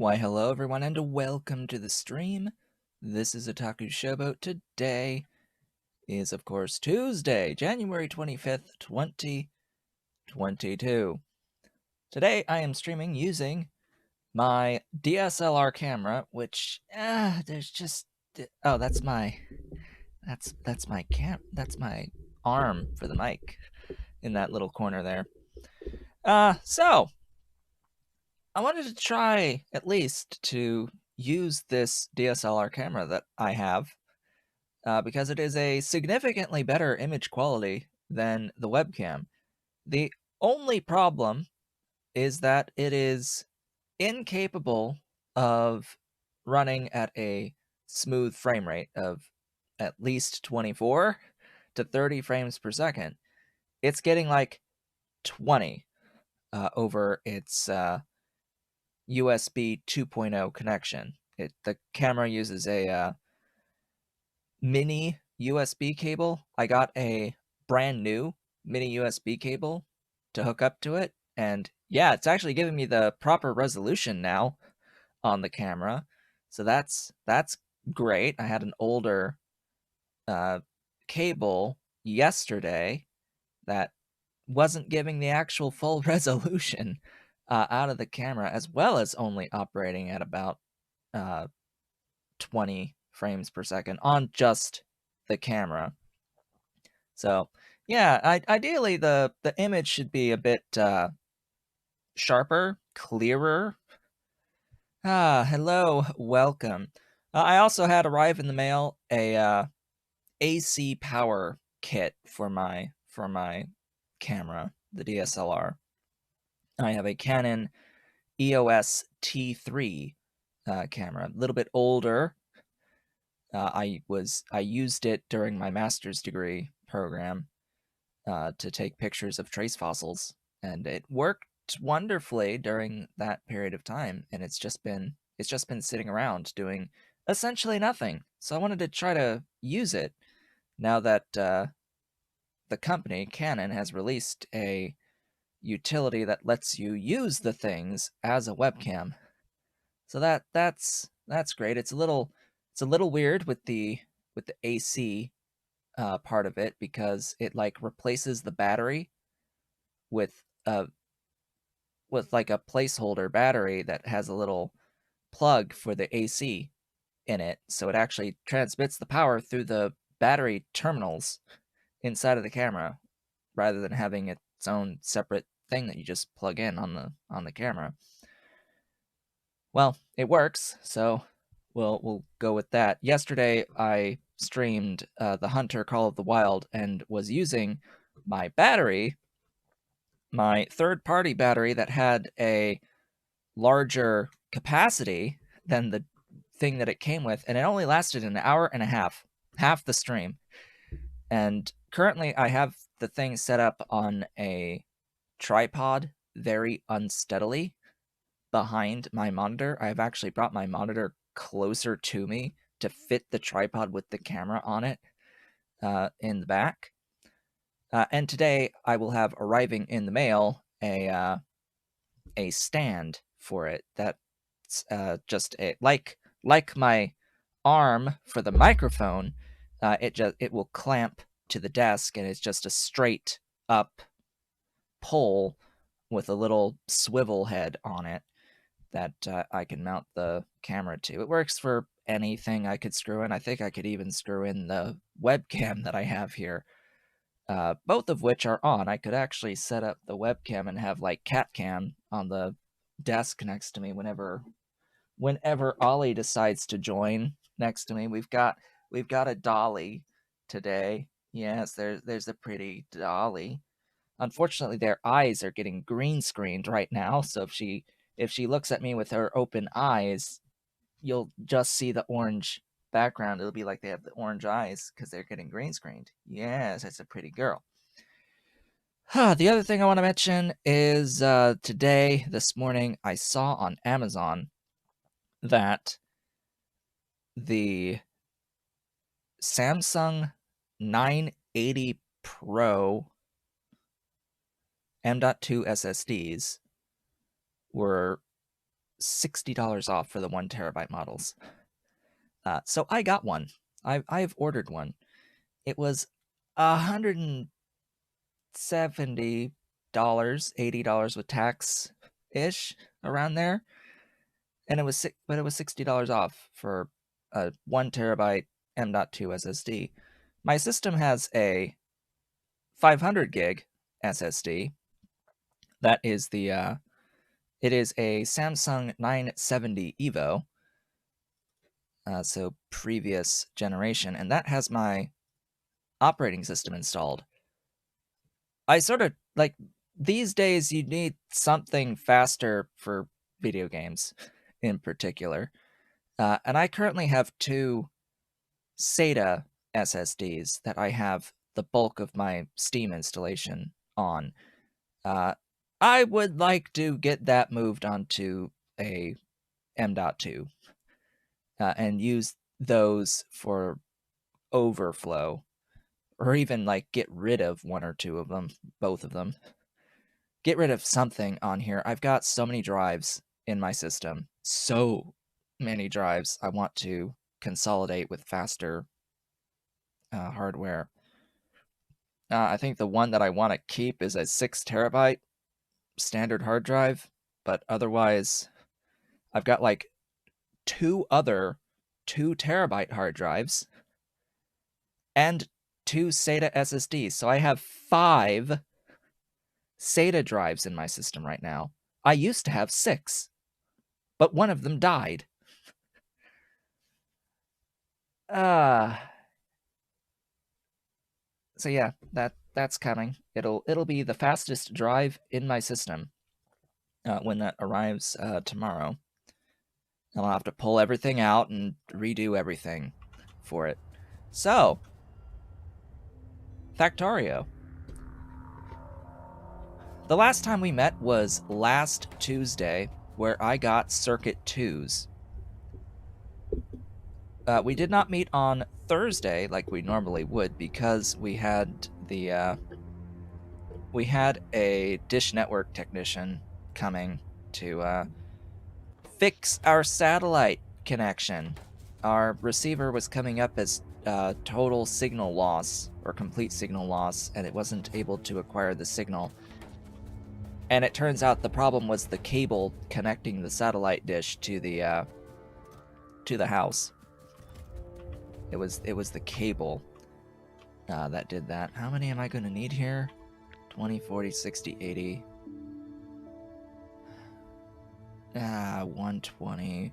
Why, hello everyone, and welcome to the stream. This is Otaku Showboat. Today is, of course, Tuesday, January 25th, 2022. Today I am streaming using my DSLR camera, which, there's just... Oh, that's my arm for the mic in that little corner there. So I wanted to try, at least, to use this DSLR camera that I have, because it is a significantly better image quality than the webcam. The only problem is that it is incapable of running at a smooth frame rate of at least 24 to 30 frames per second. It's getting like 20 over its USB 2.0 connection. The camera uses a mini USB cable. I got a brand new mini USB cable to hook up to it, and yeah, it's actually giving me the proper resolution now on the camera. So that's great. I had an older cable yesterday that wasn't giving the actual full resolution out of the camera, as well as only operating at about 20 frames per second on just the camera. So yeah, ideally the image should be a bit sharper, clearer. Hello, welcome. I also had arrive in the mail a AC power kit for my camera, the DSLR. I have a Canon EOS T3 camera, a little bit older. I used it during my master's degree program to take pictures of trace fossils, and it worked wonderfully during that period of time. And it's just been sitting around doing essentially nothing. So I wanted to try to use it now that the company Canon has released a utility that lets you use the things as a webcam. So that's great. It's a little weird with the AC part of it, because it like replaces the battery with like a placeholder battery that has a little plug for the AC in it. So it actually transmits the power through the battery terminals inside of the camera, rather than having its own separate thing that you just plug in on the camera. Well, it works, so we'll go with that. Yesterday, I streamed the Hunter Call of the Wild and was using my battery, my third-party battery that had a larger capacity than the thing that it came with, and it only lasted an hour and a half the stream. And currently, I have the thing set up on a tripod very unsteadily behind my monitor. I've actually brought my monitor closer to me to fit the tripod with the camera on it in the back. And today I will have arriving in the mail a stand for it that's just like my arm for the microphone. It will clamp to the desk, and it's just a straight up pole with a little swivel head on it that I can mount the camera to. It works for anything I could screw in. I think I could even screw in the webcam that I have here, both of which are on. I could actually set up the webcam and have like cat cam on the desk next to me whenever Ollie decides to join next to me. We've got a dolly today. Yes, there's a pretty dolly. Unfortunately, their eyes are getting green screened right now, so if she looks at me with her open eyes, you'll just see the orange background. It'll be like they have the orange eyes because they're getting green screened. Yes, that's a pretty girl. The other thing I want to mention is this morning, I saw on Amazon that the Samsung 980 Pro M.2 SSDs were $60 off for the 1 terabyte models. So I got one. I've ordered one. It was $170, $80 with tax ish around there, and it was $60 off for a 1 terabyte M.2 SSD. My system has a 500 gig SSD. That is the it is a Samsung 970 Evo, so previous generation, and that has my operating system installed. I sort of like these days you need something faster for video games in particular. And I currently have 2 SATA SSDs that I have the bulk of my Steam installation on. I would like to get that moved onto a M.2 and use those for overflow, or even like get rid of 1 or 2 of them, both of them. Get rid of something on here. I've got so many drives in my system. So many drives. I want to consolidate with faster hardware. I think the one that I want to keep is a 6 terabyte standard hard drive, but otherwise, I've got like 2 other 2 terabyte hard drives and 2 SATA SSDs. So I have 5 SATA drives in my system right now. I used to have 6, but one of them died. So yeah, that's coming. It'll be the fastest drive in my system when that arrives tomorrow. I'll have to pull everything out and redo everything for it. So, Factorio. The last time we met was last Tuesday, where I got Circuit 2s. We did not meet on Thursday like we normally would because we had a Dish Network technician coming to fix our satellite connection. Our receiver was coming up as total signal loss or complete signal loss, and it wasn't able to acquire the signal. And it turns out the problem was the cable connecting the satellite dish to the house. It was the cable that did that. How many am I going to need here? 20, 40, 60, 80. 120.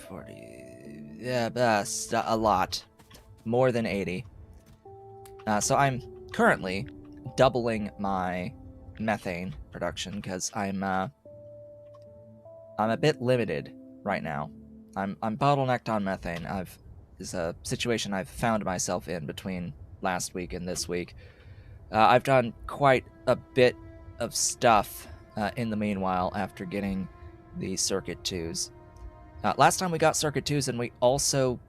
40. Yeah, that's a lot. More than 80. So I'm currently doubling my methane production because I'm a bit limited right now. I'm bottlenecked on methane. Is a situation I've found myself in between last week and this week. I've done quite a bit of stuff in the meanwhile after getting the Circuit 2s. Last time we got Circuit 2s, and we also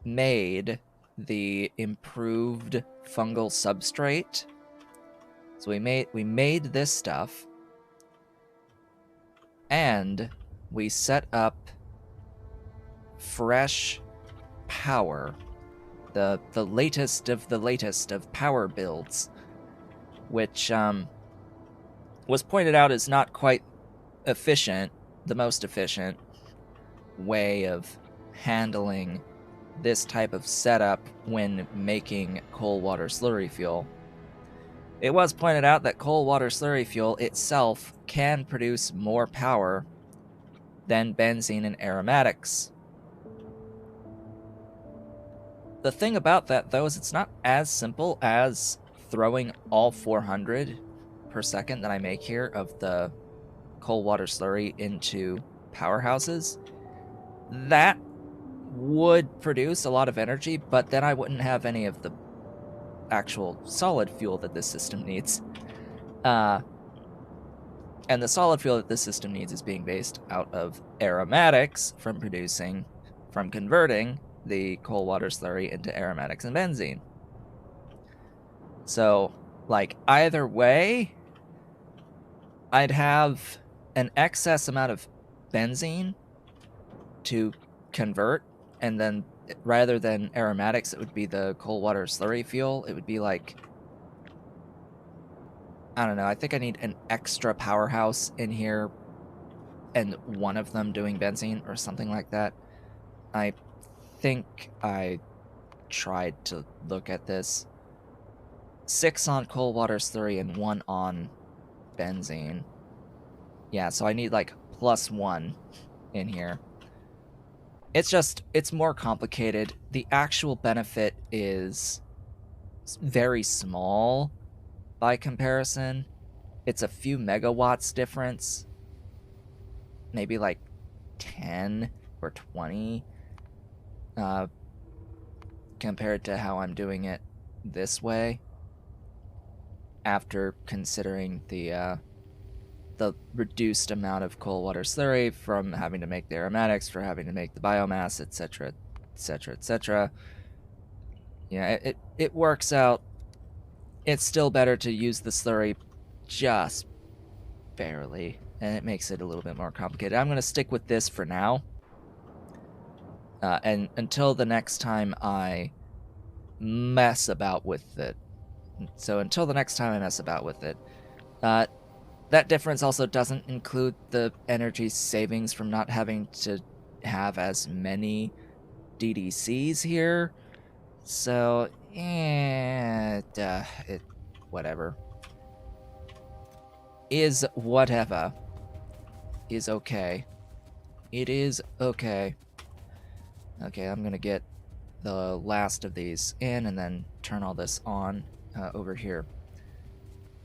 made the improved fungal substrate. So we made this stuff, and we set up fresh power, the latest of the latest of power builds, which was pointed out as not quite efficient, the most efficient way of handling this type of setup when making coal water slurry fuel. It was pointed out that coal water slurry fuel itself can produce more power than benzene and aromatics. The thing about that, though, is it's not as simple as throwing all 400 per second that I make here of the coal water slurry into powerhouses. That would produce a lot of energy, but then I wouldn't have any of the actual solid fuel that this system needs. And the solid fuel that this system needs is being based out of aromatics from converting the coal water slurry into aromatics and benzene. So, like, either way, I'd have an excess amount of benzene to convert, and then rather than aromatics, it would be the cold water slurry fuel. It would be like, I don't know, I think I need an extra powerhouse in here and one of them doing benzene or something like that. I think I tried to look at this. 6 on cold water slurry and 1 on benzene. Yeah, so I need like +1 in here. It's more complicated. The actual benefit is very small by comparison. It's a few megawatts difference. Maybe like 10 or 20 compared to how I'm doing it this way, after considering the reduced amount of cold water slurry from having to make the aromatics, for having to make the biomass, etc., etc., etc. Yeah, it works out. It's still better to use the slurry just barely, and it makes it a little bit more complicated. I'm going to stick with this for now. And until the next time I mess about with it. So until the next time I mess about with it. That difference also doesn't include the energy savings from not having to have as many DDCs here. So, whatever. Is whatever. Is okay. It is okay. Okay, I'm gonna get the last of these in and then turn all this on over here.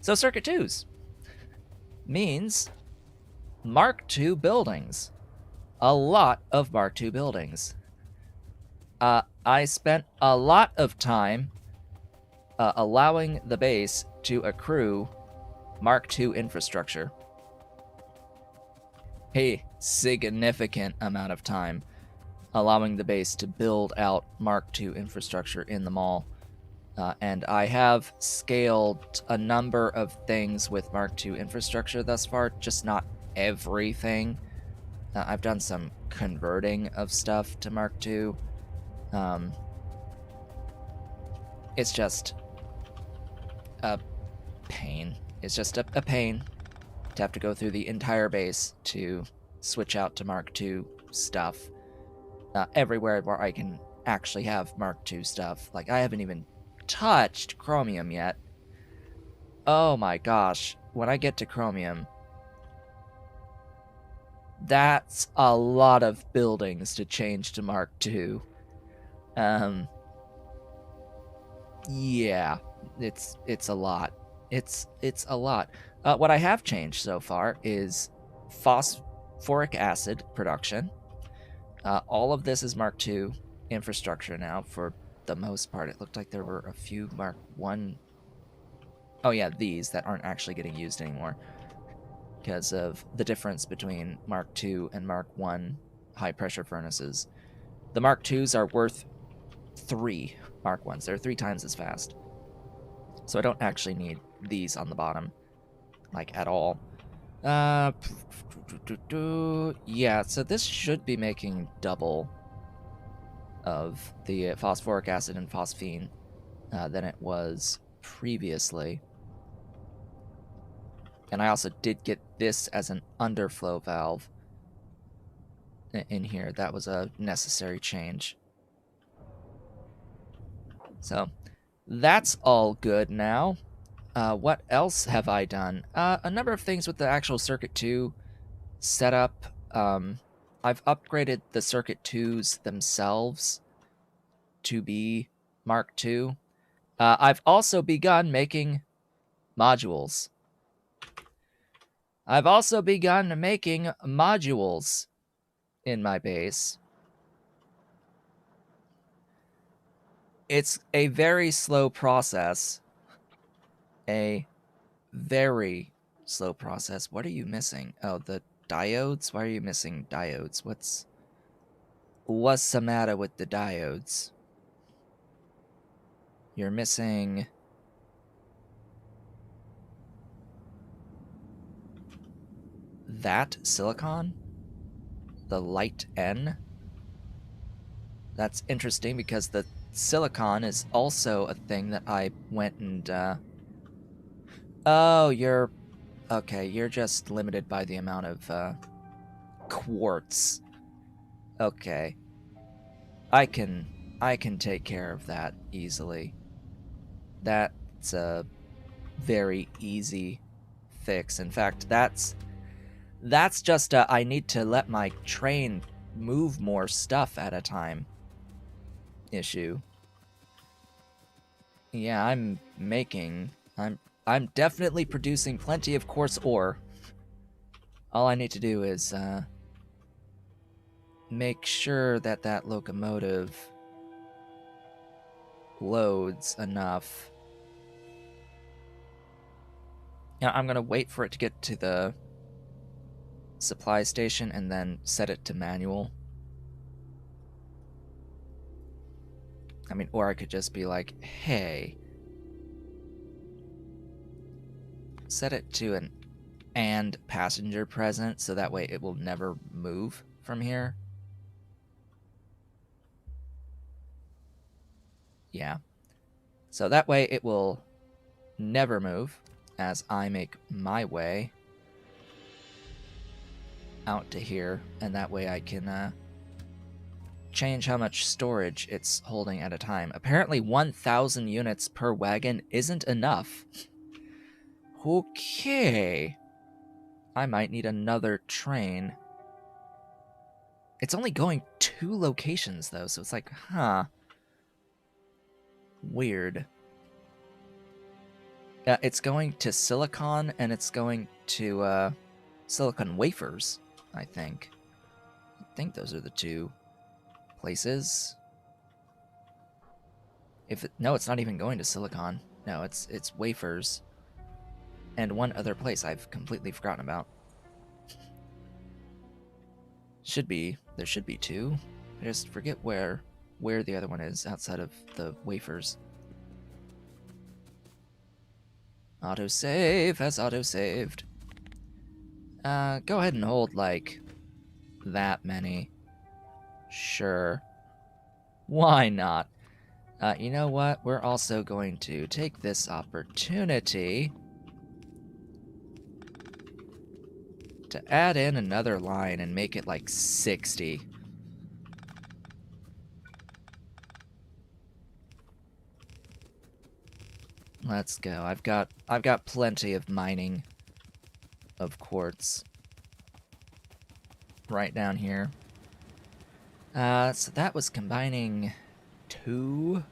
So circuit 2s means Mark II buildings. A lot of Mark II buildings. I spent a lot of time allowing the base to accrue Mark II infrastructure. A significant amount of time allowing the base to build out Mark II infrastructure in the mall. And I have scaled a number of things with Mark II infrastructure thus far, just not everything. I've done some converting of stuff to Mark II. It's just a pain. It's just a pain to have to go through the entire base to switch out to Mark II stuff. Everywhere where I can actually have Mark II stuff. Like, I haven't even touched Chromium yet. Oh my gosh. When I get to Chromium, that's a lot of buildings to change to Mark II. Yeah, it's a lot. It's a lot. What I have changed so far is phosphoric acid production. All of this is Mark II infrastructure now for the most part. It looked like there were a few Mark I. Oh yeah, these that aren't actually getting used anymore because of the difference between Mark II and Mark I high pressure furnaces. The Mark IIs are worth 3 Mark Is. They're 3 times as fast. So I don't actually need these on the bottom, like, at all. Yeah, so this should be making double of the phosphoric acid and phosphine than it was previously. And I also did get this as an underflow valve in here. That was a necessary change. So that's all good now. What else have I done? A number of things with the actual Circuit 2 setup. I've upgraded the Circuit 2s themselves to be Mark II. I've also begun making modules. In my base. It's a very slow process. A very slow process. What are you missing? Oh, the diodes? Why are you missing diodes? What's the matter with the diodes? You're missing... that silicon, the light N, that's interesting because the silicon is also a thing that I went and, oh, you're, okay, you're just limited by the amount of, quartz. Okay. I can take care of that easily. That's a very easy fix. In fact, that's just I need to let my train move more stuff at a time issue. Yeah, I'm definitely producing plenty of coarse ore. All I need to do is make sure that that locomotive loads enough. Yeah, I'm gonna wait for it to get to the supply station and then set it to manual. I mean, or I could just be like, hey, set it to an and passenger present so that way it will never move from here. Yeah. So that way it will never move as I make my way out to here, and that way I can change how much storage it's holding at a time. Apparently 1,000 units per wagon isn't enough. Okay. I might need another train. It's only going 2 locations though, so it's like, huh. Weird. It's going to silicon and it's going to silicon wafers, I think. I think those are the 2 places. No, it's not even going to silicon. No, it's wafers. And one other place I've completely forgotten about. There should be 2. I just forget where the other one is outside of the wafers. Autosave has autosaved. Go ahead and hold, like, that many. Sure. Why not? You know what? We're also going to take this opportunity to add in another line and make it like 60. Let's go. I've got plenty of mining of quartz right down here. So that was combining 2.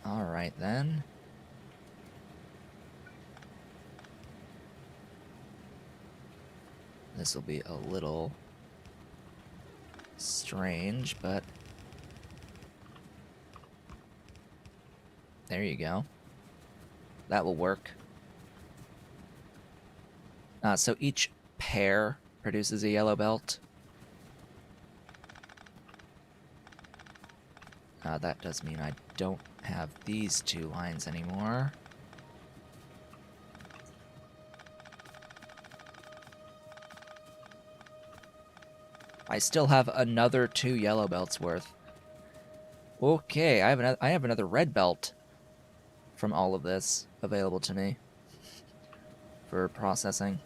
All right then. This will be a little strange, but there you go. That will work. So each pair produces a yellow belt. That does mean I don't have these 2 lines anymore. I still have another 2 yellow belts worth. Okay, I have another red belt from all of this available to me for processing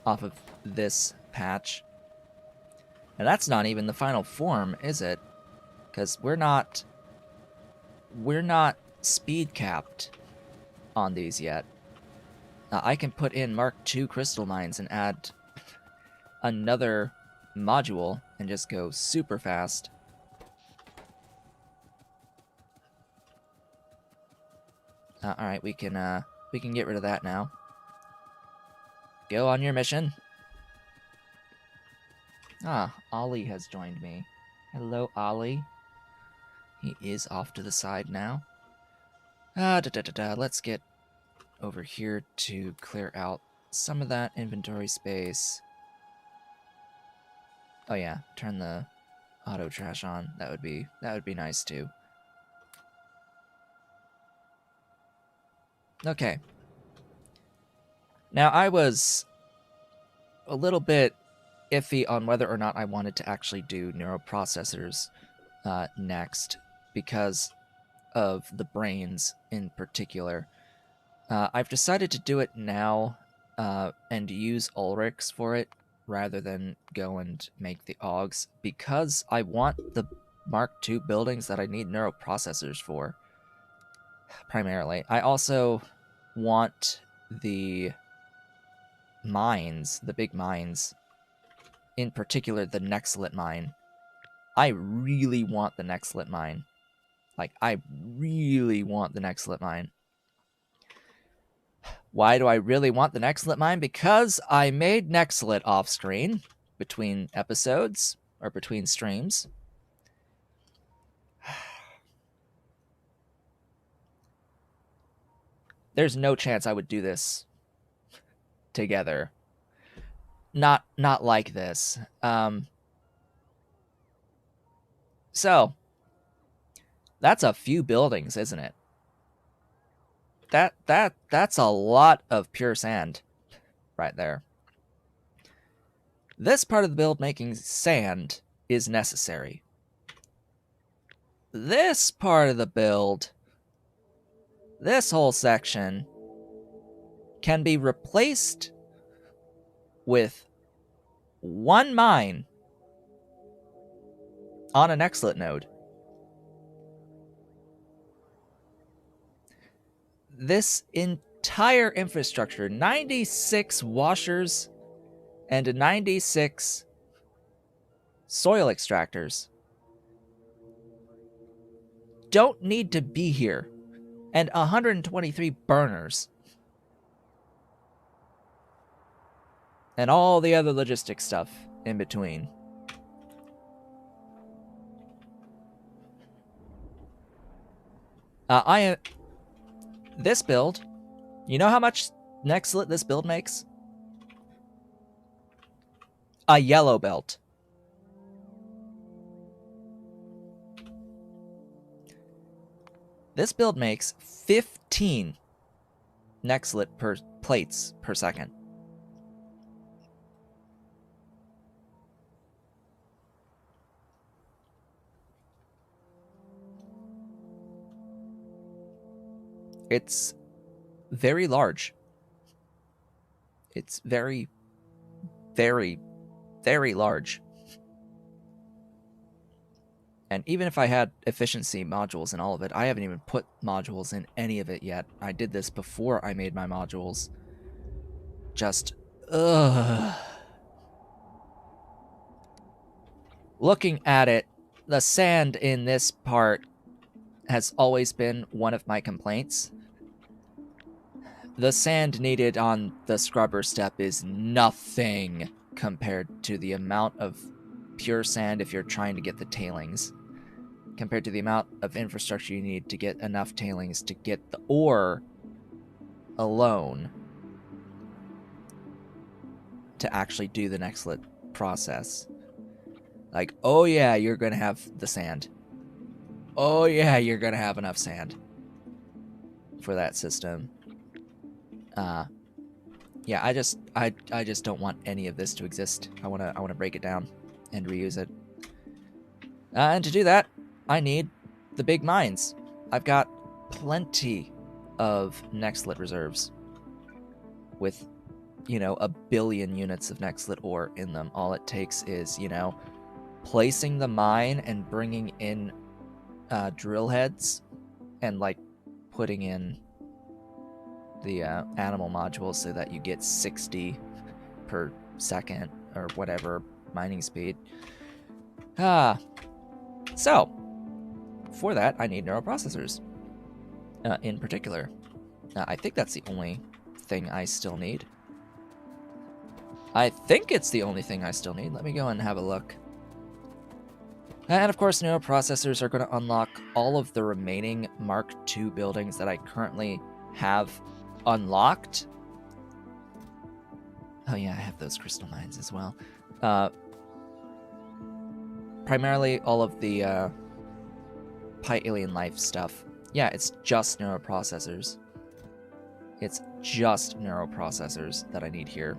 off of this patch. And that's not even the final form, is it? Because we're not speed capped on these yet. I can put in Mark II crystal mines and add another module and just go super fast. All right, we can get rid of that now. Go on your mission. Ah, Ollie has joined me. Hello, Ollie. He is off to the side now. Let's get over here to clear out some of that inventory space. Oh yeah, turn the auto trash on. That would be nice too. Okay. Now, I was a little bit iffy on whether or not I wanted to actually do neuroprocessors next because of the brains in particular. I've decided to do it now and use Ulrichs for it rather than go and make the AUGs because I want the Mark II buildings that I need neuroprocessors for, primarily. I also want the mines, the big mines, in particular the Nextlit mine. I really want the Nextlit mine. Like, I really want the Nextlit mine. Why do I really want the Nextlit mine? Because I made Nextlit off screen between episodes or between streams. There's no chance I would do this together. Not like this. So that's a few buildings, isn't it? That's a lot of pure sand right there. This part of the build making sand is necessary. This part of the build, this whole section, can be replaced with one mine on an Nextlit node. This entire infrastructure, 96 washers and 96 soil extractors, don't need to be here, and 123 burners. And all the other logistic stuff in between. This build, you know how much Nextlit this build makes? A yellow belt. This build makes 15 Nextlit per plates per second. It's very large. It's very, very, very large. And even if I had efficiency modules in all of it, I haven't even put modules in any of it yet. I did this before I made my modules. Just, ugh. Looking at it, the sand in this part has always been one of my complaints. The sand needed on the scrubber step is nothing compared to the amount of pure sand if you're trying to get the tailings, compared to the amount of infrastructure you need to get enough tailings to get the ore alone to actually do the Nextlit process. Like, oh yeah, you're gonna have the sand. Oh yeah, you're gonna have enough sand for that system. Yeah, I just don't want any of this to exist. I wanna break it down and reuse it. And to do that, I need the big mines. I've got plenty of Nextlit reserves with, you know, 1 billion units of Nextlit ore in them. All it takes is, you know, placing the mine and bringing in drill heads and like putting in the animal modules so that you get 60 per second or whatever mining speed. So for that I need neuroprocessors in particular. I think that's the only thing I still need. I think it's the only thing I still need. Let me go and have a look. And of course, neuroprocessors are going to unlock all of the remaining Mark II buildings that I currently have unlocked. Oh yeah, I have those crystal mines as well. Primarily all of the Pi Alien Life stuff. Yeah, it's just neuroprocessors. It's just neuroprocessors that I need here.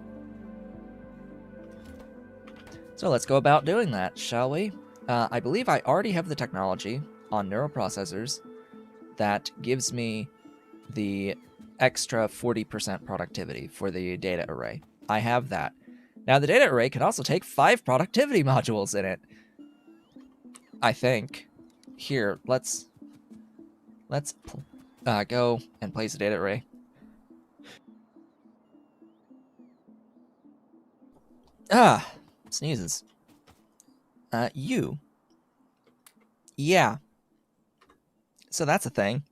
So let's go about doing that, shall we? I believe I already have the technology on neuroprocessors that gives me the extra 40% productivity for the data array. I have that. Now the data array can also take 5 productivity modules in it. I think. Here, let's go and place a data array. Ah, sneezes. You. Yeah. So that's a thing.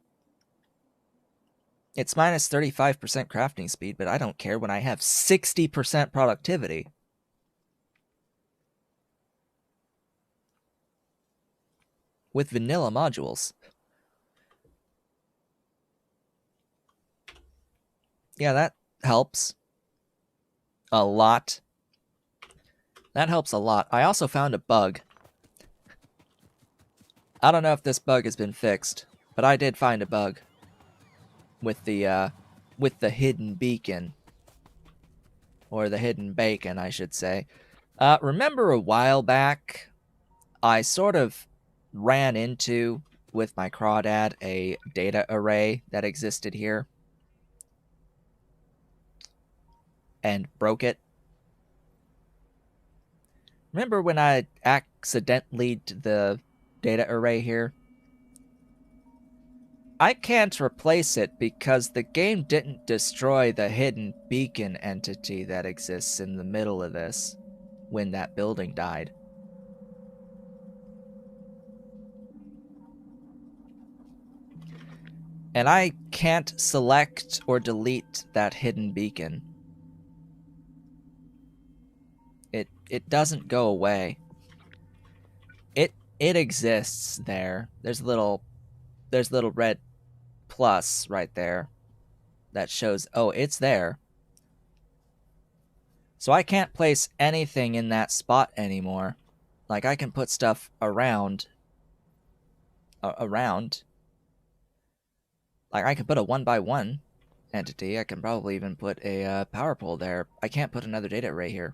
It's minus 35% crafting speed, but I don't care when I have 60% productivity. With vanilla modules. Yeah, that helps. A lot. That helps a lot. I also found a bug. I don't know if this bug has been fixed, but I did find a bug with the hidden beacon. Or the hidden bacon, I should say. Remember a while back, I sort of ran into, with my crawdad, a data array that existed here. And broke it. Remember when I accidentally did the data array here? I can't replace it because the game didn't destroy the hidden beacon entity that exists in the middle of this when that building died. And I can't select or delete that hidden beacon. It doesn't go away. It exists there. There's a little red plus right there that shows, oh, it's there. So I can't place anything in that spot anymore. Like, I can put stuff around. Like, I can put a 1x1 entity. I can probably even put a power pole there. I can't put another data array here.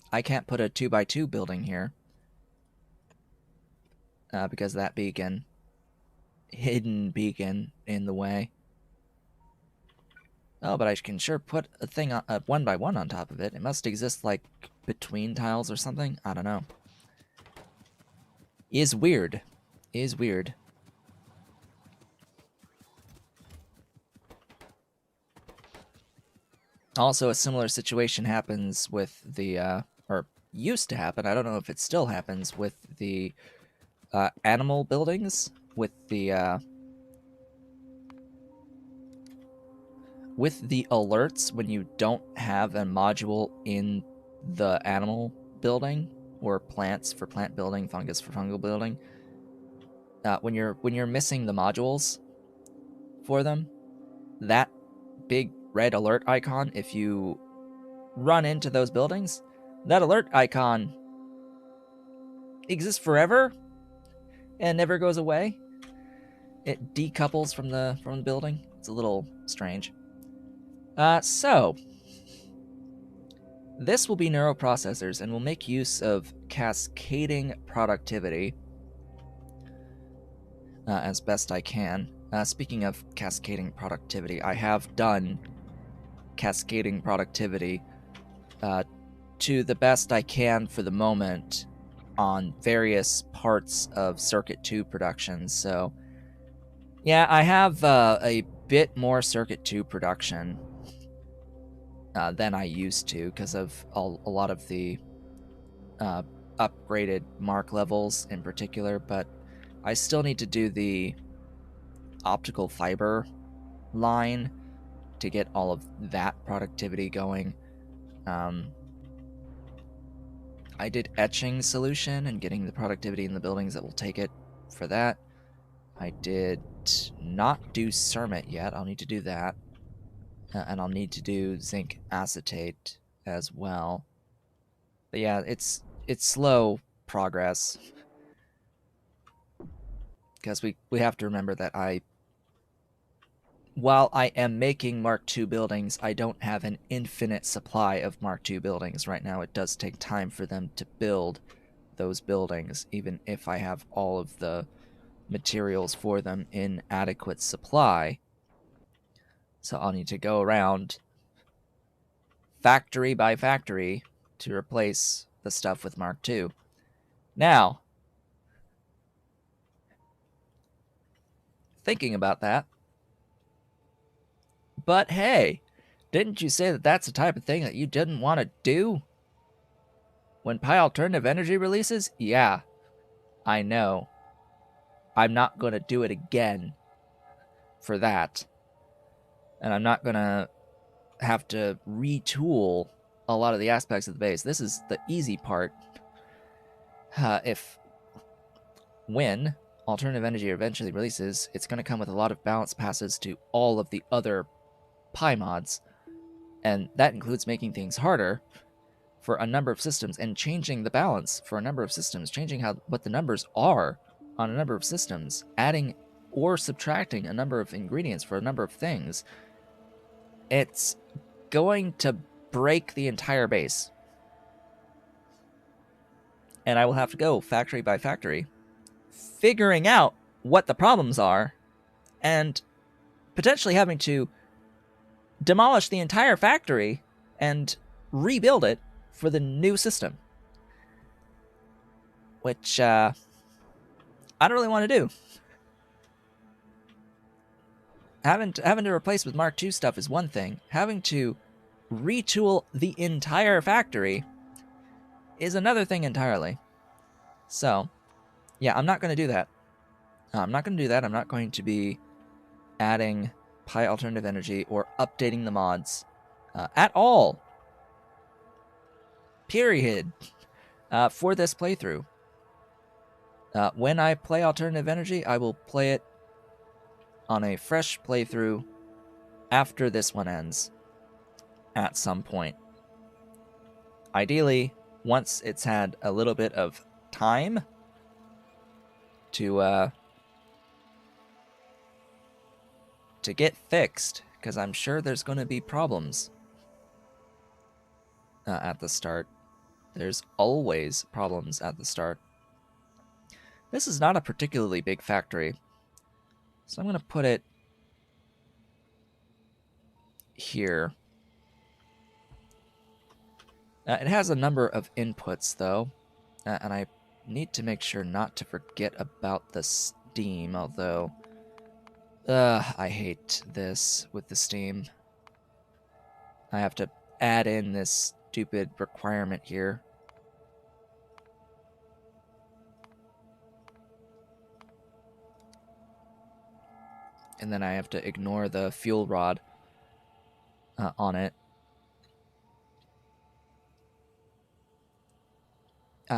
I can't put a 2x2 building here. Because of that beacon. Hidden beacon in the way. Oh, but I can sure put a thing on, a 1x1 on top of it. It must exist, like, between tiles or something? I don't know. Is weird. Is weird. Also, a similar situation happens with the, or used to happen, I don't know if it still happens, with the animal buildings, with the alerts when you don't have a module in the animal building, or plants for plant building, fungus for fungal building. When you're missing the modules for them, that big red alert icon, if you run into those buildings, that alert icon exists forever and never goes away. It decouples from the building. It's a little strange. So this will be neuroprocessors, and will make use of cascading productivity as best I can. Speaking of cascading productivity, I have done cascading productivity to the best I can for the moment on various parts of Circuit 2 production. So yeah, I have a bit more Circuit 2 production than I used to, because of a lot of the upgraded mark levels in particular, but I still need to do the optical fiber line to get all of that productivity going. I did etching solution and getting the productivity in the buildings that will take it for that. I did not do Cermet yet. I'll need to do that. And I'll need to do zinc acetate as well. But yeah, it's slow progress. Because we have to remember that I while I am making Mark II buildings, I don't have an infinite supply of Mark II buildings right now. It does take time for them to build those buildings, even if I have all of the materials for them in adequate supply. So I'll need to go around factory by factory to replace the stuff with Mark II. Now, thinking about that, but hey, didn't you say that that's the type of thing that you didn't want to do? When Pi Alternative Energy releases? Yeah, I know. I'm not going to do it again for that. And I'm not going to have to retool a lot of the aspects of the base. This is the easy part. When Alternative Energy eventually releases, it's going to come with a lot of balance passes to all of the other Pi mods. And that includes making things harder for a number of systems and changing the balance for a number of systems, changing what the numbers are on a number of systems, adding or subtracting a number of ingredients for a number of things. It's going to break the entire base. And I will have to go factory by factory, figuring out what the problems are, and potentially having to demolish the entire factory and rebuild it for the new system. Which, I don't really want to do. Having to replace with Mark II stuff is one thing. Having to retool the entire factory is another thing entirely. So, yeah, I'm not going to do that. I'm not going to do that. I'm not going to be adding Pi Alternative Energy or updating the mods at all. Period. For this playthrough. When I play Alternative Energy, I will play it on a fresh playthrough after this one ends at some point. Ideally, once it's had a little bit of time to get fixed, because I'm sure there's going to be problems at the start. There's always problems at the start. This is not a particularly big factory, so I'm going to put it here. It has a number of inputs, though, and I need to make sure not to forget about the steam, although I hate this with the steam. I have to add in this stupid requirement here. And then I have to ignore the fuel rod on it.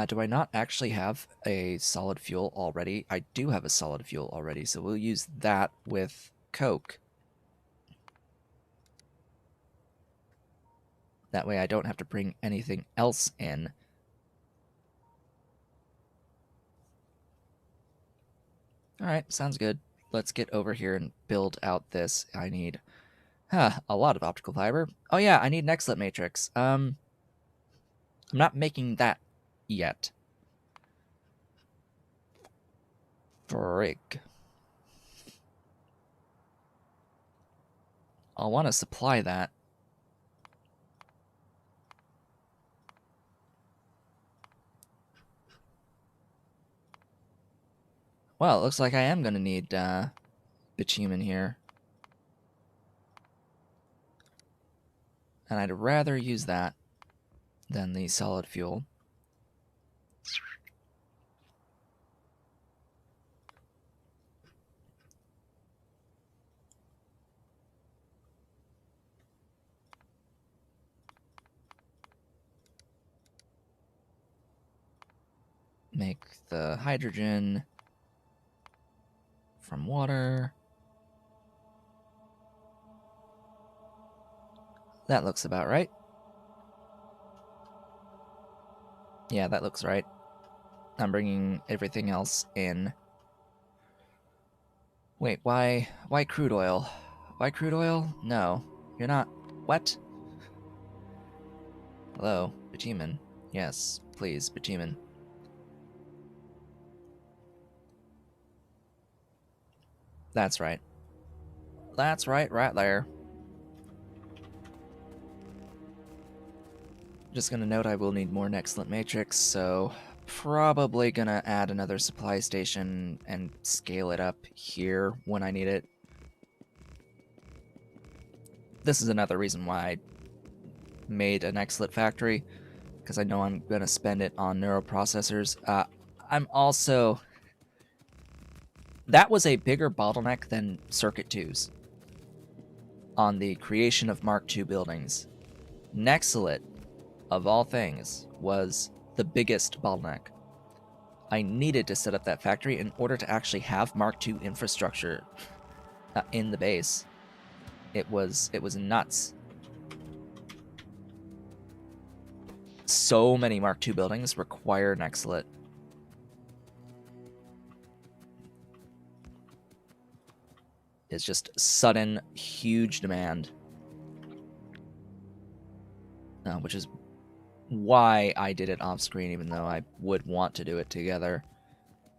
Do I not actually have a solid fuel already? I do have a solid fuel already, so we'll use that with Coke. That way I don't have to bring anything else in. Alright, sounds good. Let's get over here and build out this. I need a lot of optical fiber. Oh yeah, I need an XLIT matrix. I'm not making that yet. Frig. I'll want to supply that. Well, it looks like I am going to need bitumen here. And I'd rather use that than the solid fuel. Make the hydrogen from water. That looks about right. Yeah, that looks right. I'm bringing everything else in. Wait, why crude oil? Why crude oil? No. You're not. What? Hello, bitumen. Yes, please, bitumen. That's right. That's right there. Just gonna note I will need more Excellent Matrix, so probably gonna add another supply station and scale it up here when I need it. This is another reason why I made an Excellent factory, because I know I'm gonna spend it on neuroprocessors. I'm also... That was a bigger bottleneck than Circuit 2s on the creation of Mark II buildings. Nexalit, of all things, was the biggest bottleneck. I needed to set up that factory in order to actually have Mark II infrastructure in the base. It was nuts. So many Mark II buildings require Nexalit. It's just sudden, huge demand. Which is why I did it off screen, even though I would want to do it together.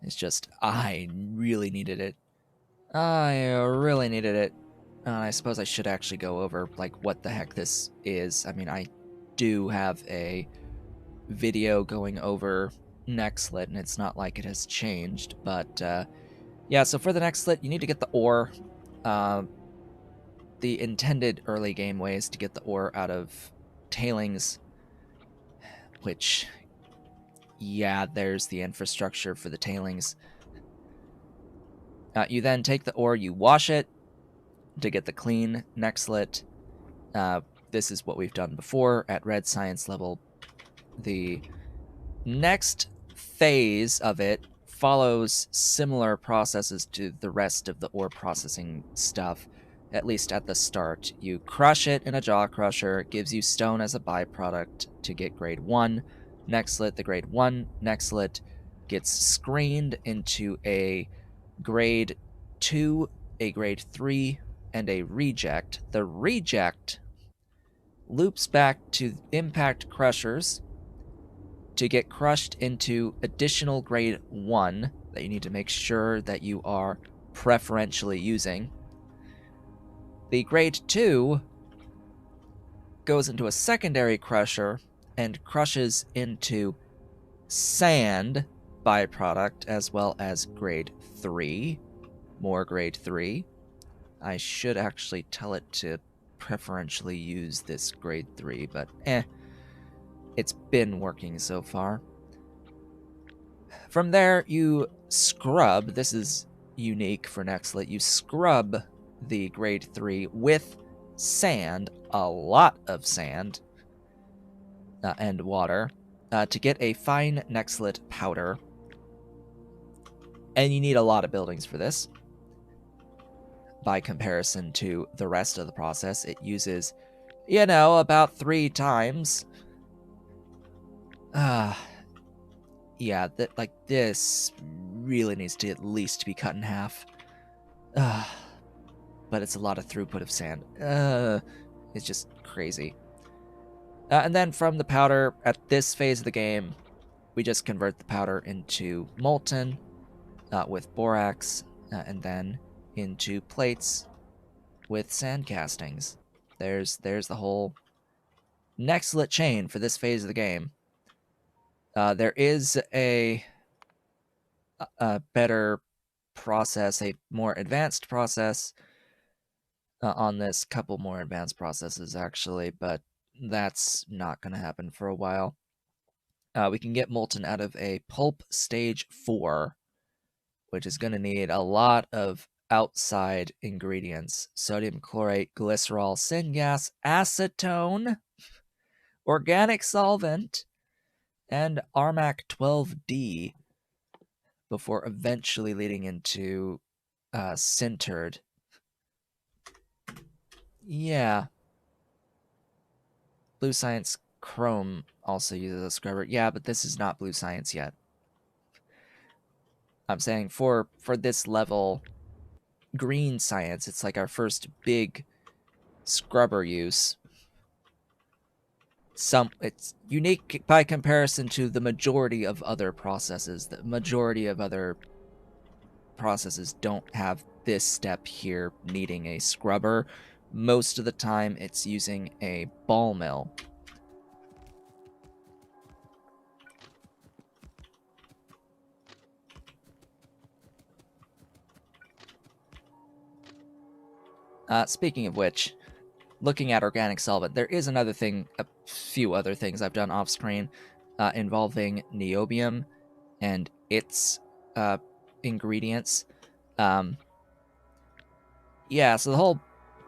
It's just, I really needed it. I really needed it. I suppose I should actually go over, like, what the heck this is. I mean, I do have a video going over Nexalit, and it's not like it has changed, but, yeah, so for the Nexalit, you need to get the ore. The intended early game way is to get the ore out of tailings, which, yeah, there's the infrastructure for the tailings. You then take the ore, you wash it to get the clean Nexalit. This is what we've done before at red science level. The next phase of it follows similar processes to the rest of the ore processing stuff, at least at the start. You crush it in a jaw crusher, it gives you stone as a byproduct to get grade 1 Nexalit. The grade 1 Nexalit gets screened into a grade 2, a grade 3, and a reject. The reject loops back to impact crushers to get crushed into additional grade 1 that you need to make sure that you are preferentially using. The grade 2 goes into a secondary crusher and crushes into sand byproduct, as well as grade 3. More grade 3. I should actually tell it to preferentially use this grade 3, but it's been working so far. From there, you scrub. This is unique for Nexalit. You scrub the grade 3 with sand, a lot of sand, and water, to get a fine Nexalit powder. And you need a lot of buildings for this. By comparison to the rest of the process, it uses, you know, about 3 times. Yeah, like this really needs to at least be cut in half. But it's a lot of throughput of sand. It's just crazy. And then from the powder, at this phase of the game, we just convert the powder into molten with borax, and then into plates with sand castings. There's the whole Nexalit chain for this phase of the game. There is a better process, a more advanced process on this. Couple more advanced processes, actually, but that's not going to happen for a while. We can get molten out of a pulp stage 4, which is going to need a lot of outside ingredients. Sodium chlorate, glycerol, syngas, acetone, organic solvent, and Armac 12D before eventually leading into sintered. Yeah. Blue Science Chrome also uses a scrubber. Yeah, but this is not Blue Science yet. I'm saying for this level, green science. It's like our first big scrubber use. It's unique by comparison to the majority of other processes. The majority of other processes don't have this step here needing a scrubber. Most of the time it's using a ball mill. Speaking of which, looking at organic solvent, there is a few other things I've done off screen involving niobium and its ingredients. Yeah, so the whole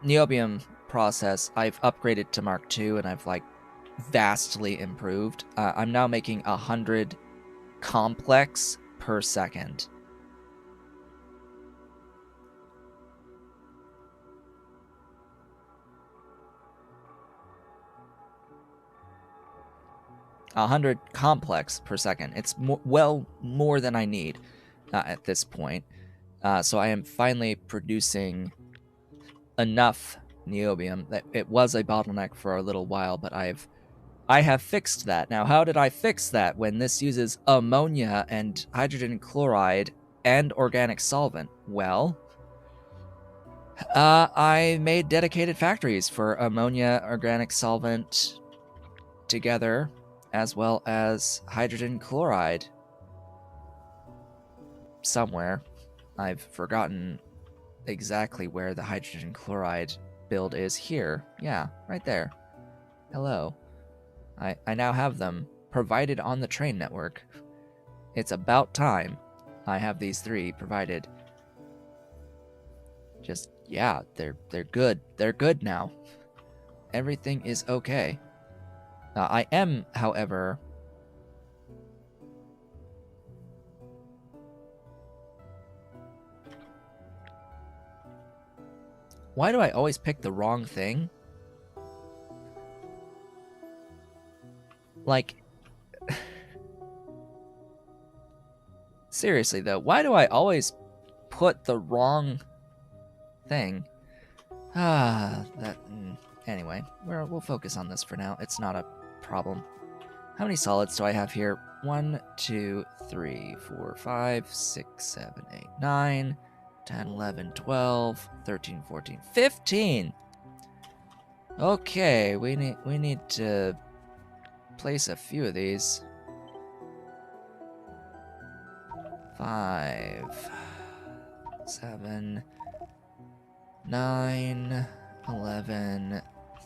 niobium process I've upgraded to Mark II, and I've like vastly improved. I'm now making 100 complex per second. A 100 complex per second. It's well more than I need at this point. So I am finally producing enough niobium. That it was a bottleneck for a little while, but I have fixed that. Now, how did I fix that when this uses ammonia and hydrogen chloride and organic solvent? Well, I made dedicated factories for ammonia, organic solvent together, as well as hydrogen chloride somewhere. I've forgotten exactly where the hydrogen chloride build is. Here. Yeah, right there. Hello. I now have them provided on the train network. It's about time I have these 3 provided. Just, yeah, they're good. They're good now. Everything is okay. I am, however... Why do I always pick the wrong thing? Like... Seriously, though, why do I always put the wrong thing? Anyway, we'll focus on this for now. It's not a problem. How many solids do I have here? 1, 2, 3, 4, 5, 6, 7, 8, 9, 10, 11, 12, 13, 14, 15! Okay, we need to place a few of these. 5, 7, 9, 11,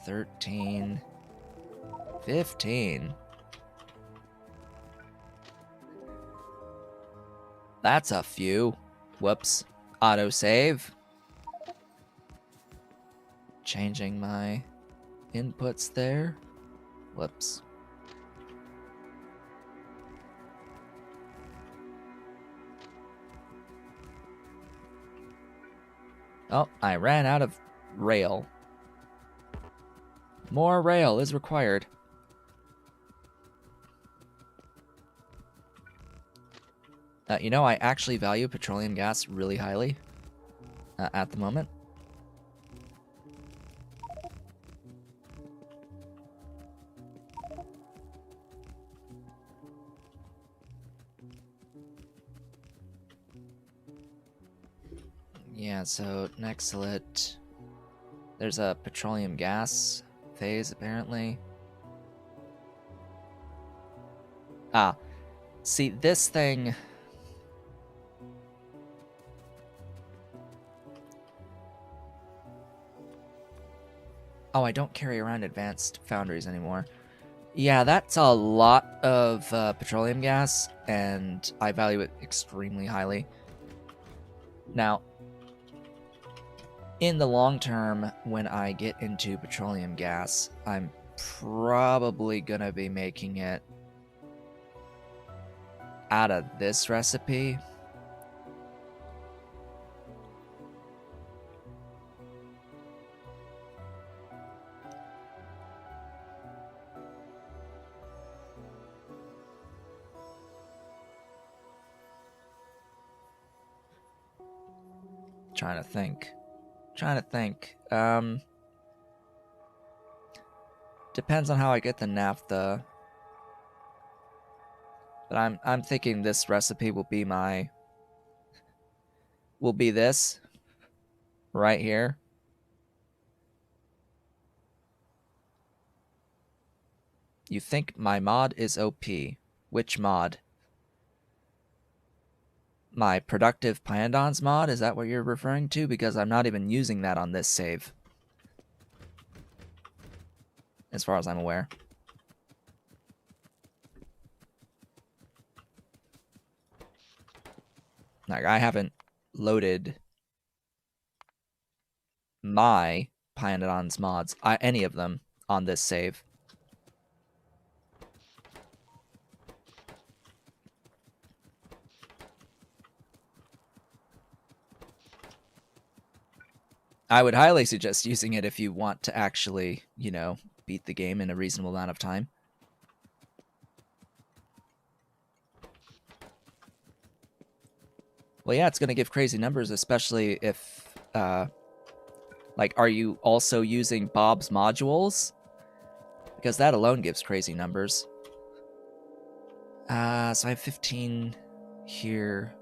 13, 15. That's a few. Whoops. Autosave. Changing my inputs there. Whoops. Oh, I ran out of rail. More rail is required. You know, I actually value petroleum gas really highly at the moment. Yeah, so next there's a petroleum gas phase apparently. See, this thing... Oh, I don't carry around advanced foundries anymore. Yeah, that's a lot of petroleum gas, and I value it extremely highly. Now, in the long term, when I get into petroleum gas, I'm probably gonna be making it out of this recipe. Trying to think. Depends on how I get the naphtha. But I'm thinking this recipe will be this right here. You think my mod is OP. Which mod? My productive Pyandons mod? Is that what you're referring to? Because I'm not even using that on this save. As far as I'm aware. Like, I haven't loaded my Pyandons mods, any of them, on this save. I would highly suggest using it if you want to actually, you know, beat the game in a reasonable amount of time. Well, yeah, it's going to give crazy numbers, especially if, like, are you also using Bob's modules? Because that alone gives crazy numbers. So I have 15 here.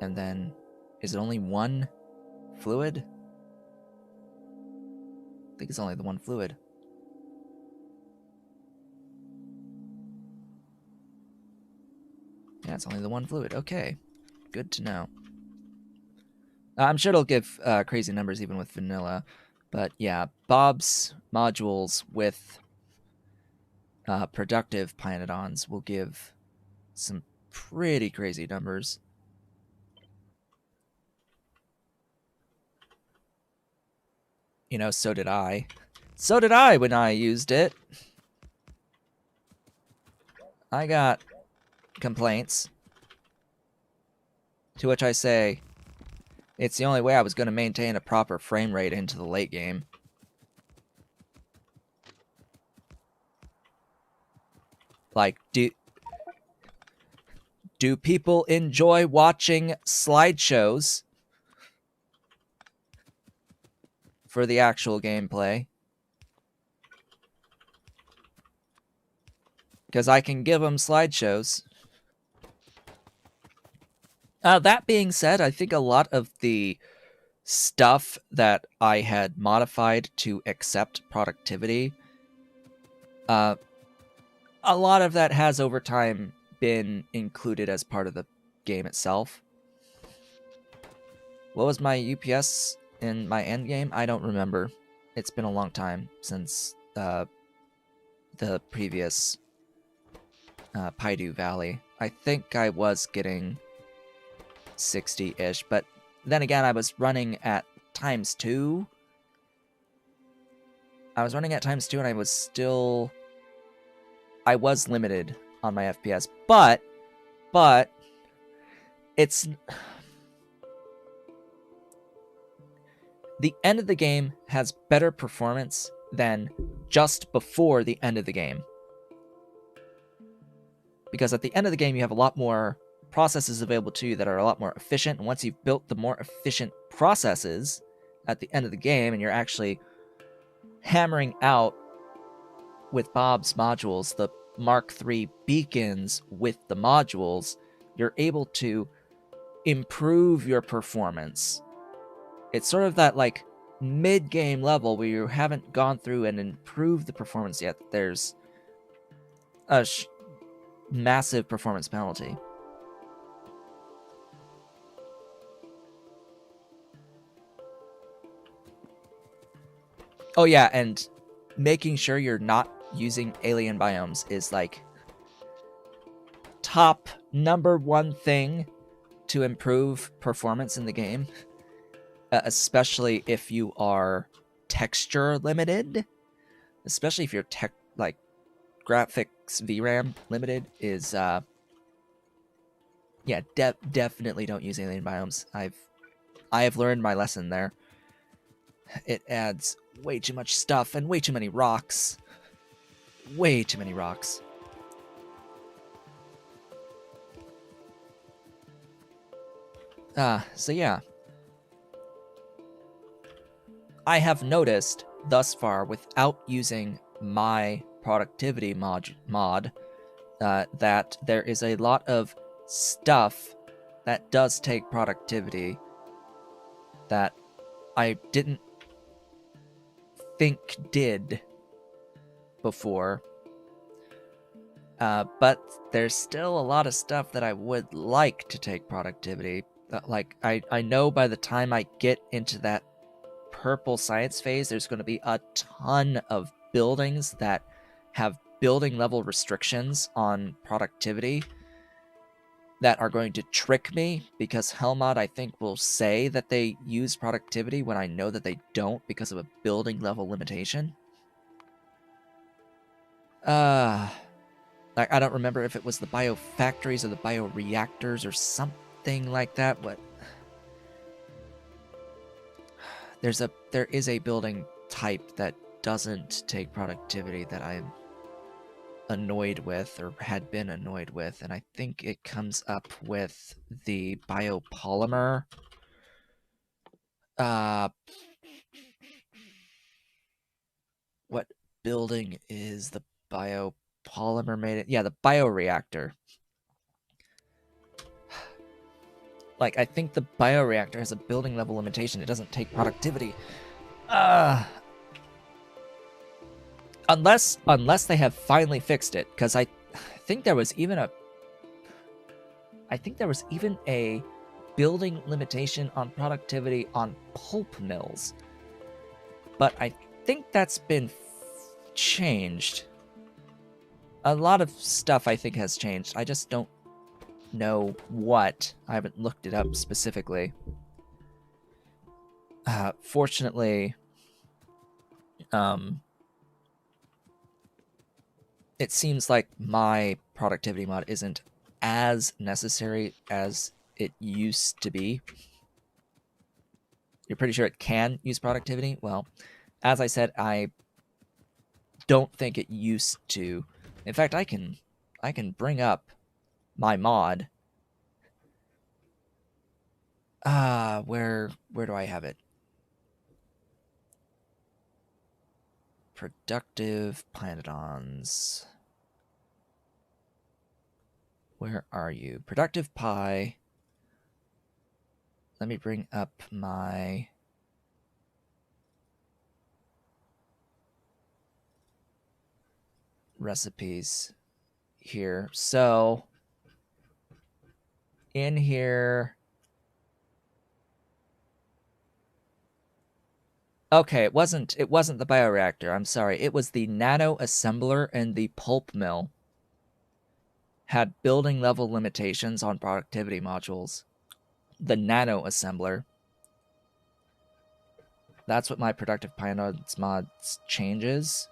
And then, is it only one fluid? I think it's only the one fluid. Yeah, it's only the one fluid. Okay, good to know. I'm sure it'll give crazy numbers even with vanilla. But yeah, Bob's modules with productive Pyanodons will give some pretty crazy numbers. You know, so did I. So did I when I used it. I got complaints. To which I say, it's the only way I was going to maintain a proper frame rate into the late game. Like, do people enjoy watching slideshows for the actual gameplay? Because I can give them slideshows. That being said, I think a lot of the stuff that I had modified to accept productivity, a lot of that has over time been included as part of the game itself. What was my UPS in my end game? I don't remember. It's been a long time since the previous Paidu Valley. I think I was getting 60-ish, but then again, I was running at ×2. And I was limited on my FPS, but it's the end of the game has better performance than just before the end of the game. Because at the end of the game, you have a lot more processes available to you that are a lot more efficient. And once you've built the more efficient processes at the end of the game, and you're actually hammering out with Bob's modules, the Mark III beacons with the modules, you're able to improve your performance. It's sort of that like mid-game level where you haven't gone through and improved the performance yet. There's a massive performance penalty. Oh yeah, and making sure you're not using alien biomes is like top #1 thing to improve performance in the game, especially if you are texture limited, especially if you're like graphics VRAM limited is yeah, definitely don't use alien biomes. I have learned my lesson there. It adds way too much stuff and way too many rocks. Way too many rocks. So yeah. I have noticed thus far, without using my productivity mod, that there is a lot of stuff that does take productivity that I didn't think did before. But there's still a lot of stuff that I would like to take productivity. Like, I know by the time I get into that purple science phase, there's going to be a ton of buildings that have building level restrictions on productivity that are going to trick me, because Helmod, I think, will say that they use productivity when I know that they don't because of a building level limitation. I don't remember if it was the biofactories or the bioreactors or something like that, but there is a building type that doesn't take productivity that I'm annoyed with, or had been annoyed with, and I think it comes up with the biopolymer. What building is the biopolymer made it? Yeah, the bioreactor. Like, I think the bioreactor has a building level limitation. It doesn't take productivity. Unless they have finally fixed it, because I think there was even a building limitation on productivity on pulp mills, but I think that's been changed. A lot of stuff I think has changed. I just don't know what. I haven't looked it up specifically. Fortunately, it seems like my productivity mod isn't as necessary as it used to be. You're pretty sure it can use productivity? Well, as I said, I don't think it used to. In fact, I can bring up my mod. Where do I have it? Productive Pyandons. Where are you? Productive Pi. Let me bring up my recipes here. So in here, okay, it wasn't the bioreactor. I'm sorry. It was the nano assembler and the pulp mill had building level limitations on productivity modules. The nano assembler. That's what my productive Pyandons mods changes.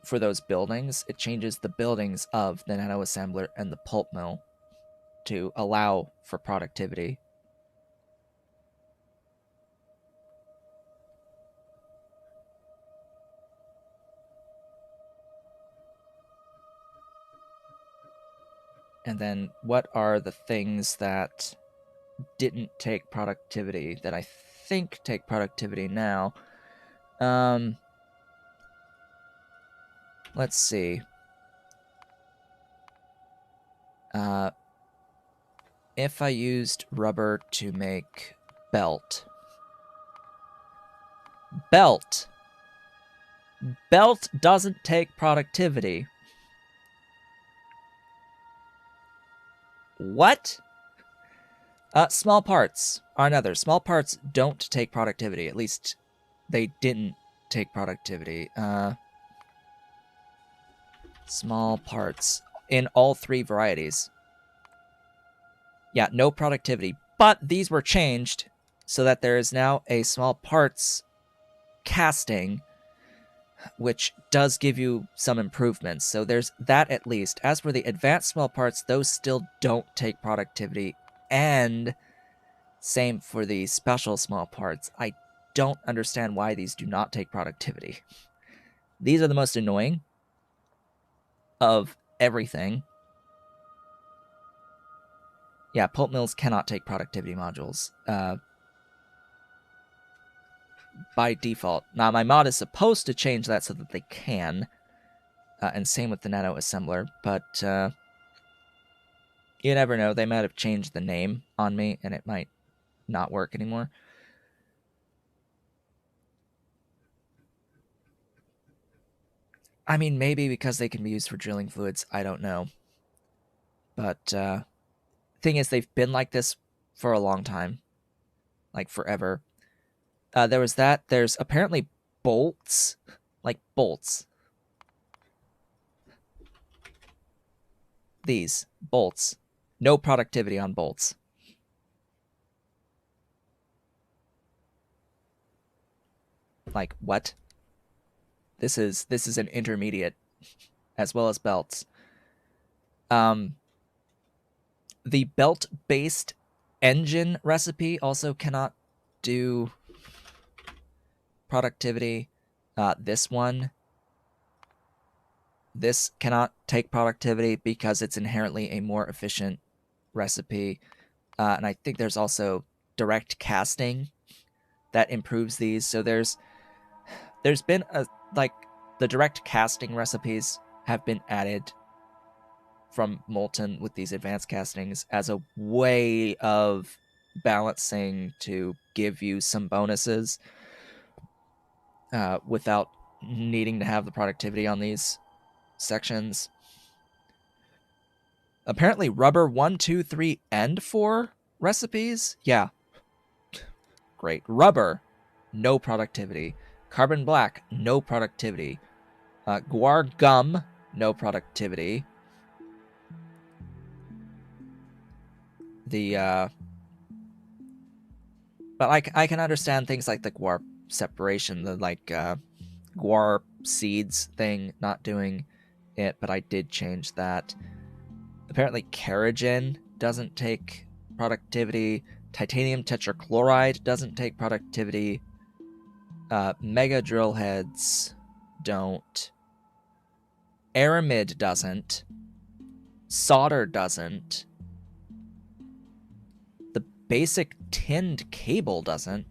For those buildings, it changes the buildings of the nano assembler and the pulp mill to allow for productivity. And then what are the things that didn't take productivity that I think take productivity now? Let's see. If I used rubber to make belt doesn't take productivity. What? Small parts are another. Small parts don't take productivity. At least they didn't take productivity. Small parts in all three varieties. Yeah, no productivity. But these were changed so that there is now a small parts casting, which does give you some improvements. So there's that at least. As for the advanced small parts, those still don't take productivity. And same for the special small parts. I don't understand why these do not take productivity. These are the most annoying of everything. Yeah, pulp mills cannot take productivity modules by default. Now, my mod is supposed to change that so that they can, and same with the nano assembler, but you never know. They might have changed the name on me, and it might not work anymore. I mean, maybe because they can be used for drilling fluids. I don't know. But thing is, they've been like this for a long time, like forever. There was that. There's apparently bolts, like bolts. These bolts, no productivity on bolts. Like what? This is an intermediate, as well as belts. The belt-based engine recipe also cannot do productivity. This cannot take productivity because it's inherently a more efficient recipe. And I think there's also direct casting that improves these. So there's been the direct casting recipes have been added from Molten with these advanced castings as a way of balancing to give you some bonuses without needing to have the productivity on these sections. Apparently rubber 1, 2, 3, and 4 recipes. Yeah. Great. Rubber, no productivity. Carbon black, no productivity. Guar gum, no productivity. But I can understand things like the guar separation, the guar seeds thing not doing it, but I did change that. Apparently Keragen doesn't take productivity. Titanium tetrachloride doesn't take productivity. Mega drill heads don't. Aramid doesn't. Solder doesn't. The basic tinned cable doesn't.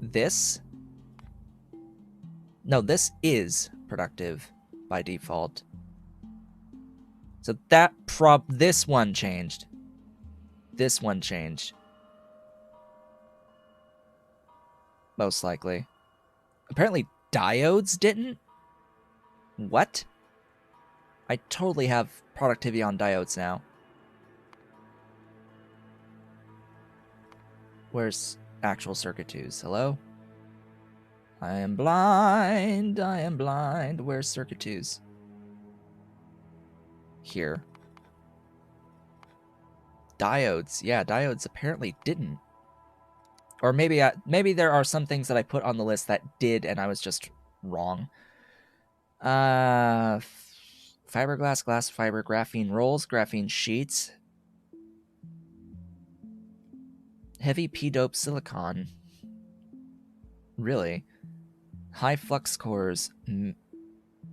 This is productive by default. So this one changed. This one changed. Most likely. Apparently diodes didn't? What? I totally have productivity on diodes now. Where's actual circuit 2s? Hello? I am blind. I am blind. Where's circuit 2s? Here. Diodes. Yeah, diodes apparently didn't. Or maybe there are some things that I put on the list that did and I was just wrong. Fiberglass, glass fiber, graphene rolls, graphene sheets. Heavy p-dope silicon. Really? High flux cores.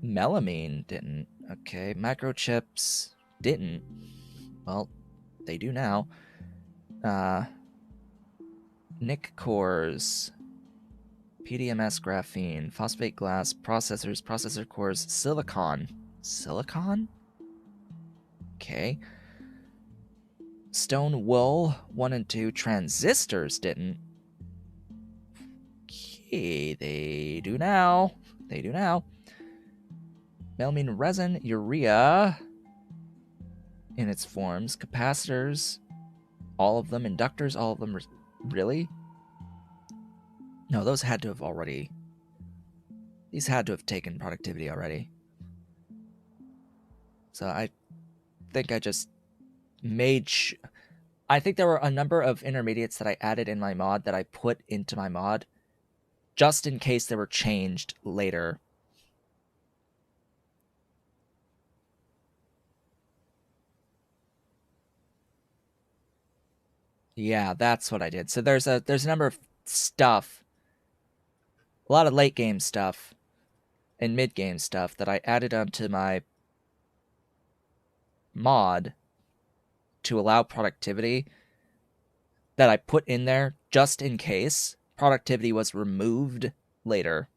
Melamine didn't. Okay, microchips didn't. Well, they do now. NIC cores. PDMS graphene. Phosphate glass. Processors. Processor cores. Silicon. Silicon? Okay. Stone wool 1 and 2. Transistors didn't. Okay, they do now. They do now. Melamine resin, urea in its forms, capacitors, all of them, inductors, all of them. Really? No, those had to have already. These had to have taken productivity already. So I think I just made. I think there were a number of intermediates that I added in my mod that I put into my mod just in case they were changed later. Yeah, that's what I did. So there's a number of stuff, a lot of late game stuff and mid game stuff that I added onto my mod to allow productivity that I put in there just in case productivity was removed later.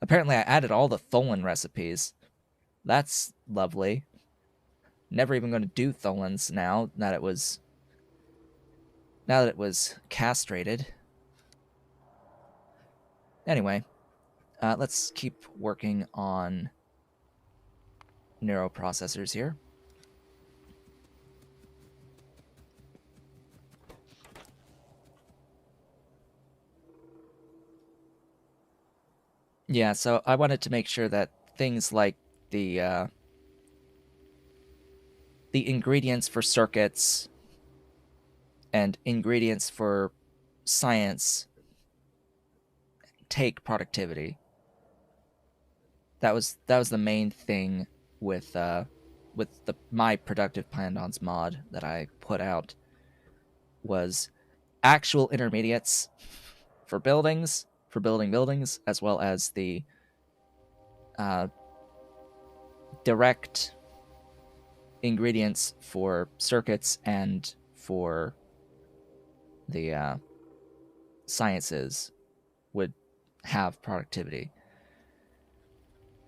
Apparently, I added all the Tholen recipes. That's lovely. Never even going to do Tholens now that it was castrated. Anyway, let's keep working on neuroprocessors here. Yeah, so I wanted to make sure that things like the ingredients for circuits and ingredients for science take productivity. That was the main thing with my productive Pyandons mod that I put out, was actual intermediates for building buildings, as well as the direct ingredients for circuits and for the sciences would have productivity.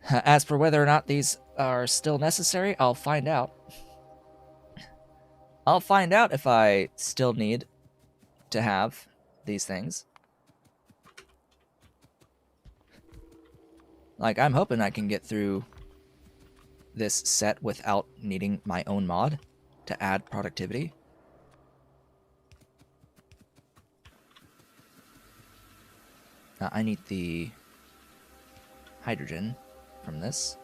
As for whether or not these are still necessary, I'll find out. I'll find out if I still need to have these things. Like, I'm hoping I can get through this set without needing my own mod to add productivity. I need the hydrogen from this.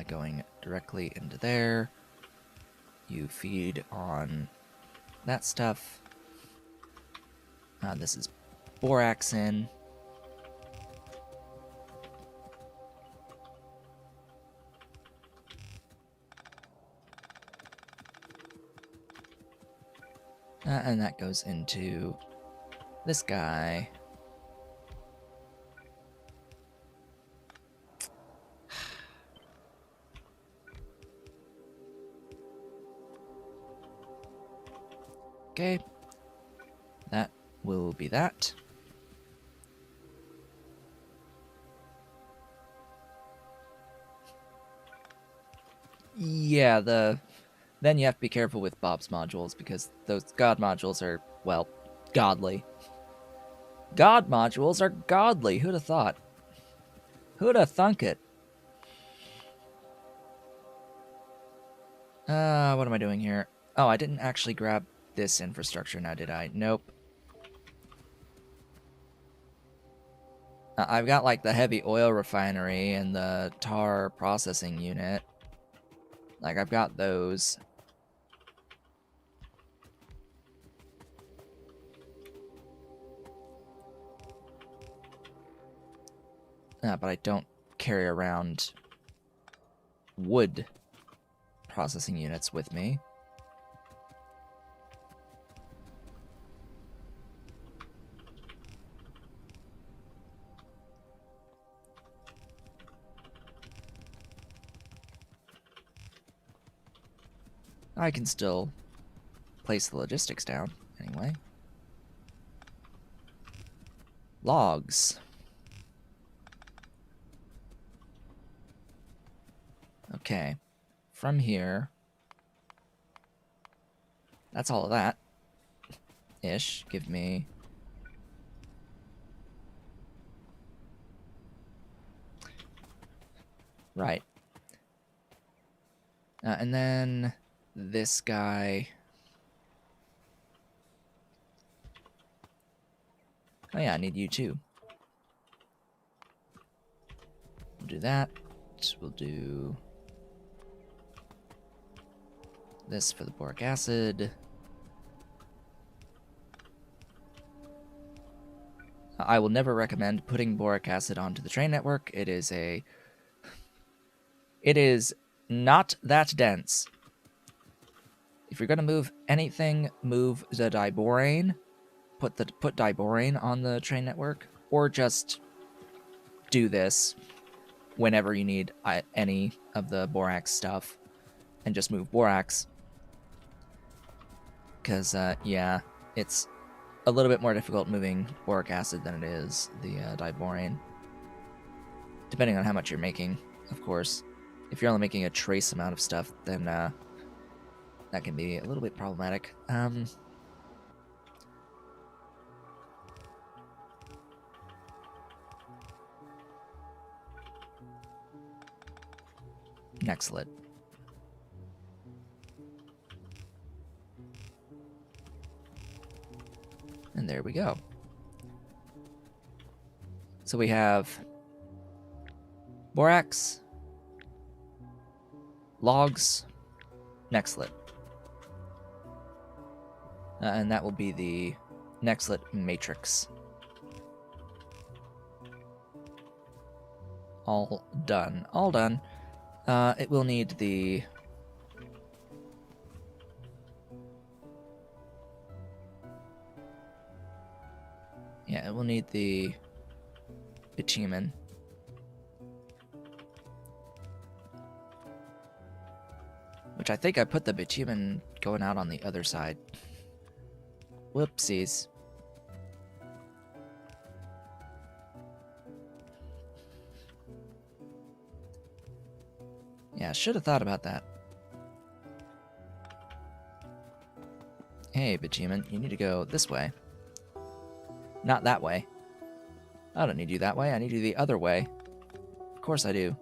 Going directly into there. You feed on that stuff. This is borax in. And that goes into this guy. Okay. That will be that. Yeah, then you have to be careful with Bob's modules, because those God modules are, well, godly. God modules are godly. Who'd have thought? Who'd have thunk it? What am I doing here? Oh, I didn't actually grab this infrastructure now, did I? Nope. I've got, like, the heavy oil refinery and the tar processing unit. Like, I've got those. But I don't carry around wood processing units with me. I can still place the logistics down, anyway. Logs. Okay. From here... That's all of that. Ish. Give me... Right. And then... this guy... Oh yeah, I need you too. We'll do that. We'll do... this for the boric acid. I will never recommend putting boric acid onto the train network. It is not that dense. If you're gonna move anything, move the diborane. Put diborane on the train network. or just do this whenever you need any of the borax stuff and just move borax. Because, yeah, it's a little bit more difficult moving boric acid than it is the diborane. Depending on how much you're making, of course. If you're only making a trace amount of stuff, then that can be a little bit problematic. Nextlet. And there we go. So we have borax, logs, nextlet. And that will be the nextlet matrix. All done. All done. It will need the... Yeah, it will need the bitumen. Which I think I put the bitumen going out on the other side. Whoopsies. Yeah, should have thought about that. Hey, bitumen, you need to go this way. Not that way. I don't need you that way, I need you the other way. Of course I do.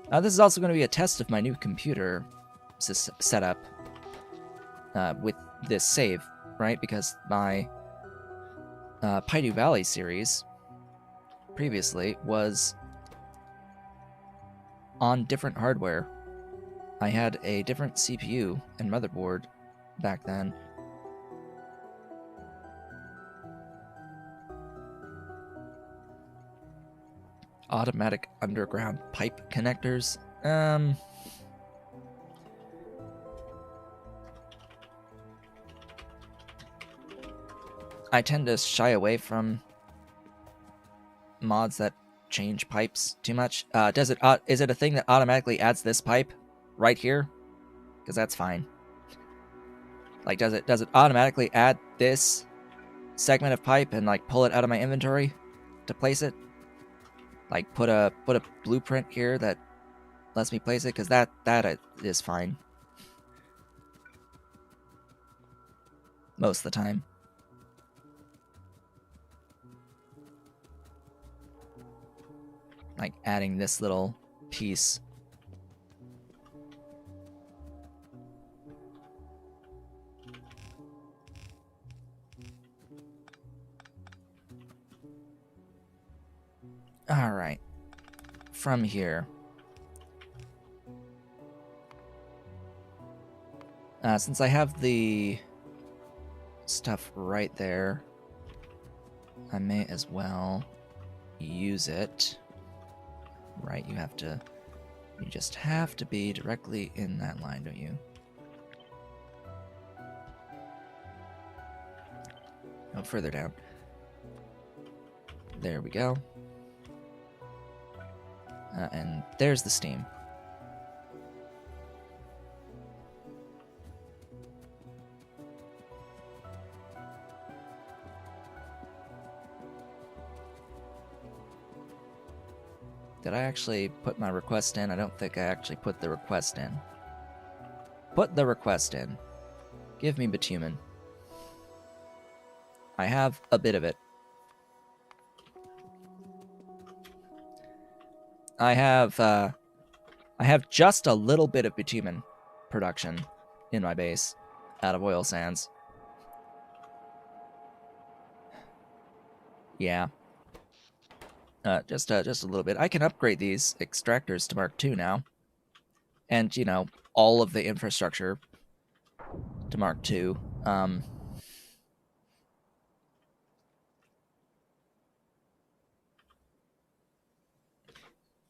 This is also going to be a test of my new computer setup with this save, right? Because my Paidu Valley series previously was on different hardware. I had a different CPU and motherboard back then. Automatic underground pipe connectors. I tend to shy away from mods that change pipes too much. Is it a thing that automatically adds this pipe right here? Because that's fine. Like, does it automatically add this segment of pipe and like pull it out of my inventory to place it? Like put a blueprint here that lets me place it, because that is fine most of the time. Like adding this little piece. All right. From here. Since I have the stuff right there, I may as well use it. Right, you just have to be directly in that line, don't you? No, further down. There we go. And there's the steam. Did I actually put my request in? I don't think I actually put the request in. Put the request in. Give me bitumen. I have a bit of it. I have just a little bit of bitumen production in my base out of oil sands. Yeah. Just a little bit. I can upgrade these extractors to Mark II now. And, you know, all of the infrastructure to Mark II.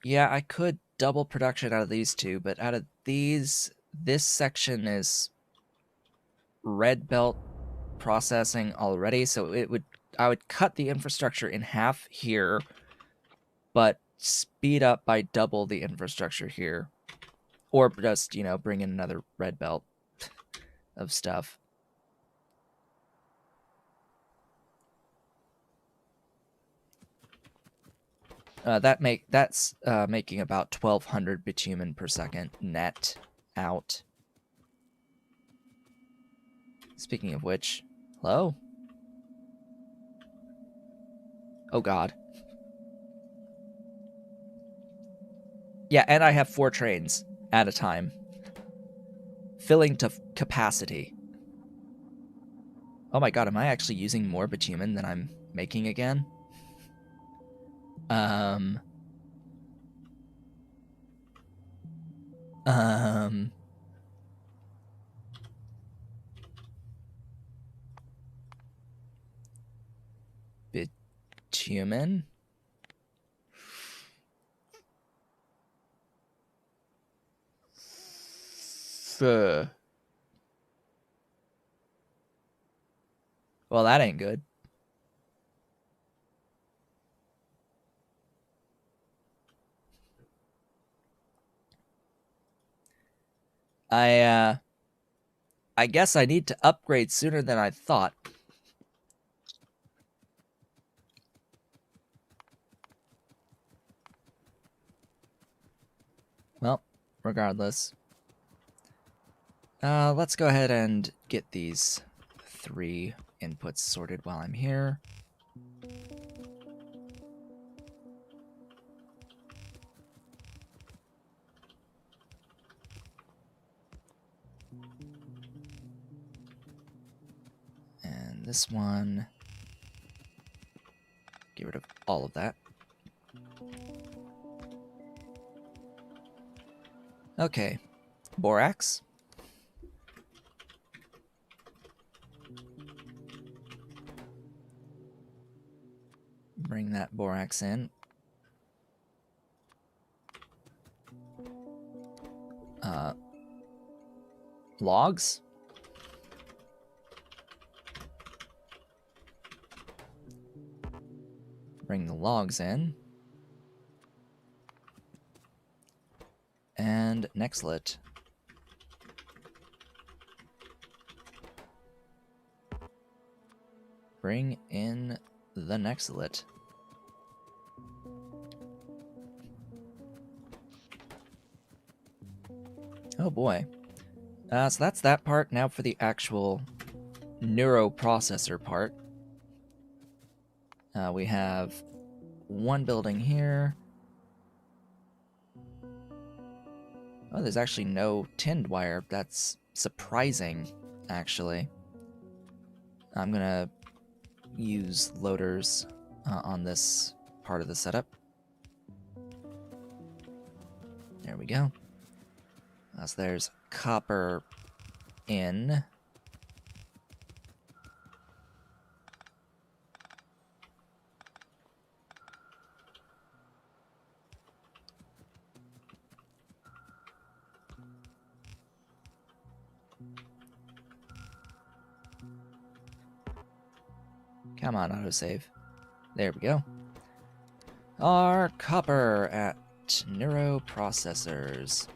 Yeah, I could double production out of these two, but out of these, this section is red belt processing already, so I would cut the infrastructure in half here, but speed up by double the infrastructure here. Or just, bring in another red belt of stuff. That's making about 1,200 bitumen per second net out. Speaking of which, hello? Oh god. Yeah, and I have 4 trains at a time. Filling to capacity. Oh my god, am I actually using more bitumen than I'm making again? Bitumen? Well, that ain't good. I guess I need to upgrade sooner than I thought. Well, regardless. Let's go ahead and get these 3 inputs sorted while I'm here. And this one, get rid of all of that. Okay, borax. Bring that borax in. Logs. Bring the logs in. And nextlet. Bring in the nextlet. Oh boy. So that's that part. Now for the actual neuroprocessor part. We have 1 building here. Oh, there's actually no tinned wire. That's surprising, actually. I'm gonna use loaders on this part of the setup. There we go. So there's copper in. Come on, autosave. There we go. Our copper at neuroprocessors.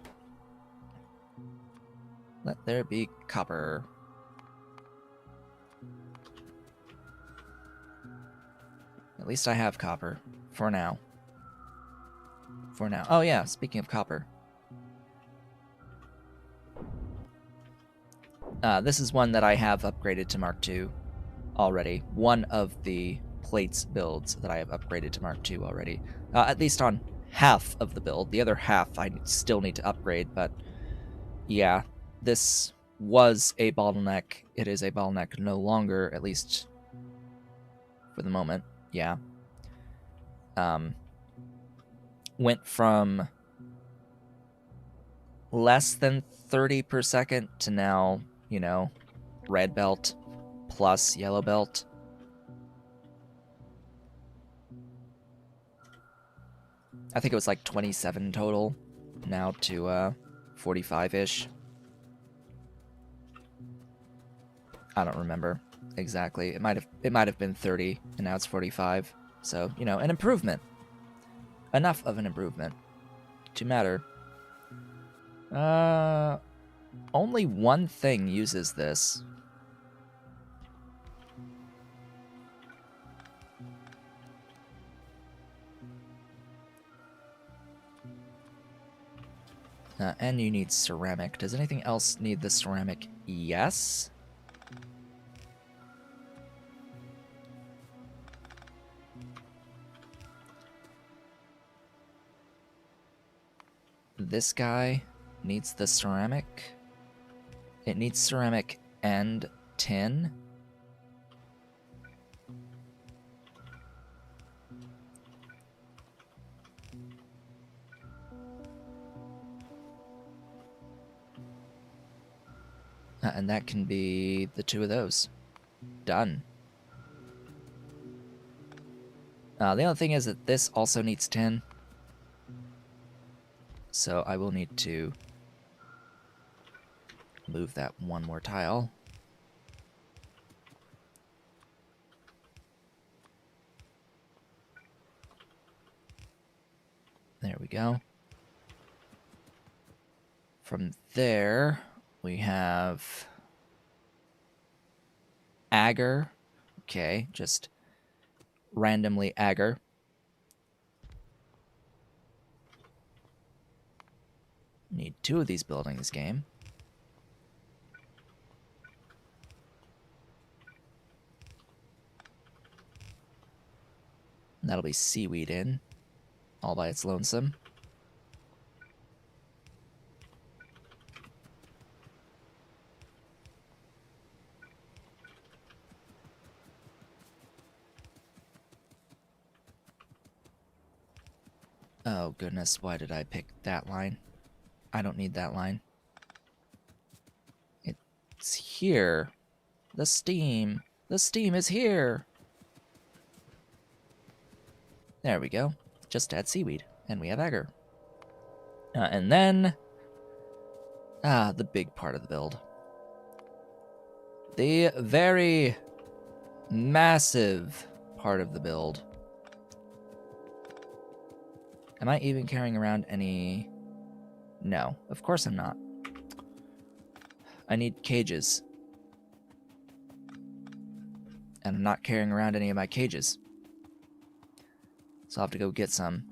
Let there be copper. At least I have copper. For now. For now. Oh yeah, speaking of copper. This is one that I have upgraded to Mark II already. One of the plates builds that I have upgraded to Mark II already. At least on half of the build. The other half I still need to upgrade, but yeah, this was a bottleneck. It is a bottleneck no longer, at least for the moment. Yeah. Went from less than 30 per second to now, red belt plus yellow belt. I think it was like 27 total, now to 45-ish. I don't remember exactly. It might have been 30, and now it's 45. So, you know, an improvement. Enough of an improvement to matter. Only one thing uses this. And you need ceramic. Does anything else need the ceramic? Yes. This guy needs the ceramic. It needs ceramic and tin. And that can be the two of those. Done. The other thing is that this also needs tin. So I will need to move that one more tile. There we go. From there, we have agar. Okay, just randomly agar. Need two of these buildings, game. And that'll be seaweed in, all by its lonesome. Oh goodness, why did I pick that line? I don't need that line. It's here. The steam. The steam is here. There we go. Just add seaweed, and we have agar. And then... the big part of the build. The very massive part of the build. Am I even carrying around any... No, of course I'm not. I need cages. And I'm not carrying around any of my cages. So I'll have to go get some.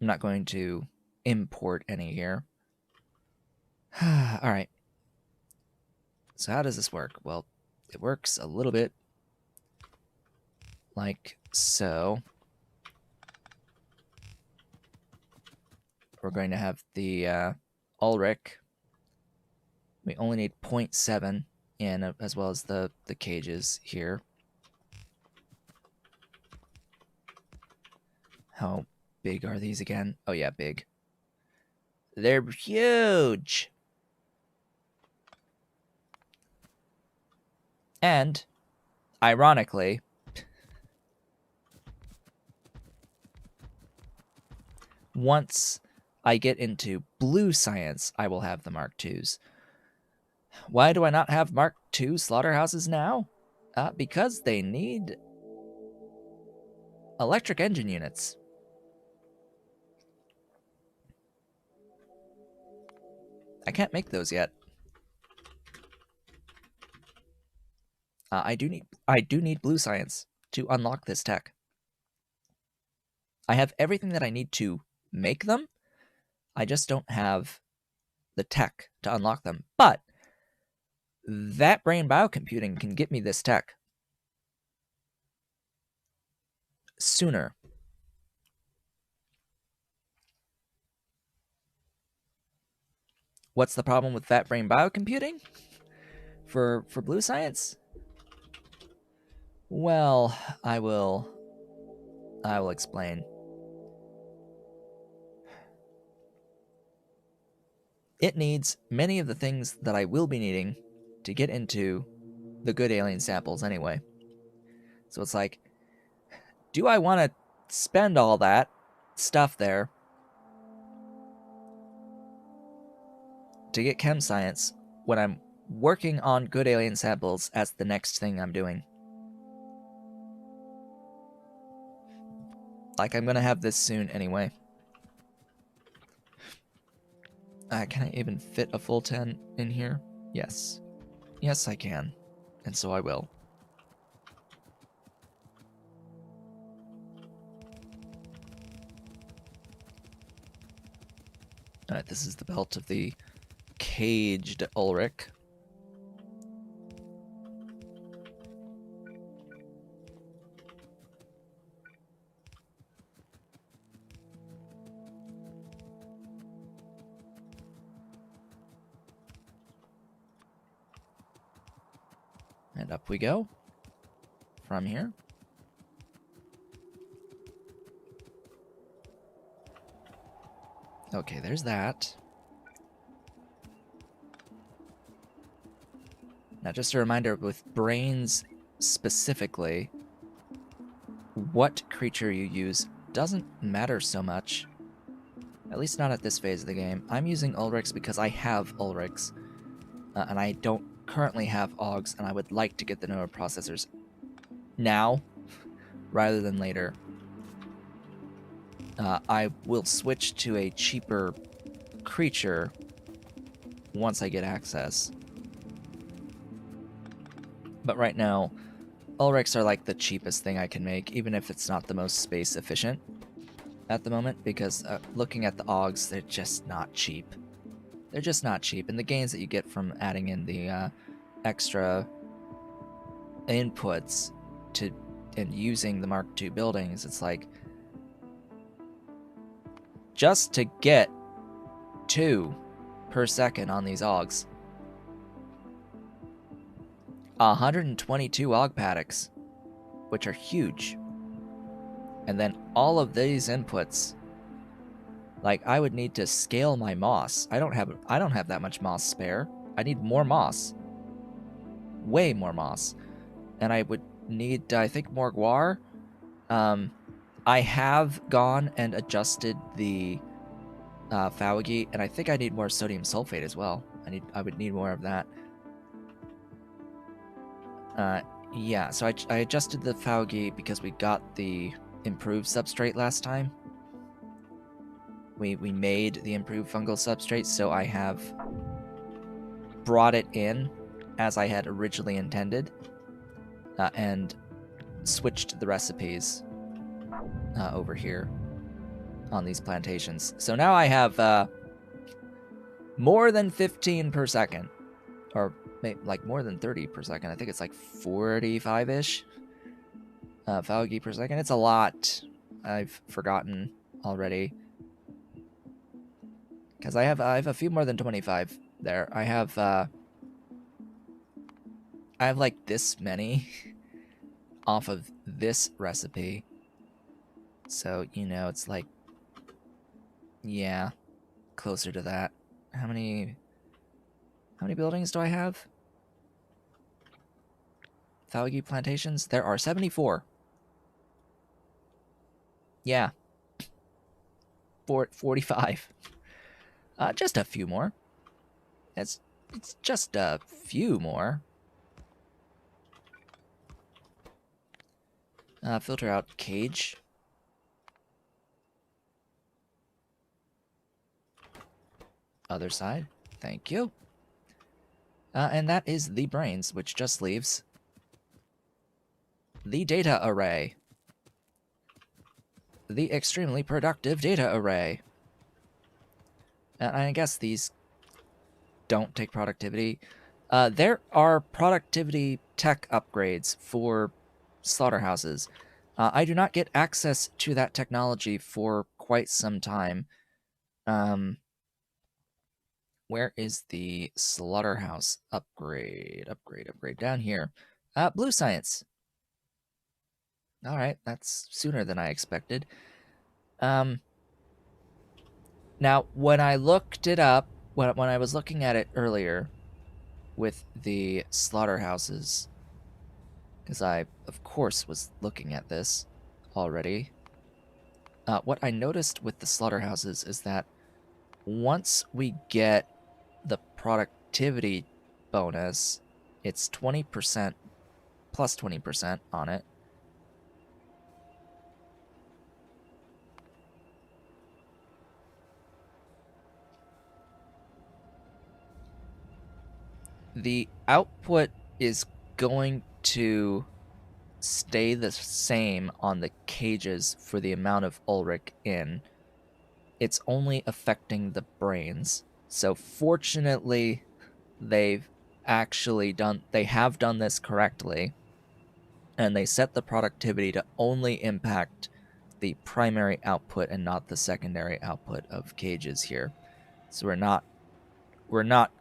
I'm not going to import any here. Alright. So how does this work? Well, it works a little bit like so. We're going to have the Ulrich. We only need 0.7 in, as well as the cages here. How big are these again? Oh yeah, big. They're huge! And, ironically, once I get into blue science, I will have the Mark IIs. Why do I not have Mark II slaughterhouses now? Because they need electric engine units. I can't make those yet. I do need blue science to unlock this tech. I have everything that I need to make them. I just don't have the tech to unlock them. But that brain biocomputing can get me this tech sooner. What's the problem with fat brain biocomputing for blue science? Well, I will explain. It needs many of the things that I will be needing to get into the good alien samples anyway. So it's like, do I want to spend all that stuff there to get chem science when I'm working on good alien samples as the next thing I'm doing. Like, I'm gonna have this soon anyway. Can I even fit a full 10 in here? Yes. Yes, I can. And so I will. Alright, this is the belt of the caged Ulrich. And up we go. From here. Okay, there's that. Now, just a reminder, with brains specifically, what creature you use doesn't matter so much. At least not at this phase of the game. I'm using Ulrichs because I have Ulrichs, and I don't currently have Augs, and I would like to get the neuroprocessors now, rather than later. I will switch to a cheaper creature once I get access. But right now, Ulrichs are like the cheapest thing I can make, even if it's not the most space efficient at the moment, because looking at the Augs, they're just not cheap. They're just not cheap, and the gains that you get from adding in the extra inputs and using the Mark II buildings, it's like, just to get 2 per second on these Augs. 122 Aug paddocks, which are huge. And then all of these inputs, like, I would need to scale my moss. I don't have that much moss spare. I need more moss. Way more moss. And I would need, I think, more guar. I have gone and adjusted the Faugi, and I think I need more sodium sulfate as well. I would need more of that. Yeah, so I adjusted the Faugi because we got the improved substrate last time. We made the improved fungal substrate, so I have brought it in as I had originally intended, and switched the recipes over here on these plantations. So now I have more than 15 per second, or like more than 30 per second. I think it's like 45-ish Faugi per second. It's a lot. I've forgotten already. Because I have a few more than 25 there. I have like this many off of this recipe. So, you know, it's like, yeah, closer to that. How many buildings do I have? Faugi plantations? There are 74. Yeah. 45. Just a few more. It's just a few more. Filter out cage. Other side. Thank you. And that is the brains, which just leaves the data array. The extremely productive data array. And I guess these don't take productivity. There are productivity tech upgrades for slaughterhouses. I do not get access to that technology for quite some time. Where is the slaughterhouse upgrade? Upgrade down here. Blue science. All right, that's sooner than I expected. Now, when I looked it up, when I was looking at it earlier with the slaughterhouses, because I, of course, was looking at this already, what I noticed with the slaughterhouses is that once we get the productivity bonus. It's 20% plus 20% on it. The output is going to stay the same on the cages for the amount of Ulrich in. It's only affecting the brains. So fortunately, they have done this correctly, and they set the productivity to only impact the primary output and not the secondary output of cages here. So we're not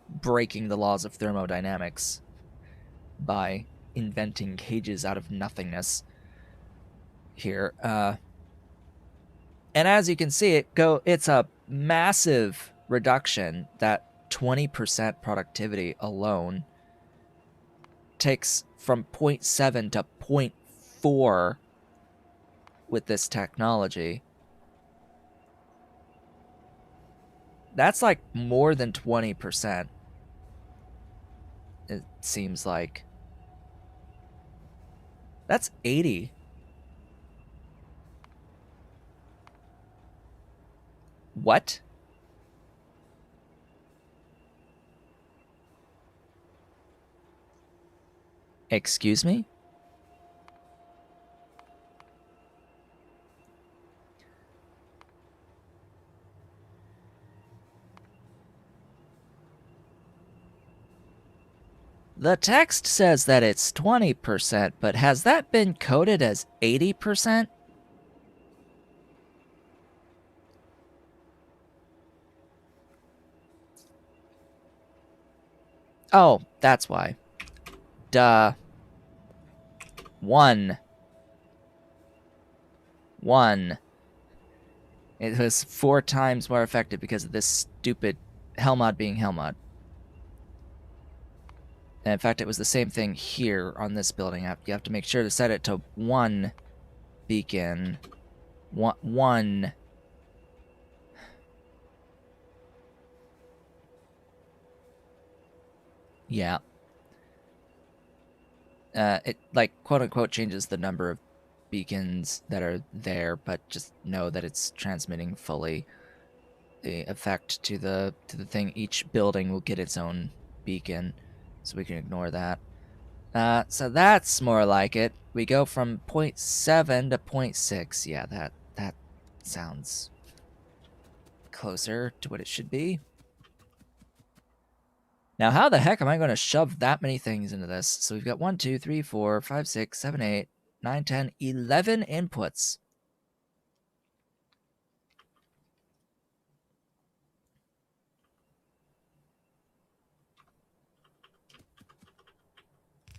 breaking the laws of thermodynamics by inventing cages out of nothingness here. And as you can see, it's a massive reduction. That 20% productivity alone takes from 0.7 to 0.4 with this technology. That's like more than 20%. It seems like. That's 80. What? Excuse me? The text says that it's 20%, but has that been coded as 80%? Oh, that's why. Duh. 1. It was 4 times more effective because of this stupid Hellmod being Hellmod. And in fact, it was the same thing here on this building. You have to make sure to set it to 1 beacon. 1. Yeah. It, like, quote-unquote changes the number of beacons that are there, but just know that it's transmitting fully the effect to the thing. Each building will get its own beacon, so we can ignore that. So that's more like it. We go from 0.7 to 0.6. Yeah, that sounds closer to what it should be. Now, how the heck am I going to shove that many things into this? So we've got 1, 2, 3, 4, 5, 6, 7, 8, 9, 10, 11 inputs.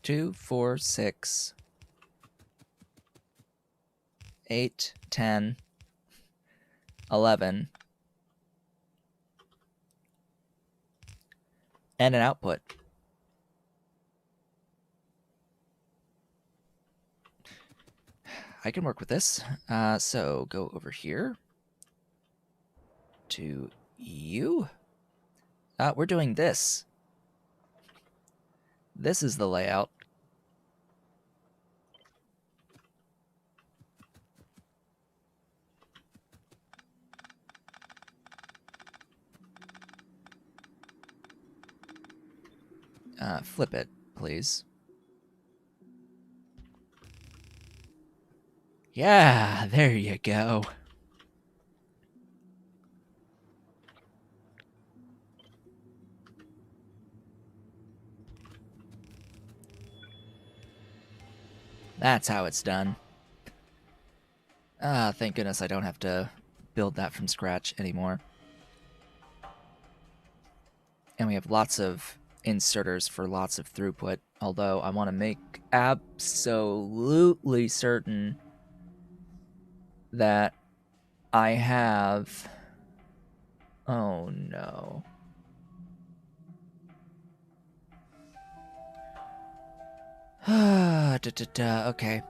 Two, 4, 6, 8, 10, 11, and an output. I can work with this. So go over here to you. We're doing this. This is the layout. Flip it, please. Yeah, there you go. That's how it's done. Thank goodness I don't have to build that from scratch anymore. And we have lots of inserters for lots of throughput, although I want to make absolutely certain that I have... Oh no. Okay.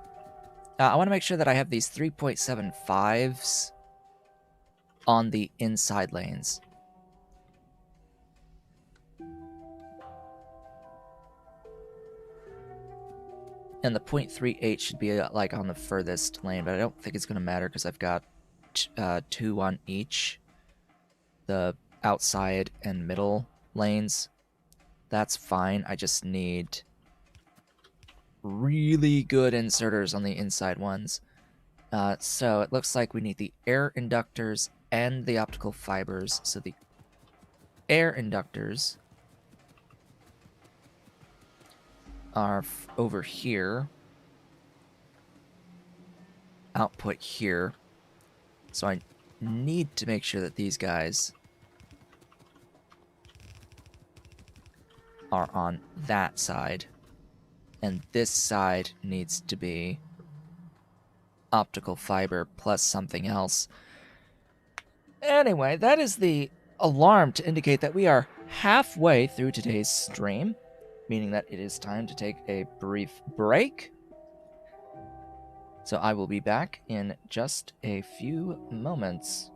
I want to make sure that I have these 3.75s on the inside lanes. And the 0.38 should be like on the furthest lane, but I don't think it's going to matter because I've got 2 on each, the outside and middle lanes. That's fine. I just need really good inserters on the inside ones. So it looks like we need the air inductors and the optical fibers. So the air inductors are over here. Output here. So I need to make sure that these guys are on that side. And this side needs to be optical fiber plus something else. Anyway, that is the alarm to indicate that we are halfway through today's stream, meaning that it is time to take a brief break. So I will be back in just a few moments.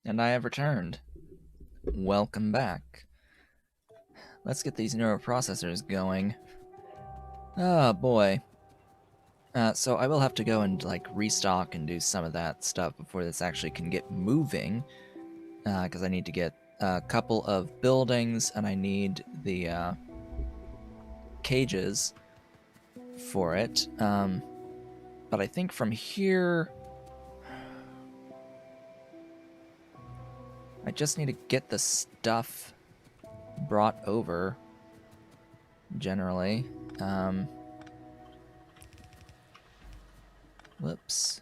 And I have returned. Welcome back. Let's get these neuroprocessors going. Oh boy. So I will have to go and like restock and do some of that stuff before this actually can get moving. Because I need to get a couple of buildings and I need the cages for it. But I think from here, I just need to get the stuff brought over, generally. Whoops.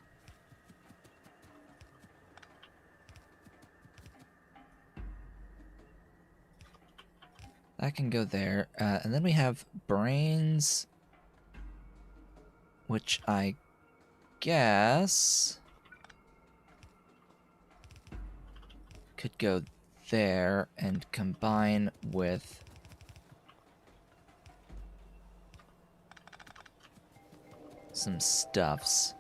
That can go there. And then we have brains, which I guess could go there and combine with some stuffs.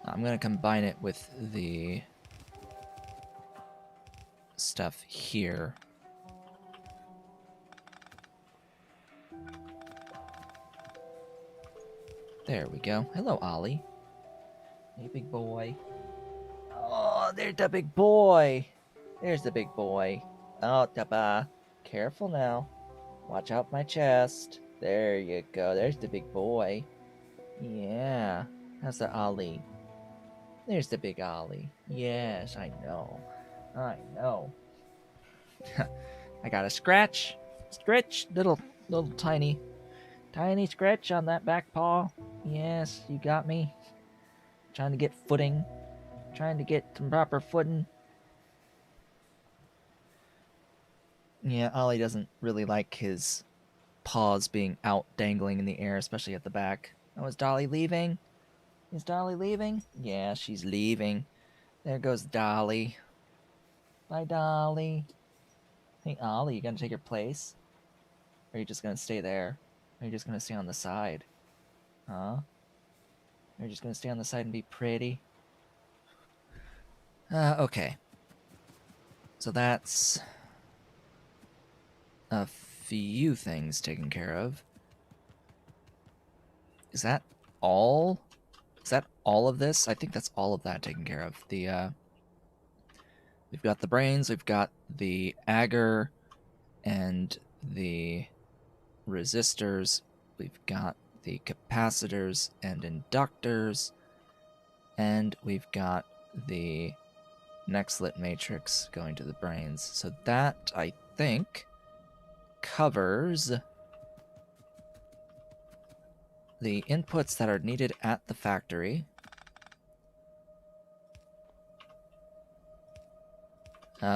I'm going to combine it with the stuff here. There we go. Hello, Ollie. Hey, big boy. Oh, there's the big boy. There's the big boy. Oh, Tapa. Careful now. Watch out my chest. There you go. There's the big boy. Yeah. How's the Ollie? There's the big Ollie. Yes, I know. I know. I got a scratch. Scratch. Little tiny scratch on that back paw. Yes, you got me. Trying to get footing. Trying to get some proper footing. Yeah, Ollie doesn't really like his paws being out dangling in the air, especially at the back. Oh, is Dolly leaving? Is Dolly leaving? Yeah, she's leaving. There goes Dolly. Bye, Dolly. Hey, Ollie, you gonna take your place? Or are you just gonna stay there? Or are you just gonna stay on the side? Huh? Or are you just gonna stay on the side and be pretty? Okay. So that's a few things taken care of. Is that all? Is that all of this? I think that's all of that taken care of. The, we've got the brains, we've got the agar and the resistors, we've got the capacitors and inductors, and we've got the next-lit matrix going to the brains. So that, I think, covers the inputs that are needed at the factory.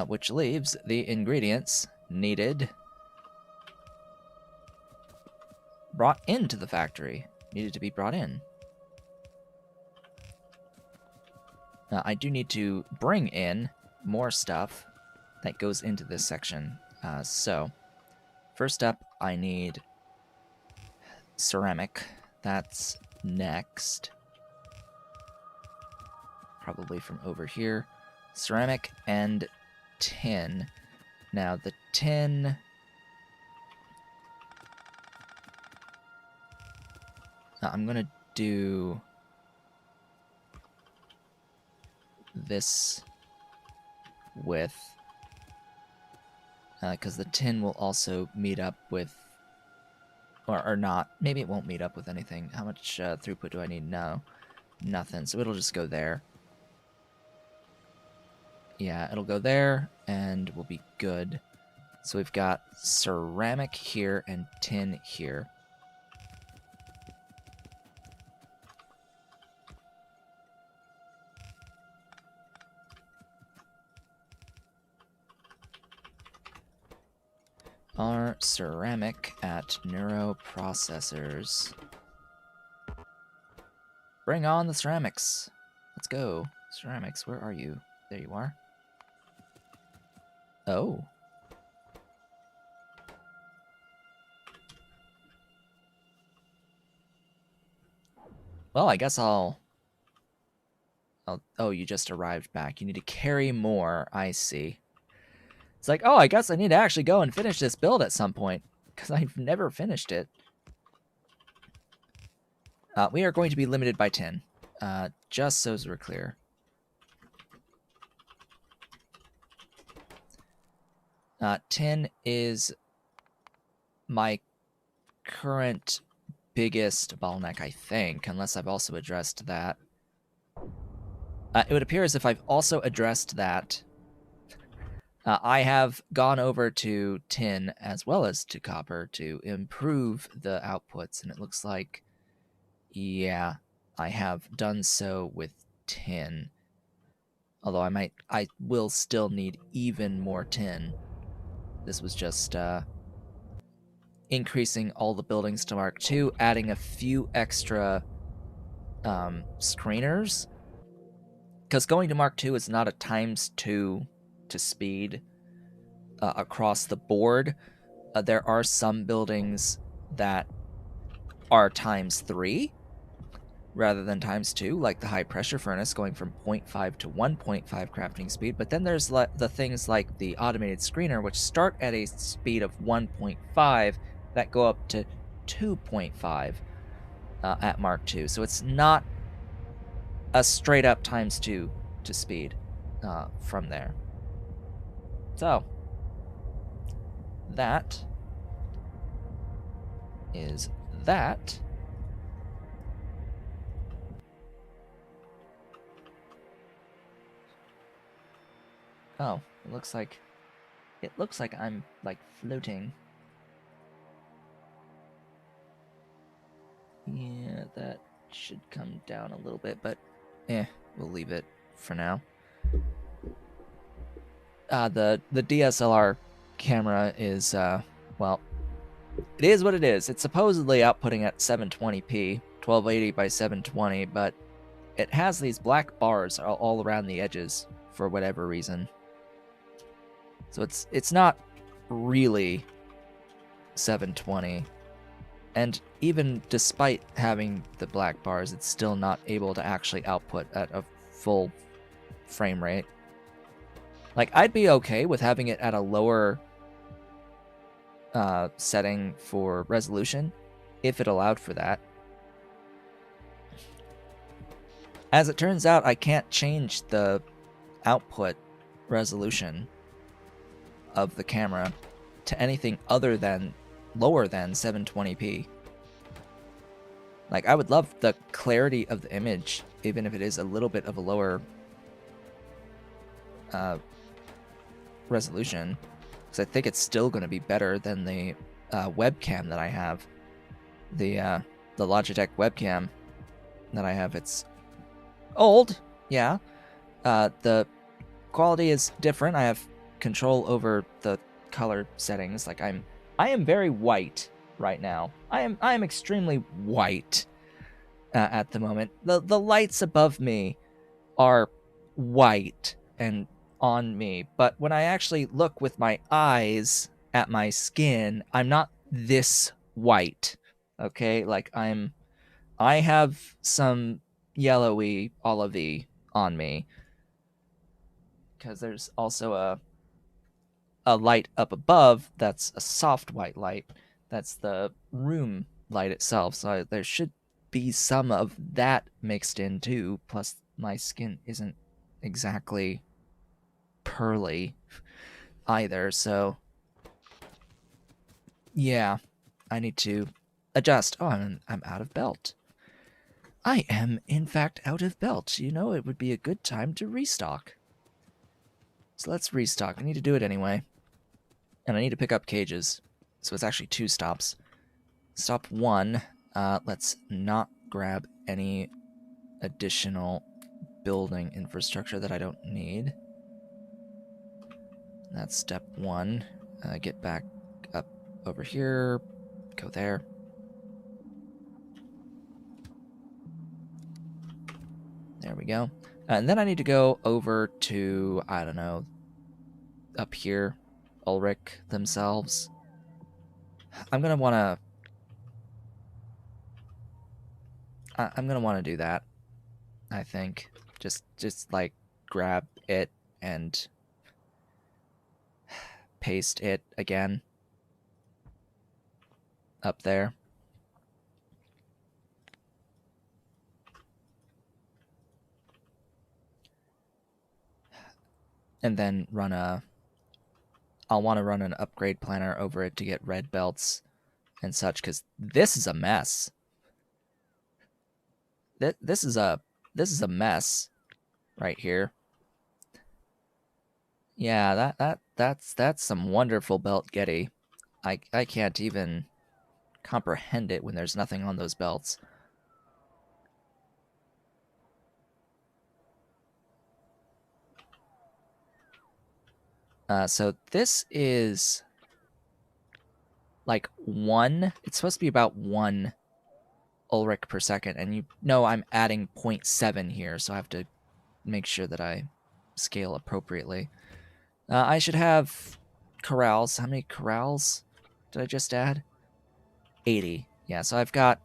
Which leaves the ingredients needed brought into the factory. Needed to be brought in. I do need to bring in more stuff that goes into this section. So, first up, I need ceramic. That's next. Probably from over here. Ceramic and tin. Now, the tin... I'm going to do this with... because the tin will also meet up with... Or not. Maybe it won't meet up with anything. How much throughput do I need? No. Nothing. So it'll just go there. Yeah, it'll go there, and we'll be good. So we've got ceramic here and tin here. Our ceramic at NEUROPROCESSORs. Bring on the ceramics. Let's go. Ceramics, where are you? There you are. Oh. Well, I guess I'll Oh, you just arrived back. You need to carry more. I see. It's like, oh, I guess I need to actually go and finish this build at some point, because I've never finished it. We are going to be limited by 10, just so we're clear. Uh, 10 is my current biggest bottleneck, I think, unless I've also addressed that. It would appear as if I've also addressed that. I have gone over to tin as well as to copper to improve the outputs, and it looks like, yeah, I have done so with tin. Although I will still need even more tin. This was just increasing all the buildings to Mark II, adding a few extra screeners. Because going to Mark II is not a ×2 to speed across the board. There are some buildings that are ×3 rather than ×2, like the high pressure furnace going from 0.5 to 1.5 crafting speed. But then there's the things like the automated screener, which start at a speed of 1.5 that go up to 2.5 at Mark II. So it's not a straight up ×2 to speed from there. So that is that. Oh, it looks like I'm like floating. Yeah, that should come down a little bit, but we'll leave it for now. The DSLR camera is well, it is what it is. It's supposedly outputting at 720p, 1280 by 720, but it has these black bars all around the edges for whatever reason. So it's not really 720. And even despite having the black bars, it's still not able to actually output at a full frame rate. Like, I'd be okay with having it at a lower setting for resolution if it allowed for that. As it turns out, I can't change the output resolution of the camera to anything other than lower than 720p. Like, I would love the clarity of the image, even if it is a little bit of a lower resolution, because I think it's still going to be better than the webcam that I have. The Logitech webcam that I have, it's old, yeah. The quality is different. I have control over the color settings. Like, I am very white right now. I am extremely white at the moment. The lights above me are white and on me, but when I actually look with my eyes at my skin, I'm not this white. Okay, like I have some yellowy olivey on me, because there's also a light up above that's a soft white light. That's the room light itself. So there should be some of that mixed in too. Plus, my skin isn't exactly pearly either. So yeah, I need to adjust. Oh, I'm out of belt. I am, in fact, out of belt. You know, it would be a good time to restock. So let's restock. I need to do it anyway. And I need to pick up cages. So it's actually 2 stops. Stop 1. Let's not grab any additional building infrastructure that I don't need. That's step 1. Get back up over here. Go there. There we go. And then I need to go over to, I don't know, up here, Ulrich themselves. I'm gonna want to do that, I think. Just like grab it and paste it again up there. And then I'll want to run an upgrade planner over it to get red belts and such, because this is a mess. This is a mess right here. Yeah, that's some wonderful belt getty. I can't even comprehend it when there's nothing on those belts. So this is like it's supposed to be about 1 Ulrich per second, and you know I'm adding 0.7 here, so I have to make sure that I scale appropriately. I should have corrals. How many corrals did I just add? 80. Yeah, so I've got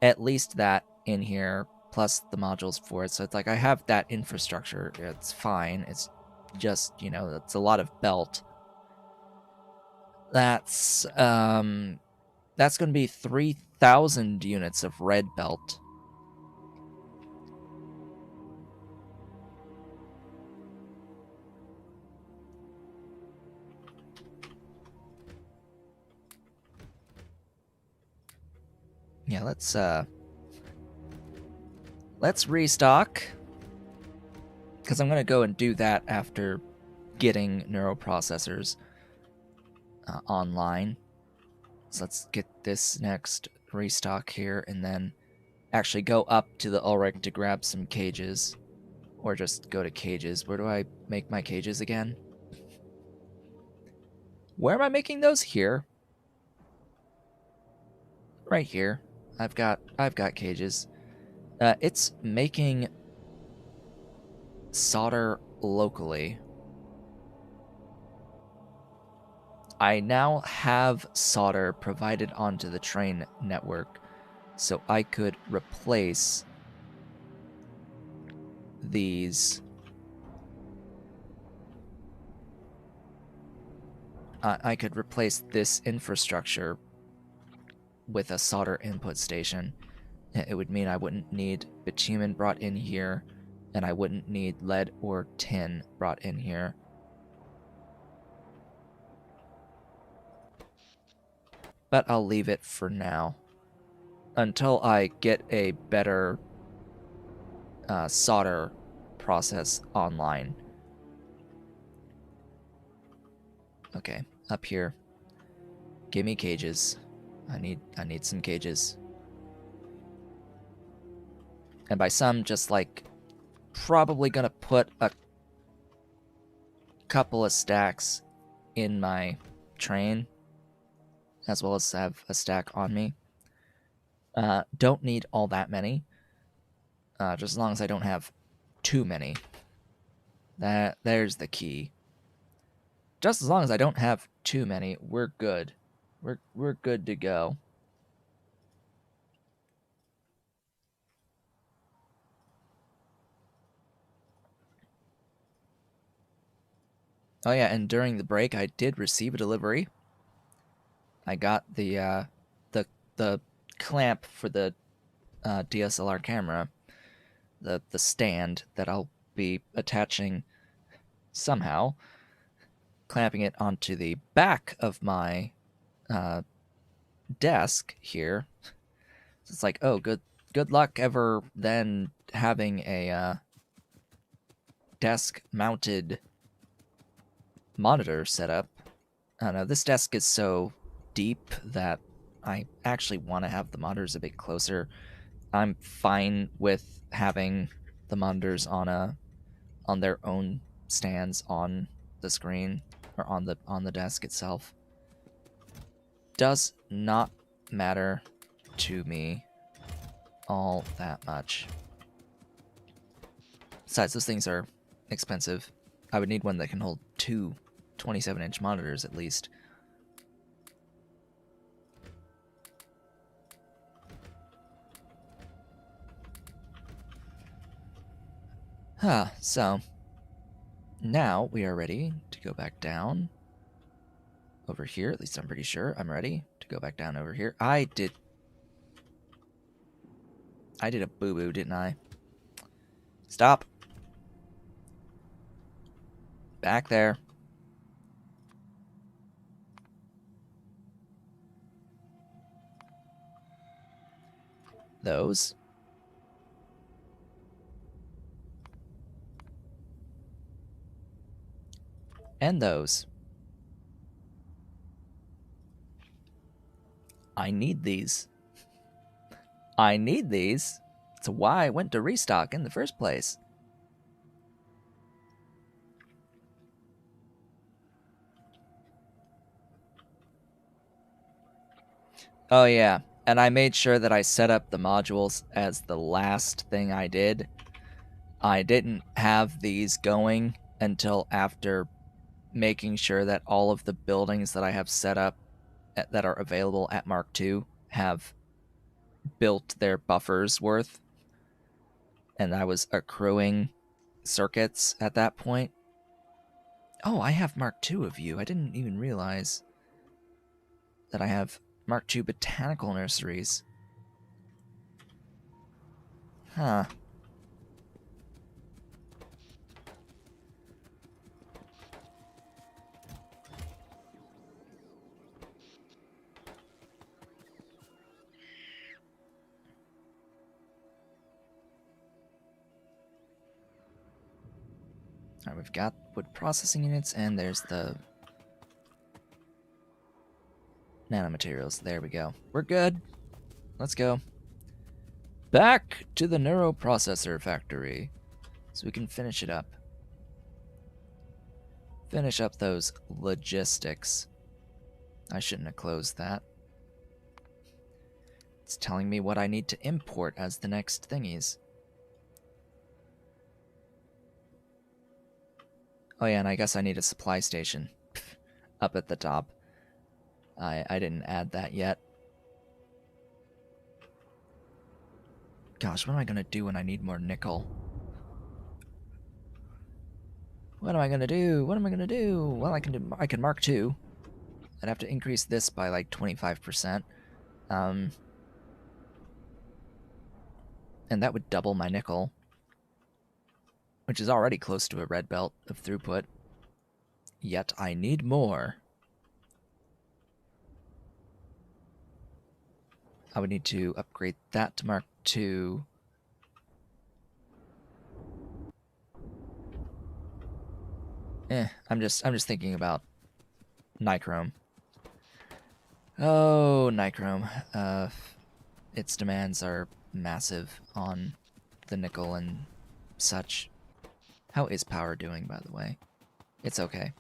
at least that in here, plus the modules for it. So it's like I have that infrastructure. It's fine. It's just, it's a lot of belt. That's going to be 3,000 units of red belt. Yeah, let's restock, because I'm going to go and do that after getting neuroprocessors online. So let's get this next restock here, and then actually go up to the Ulrich to grab some cages, or just go to cages. Where do I make my cages again? Where am I making those? Here. Right here. I've got cages. It's making solder locally. I now have solder provided onto the train network, so I could replace these. I could replace this infrastructure with a solder input station. It would mean I wouldn't need bitumen brought in here, and I wouldn't need lead or tin brought in here. But I'll leave it for now, until I get a better solder process online. Okay, up here. Give me cages. I need some cages. And by some, just like probably gonna put a couple of stacks in my train, as well as have a stack on me. Don't need all that many. Just as long as I don't have too many. There's the key. Just as long as I don't have too many, we're good. We're good to go. Oh yeah, and during the break, I did receive a delivery. I got the clamp for the DSLR camera, the stand that I'll be attaching somehow, clamping it onto the back of my desk here. So it's like, oh, good luck ever then having a desk mounted monitor set up. I don't know, this desk is so deep that I actually want to have the monitors a bit closer. I'm fine with having the monitors on their own stands on the screen, or on the desk itself. Does not matter to me all that much. Besides, those things are expensive. I would need one that can hold two 27-inch monitors at least. So now we are ready to go back down over here. At least I'm pretty sure I'm ready to go back down over here. I did a boo-boo, didn't I? Stop. Back there. Those. And those. I need these. I need these. That's why I went to restock in the first place. Oh yeah, and I made sure that I set up the modules as the last thing I did. I didn't have these going until after making sure that all of the buildings that I have set up that are available at Mark II have built their buffers worth, and I was accruing circuits at that point. Oh, I have Mark II of you. I didn't even realize that I have Mark II botanical nurseries. Huh. Alright, we've got wood processing units, and there's the nanomaterials. There we go. We're good. Let's go. Back to the neuroprocessor factory so we can finish it up. Finish up those logistics. I shouldn't have closed that. It's telling me what I need to import as the next thingies. Oh yeah, and I guess I need a supply station up at the top. I didn't add that yet. Gosh, what am I gonna do when I need more nickel? What am I gonna do? What am I gonna do? Well, I can mark II. I'd have to increase this by like 25%. And that would double my nickel, which is already close to a red belt of throughput. Yet I need more. I would need to upgrade that to Mark II. I'm just thinking about nichrome. Oh, nichrome. Its demands are massive on the nickel and such. How is power doing, by the way? It's okay.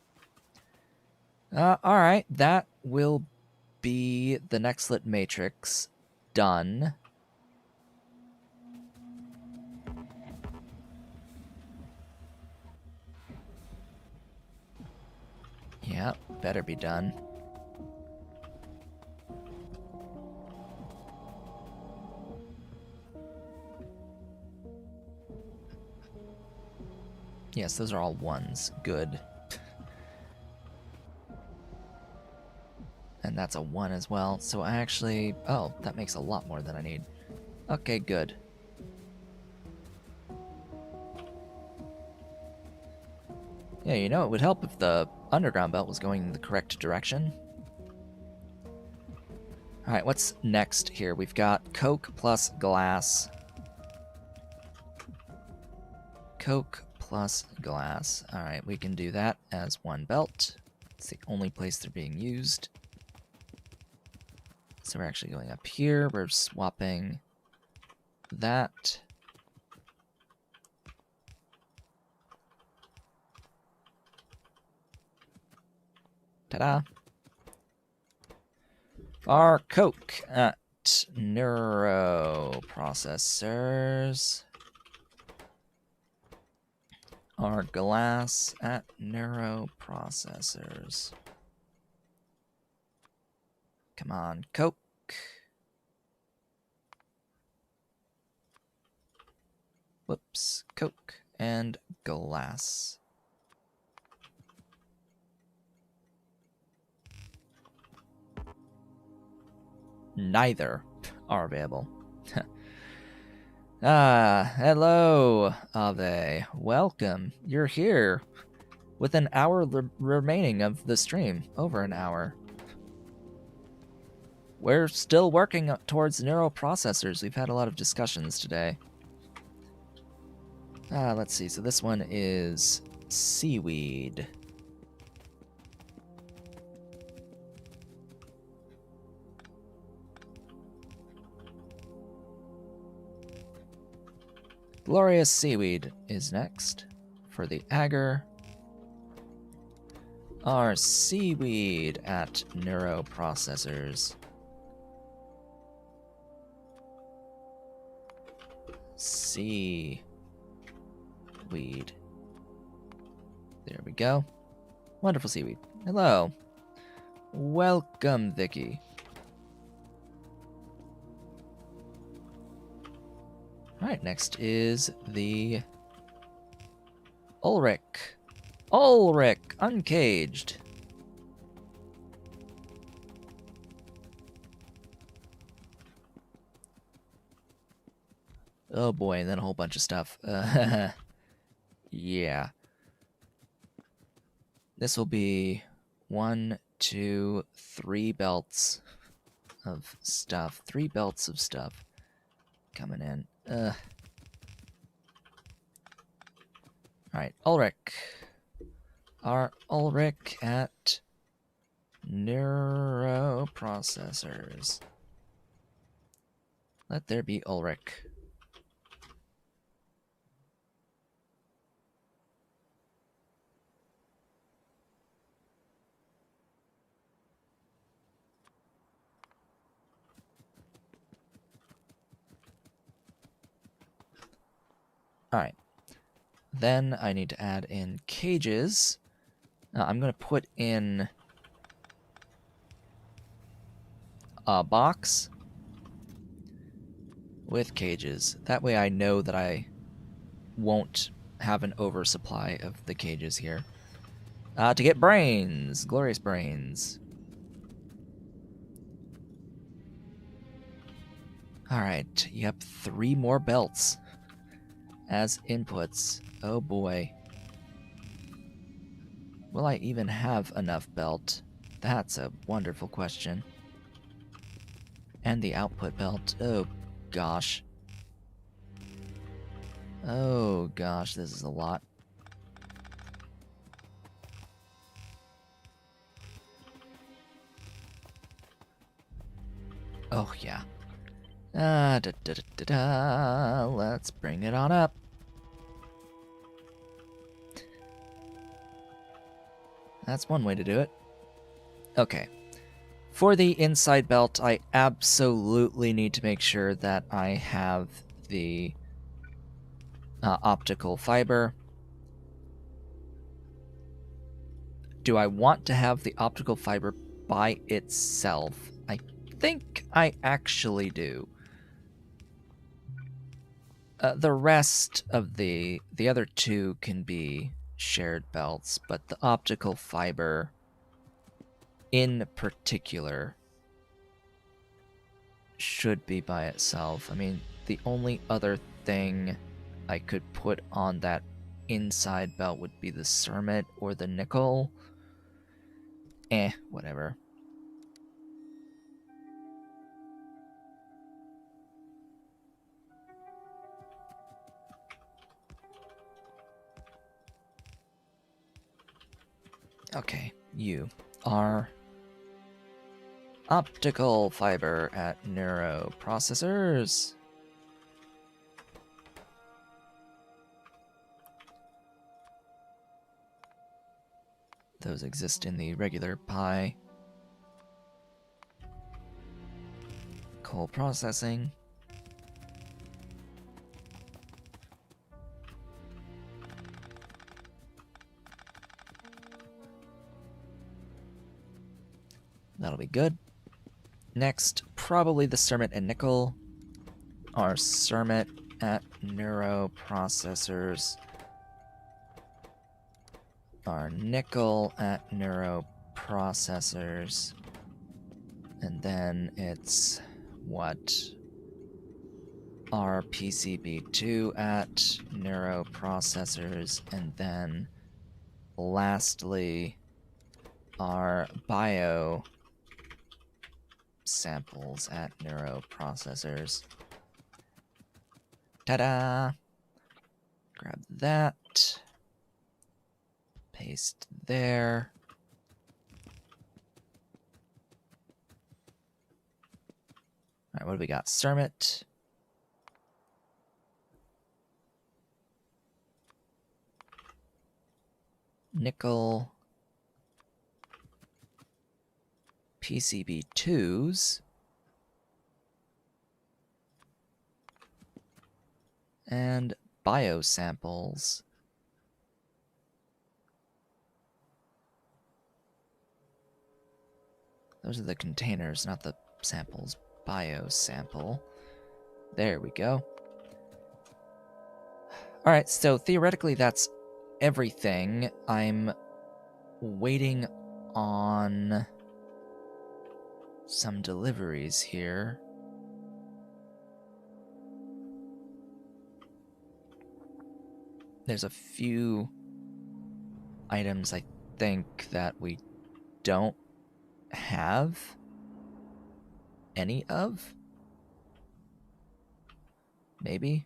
Alright, that will be the Nextlit matrix done. Yeah, better be done. Yes, those are all ones. Good. And that's a 1 as well. So I actually... Oh, that makes a lot more than I need. Okay, good. Yeah, you know, it would help if the underground belt was going in the correct direction. Alright, what's next here? We've got coke plus glass. Coke plus glass. Alright, we can do that as one belt. It's the only place they're being used. So we're actually going up here. We're swapping that. Ta-da! Our coke at neuroprocessors. Our glass at neuroprocessors. Come on, coke. Whoops, coke and glass. Neither are available. Hello, Ave. Welcome. You're here with an hour remaining of the stream. Over an hour. We're still working towards neuroprocessors. We've had a lot of discussions today. Let's see. So this one is seaweed. Glorious seaweed is next for the agar. Our seaweed at neuroprocessors. Seaweed. There we go. Wonderful seaweed. Hello. Welcome, Vicky. Alright, next is the Ulrich. Ulrich, uncaged. Oh boy, and then a whole bunch of stuff. Yeah. This will be 1, 2, 3 belts of stuff. 3 belts of stuff coming in. Alright, Ulrich. Our Ulrich at neuroprocessors. Let there be Ulrich. Alright. Then I need to add in cages. I'm going to put in a box with cages. That way I know that I won't have an oversupply of the cages here. To get brains. Glorious brains. Alright, yep, 3 more belts as inputs. Oh boy. Will I even have enough belt? That's a wonderful question. And the output belt. Oh gosh. Oh gosh, this is a lot. Oh yeah. Let's bring it on up. That's one way to do it. Okay. For the inside belt, I absolutely need to make sure that I have the optical fiber. Do I want to have the optical fiber by itself? I think I actually do. The rest of the other 2 can be shared belts, but the optical fiber in particular should be by itself. I mean, the only other thing I could put on that inside belt would be the cermet or the nickel. Whatever. Okay, you are optical fiber at neuroprocessors. Those exist in the regular Pi. Coal processing. That'll be good. Next, probably the cermet and nickel. Our cermet at neuroprocessors. our nickel at neuroprocessors. And then it's what? Our PCB2 at neuroprocessors. And then lastly, our bio samples at neuroprocessors. Ta-da! Grab that. Paste there. Alright, what do we got? Cermet. Nickel. PCB2s. And biosamples. Those are the containers, not the samples. Biosample. There we go. Alright, so theoretically that's everything. I'm waiting on some deliveries here. There's a few items I think that we don't have any of. Maybe.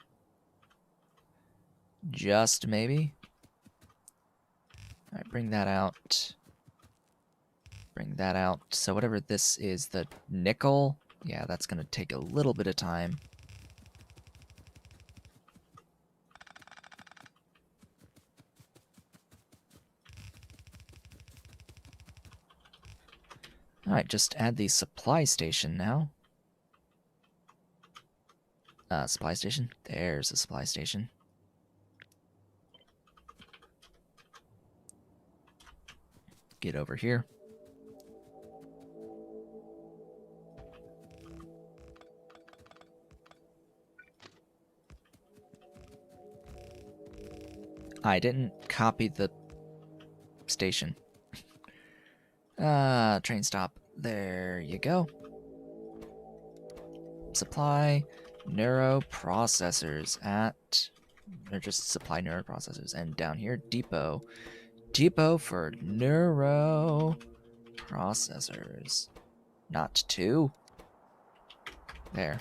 Just maybe. Alright, bring that out. Bring that out. So whatever this is, the nickel, yeah, that's going to take a little bit of time. Alright, just add the supply station now. Supply station? There's a supply station. Get over here. I didn't copy the station. Train stop. There you go. Supply neuroprocessors at... Or just supply neuroprocessors. And down here, depot. Depot for neuroprocessors. Not two. There.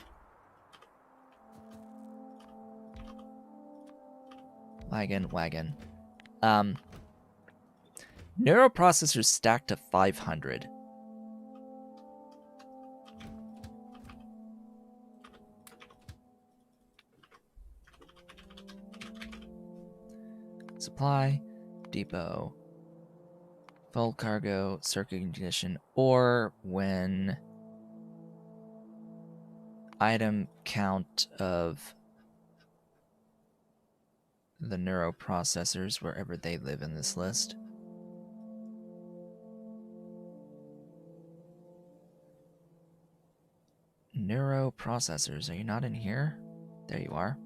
Wagon. Neuroprocessors stacked to 500. Supply, depot, full cargo, circuit condition, or when item count of the neuroprocessors, wherever they live in this list. Neuroprocessors, are you not in here? There you are.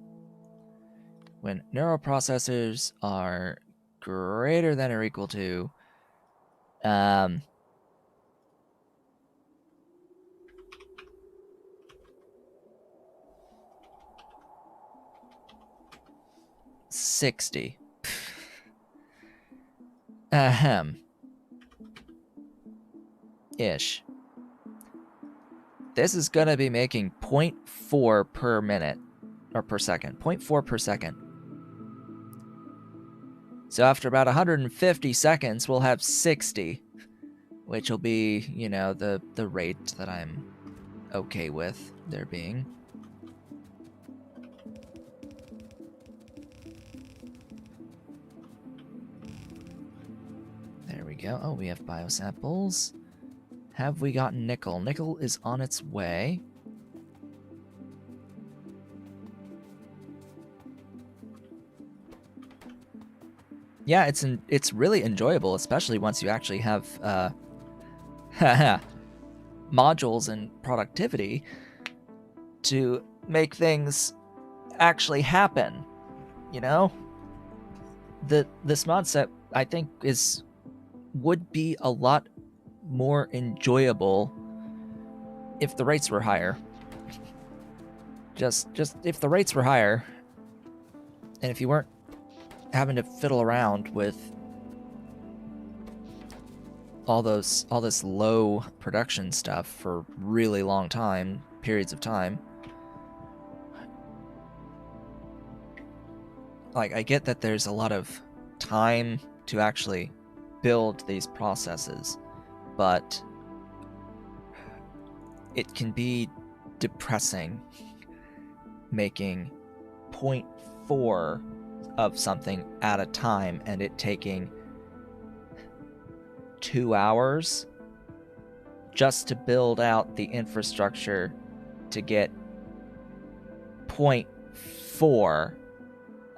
When neuroprocessors are greater than or equal to 60. Ahem. Ish. This is gonna be making 0.4 per minute. Or per second. 0.4 per second. So after about 150 seconds, we'll have 60. Which will be, you know, the rate that I'm okay with there being. There we go. Oh, we have biosamples. Have we gotten nickel? Nickel is on its way. Yeah, it's really enjoyable, especially once you actually have modules and productivity to make things actually happen. You know, this mod set I think would be a lot more enjoyable if the rates were higher. Just if the rates were higher, and if you weren't having to fiddle around with all this low production stuff for really long periods of time. Like, I get that there's a lot of time to actually build these processes, but it can be depressing making 0.4 of something at a time and it taking 2 hours just to build out the infrastructure to get 0.4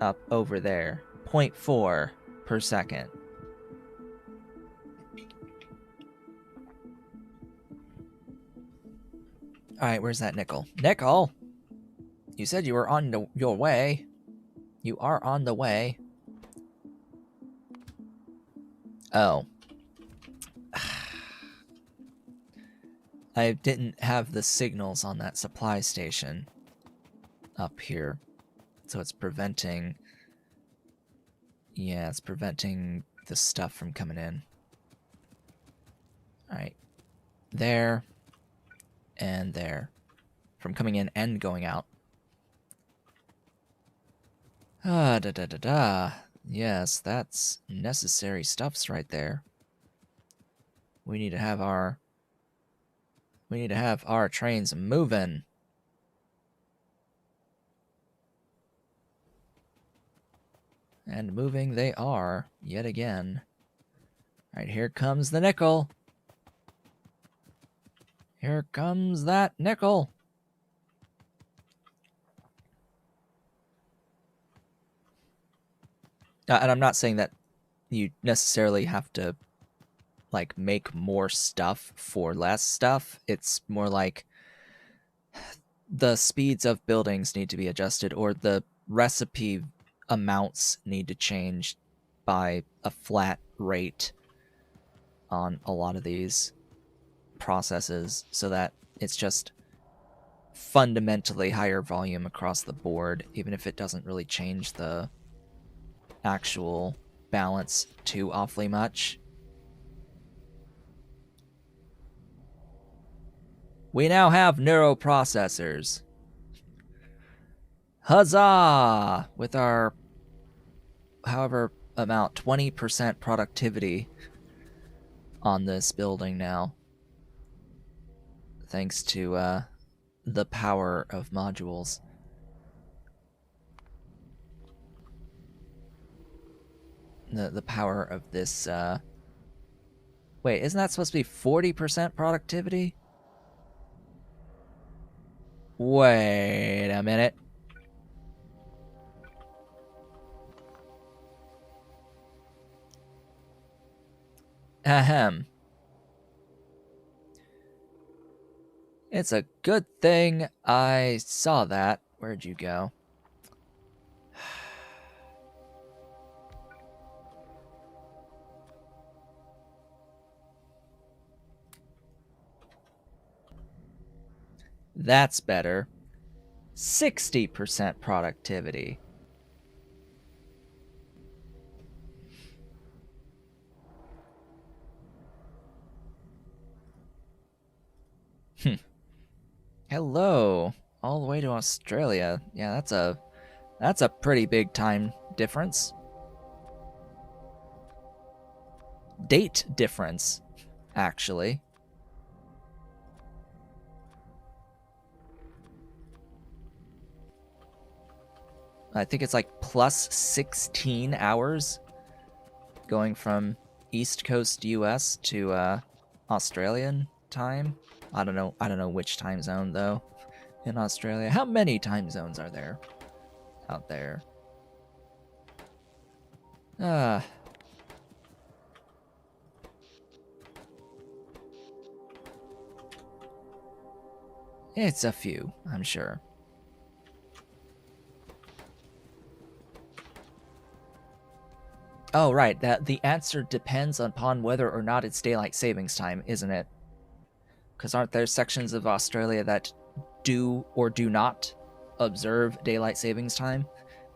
up over there. 0.4 per second. Alright, where's that nickel? Nickel! You said you were on your way. You are on the way. Oh. I didn't have the signals on that supply station up here. So it's preventing... Yeah, it's preventing the stuff from coming in. Alright. There. And there. From coming in and going out. Da-da-da-da. Yes, that's necessary stuffs right there. We need to have our trains moving. And moving they are, yet again. Alright, here comes the nickel. Here comes that nickel. And I'm not saying that you necessarily have to, like, make more stuff for less stuff. It's more like the speeds of buildings need to be adjusted, or the recipe amounts need to change by a flat rate on a lot of these processes so that it's just fundamentally higher volume across the board, even if it doesn't really change the actual balance too awfully much. We now have neuroprocessors. Huzzah! With our, however amount, 20% productivity on this building now. Thanks to the power of modules. The power of this, wait, isn't that supposed to be 40% productivity? Wait a minute. Ahem. It's a good thing I saw that. Where'd you go? That's better. 60% productivity. Hello. All the way to Australia. Yeah, that's a pretty big time difference. Date difference, actually. I think it's like plus 16 hours going from East Coast US to Australian time. I don't know which time zone though in Australia. How many time zones are there out there? It's a few, I'm sure. Oh, right. That the answer depends upon whether or not it's daylight savings time, isn't it? Because aren't there sections of Australia that do or do not observe daylight savings time?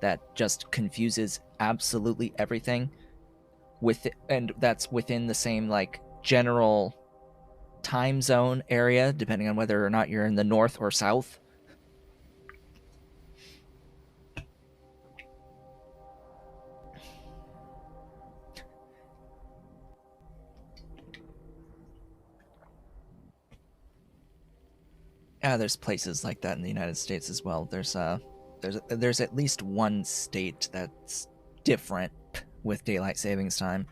That just confuses absolutely everything and that's within the same like general time zone area, depending on whether or not you're in the north or south. There's places like that in the United States as well. There's at least one state that's different with daylight savings time.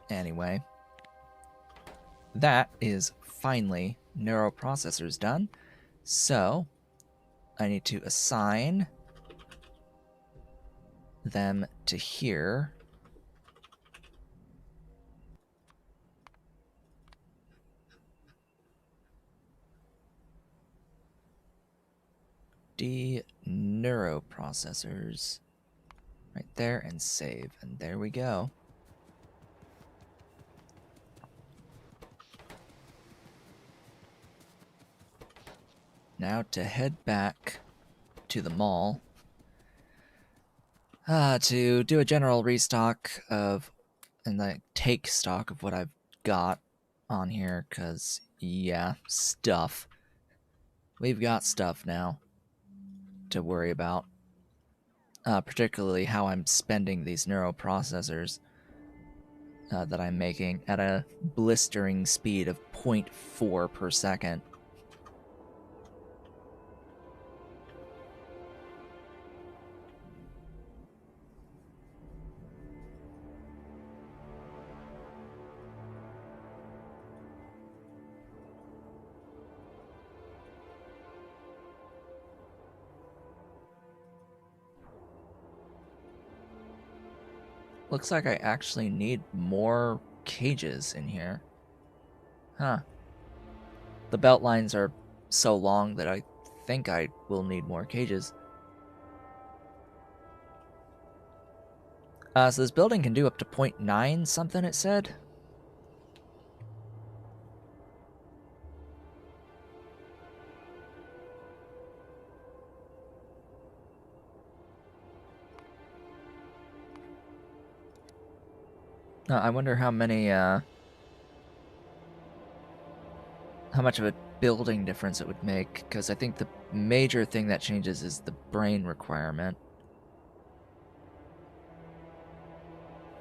Anyway, that is finally neuroprocessors done. So I need to assign them to here. Neuroprocessors. Right there, and save. And there we go. Now to head back to the mall to do a general restock of, and like take stock of what I've got on here, because, yeah, stuff. We've got stuff now to worry about. Particularly how I'm spending these neuroprocessors that I'm making at a blistering speed of 0.4 per second. Looks like I actually need more cages in here. Huh. The belt lines are so long that I think I will need more cages. So this building can do up to 0.9 something, it said. I wonder how many, how much of a building difference it would make, because I think the major thing that changes is the brain requirement.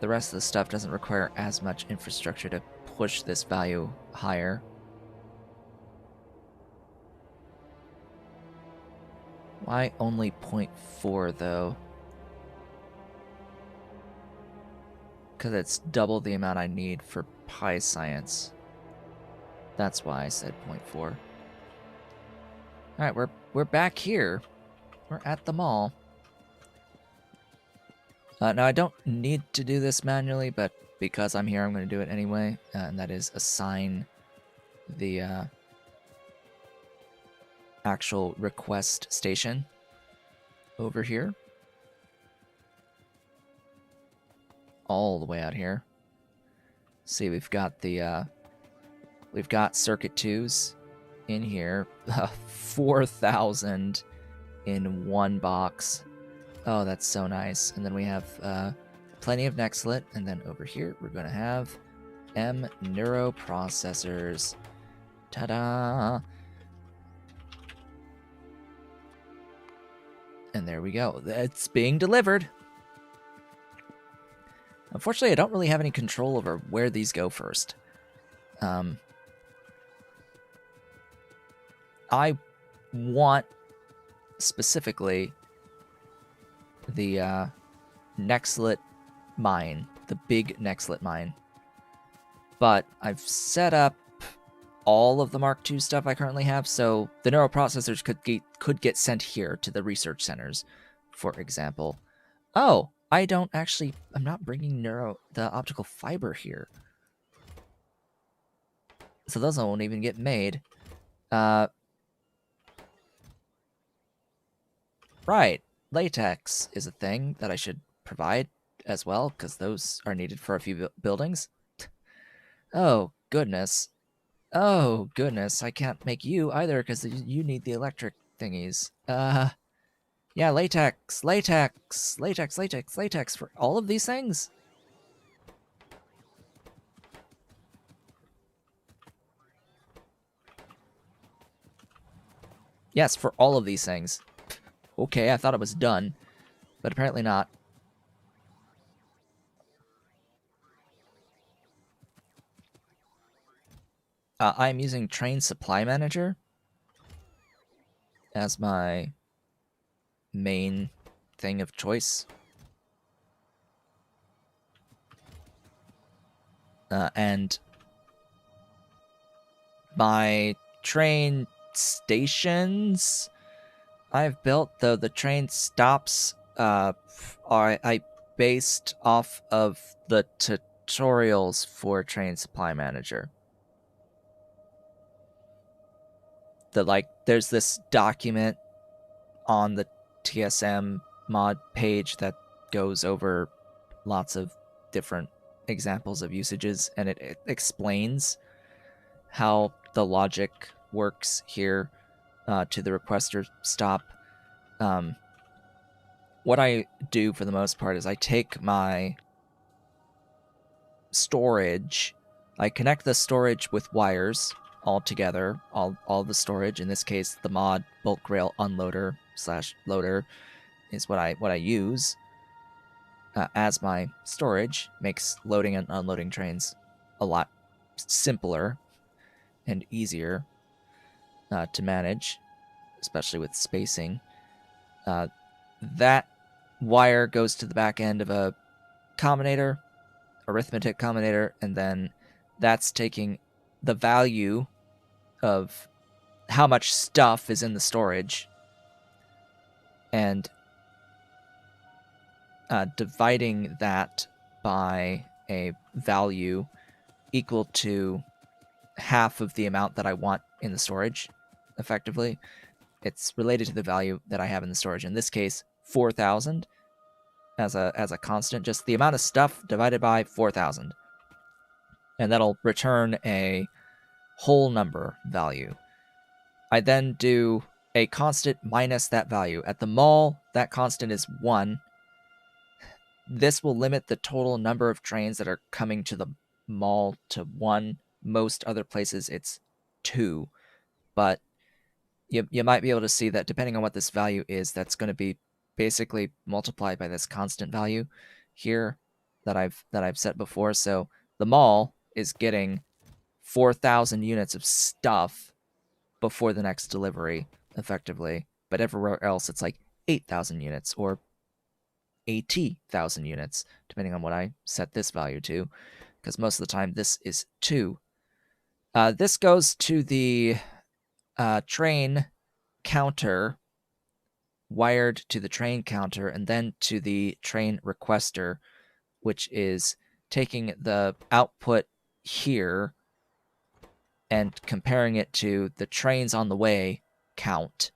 The rest of the stuff doesn't require as much infrastructure to push this value higher. Why only 0.4 though? Because it's double the amount I need for Pi Science. That's why I said 0.4. Alright, we're back here. We're at the mall. Now, I don't need to do this manually, but because I'm here, I'm going to do it anyway. And that is assign the actual request station over here. All the way out here. See, we've got circuit 2s in here. 4,000 in one box. Oh, that's so nice. And then we have plenty of Nextlit. And then over here, we're going to have M neuroprocessors. Ta-da! And there we go. It's being delivered. Unfortunately, I don't really have any control over where these go first. I want specifically the Nextlit mine, the big Nextlit mine. But I've set up all of the Mark II stuff I currently have, so the neuroprocessors could get sent here to the research centers, for example. Oh, I'm not bringing the optical fiber here. So those won't even get made. Right. latex is a thing that I should provide as well, because those are needed for a few buildings. Oh, goodness. Oh, goodness. I can't make you either, because you need the electric thingies. Yeah, latex, latex, latex, latex, latex for all of these things? Yes, for all of these things. Okay, I thought it was done, but apparently not. I'm using Train Supply Manager as my main thing of choice. And my train stations I've built, though the train stops I based off of the tutorials for Train Supply Manager. There's this document on the TSM mod page that goes over lots of different examples of usages, and it explains how the logic works here to the requester stop. What I do for the most part is I take my storage, I connect the storage with wires all together, all the storage. In this case, the mod bulk rail unloader / loader is what I use as my storage. Makes loading and unloading trains a lot simpler and easier to manage, especially with spacing. That wire goes to the back end of a combinator, arithmetic combinator, and then that's taking the value of how much stuff is in the storage and dividing that by a value equal to half of the amount that I want in the storage, effectively. It's related to the value that I have in the storage. In this case, 4,000 as a constant, just the amount of stuff divided by 4,000. And that'll return a whole number value. I then do a constant minus that value. At the mall, that constant is 1. This will limit the total number of trains that are coming to the mall to 1. Most other places, it's 2. But you might be able to see that depending on what this value is, that's going to be basically multiplied by this constant value here that I've set before. So the mall is getting 4,000 units of stuff before the next delivery, effectively. But everywhere else, it's like 8,000 units or 80,000 units, depending on what I set this value to, because most of the time this is 2. This goes to the train counter, wired to the train counter, and then to the train requester, which is taking the output here and comparing it to the trains on the way count,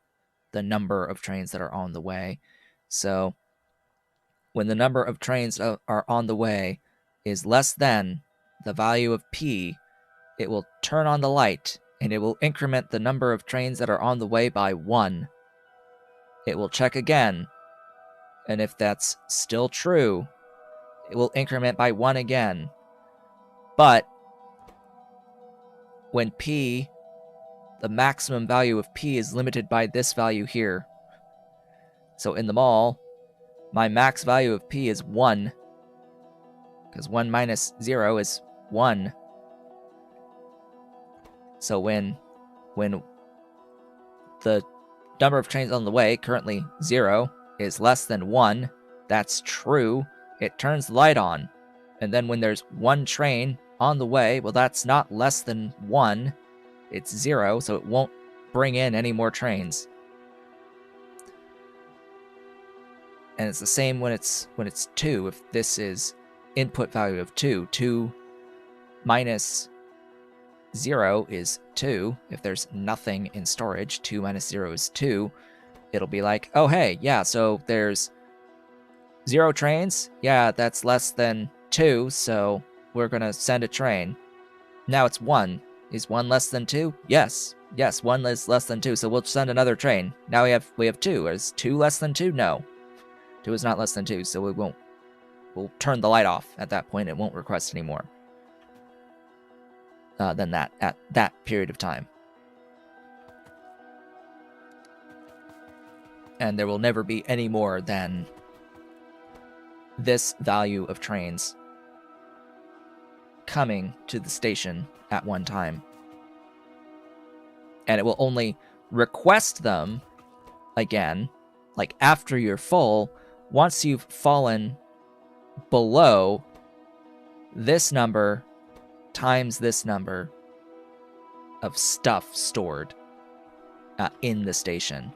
the number of trains that are on the way. So when the number of trains are on the way is less than the value of P, it will turn on the light and it will increment the number of trains that are on the way by 1. It will check again, and if that's still true, it will increment by 1 again. But when P, the maximum value of P is limited by this value here. So in the mall, my max value of P is 1, because 1 minus 0 is 1. So when the number of trains on the way, currently 0, is less than 1, that's true, it turns the light on. And then when there's 1 train on the way, well, that's not less than 1, it's 0, so it won't bring in any more trains. And it's the same when it's 2. If this is input value of 2, 2 minus 0 is 2. If there's nothing in storage, 2 minus 0 is 2. it'll be like, oh, hey, yeah, so there's 0 trains. Yeah, that's less than 2, so we're going to send a train. Now it's 1. Is 1 less than 2? Yes. Yes, 1 is less than 2, so we'll send another train. Now we have 2. Is 2 less than 2? No. 2 is not less than 2, so we'll turn the light off at that point. It won't request any more than that at that period of time. And there will never be any more than this value of trains coming to the station at one time. And it will only request them again, like after you're full, once you've fallen below this number times this number of stuff stored in the station.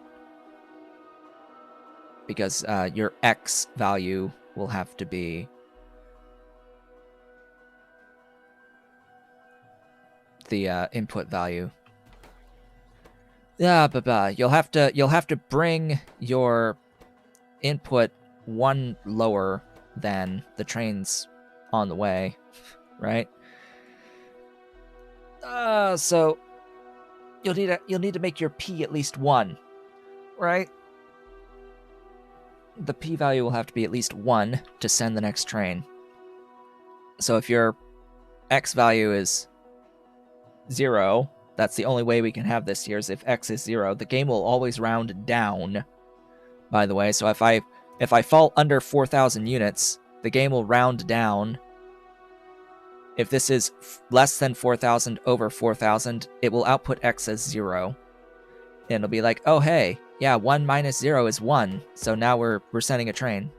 Because your X value will have to be the input value. Yeah, but you'll have to bring your input 1 lower than the trains on the way, right? So you'll need to make your P at least 1, right? The P value will have to be at least 1 to send the next train. So if your X value is 0, that's the only way we can have this here, is if X is 0. The game will always round down, by the way. So if I fall under 4,000 units, the game will round down. If this is less than 4,000 over 4,000, it will output X as 0. And it'll be like, oh, hey, yeah, 1 minus 0 is 1. So now we're sending a train.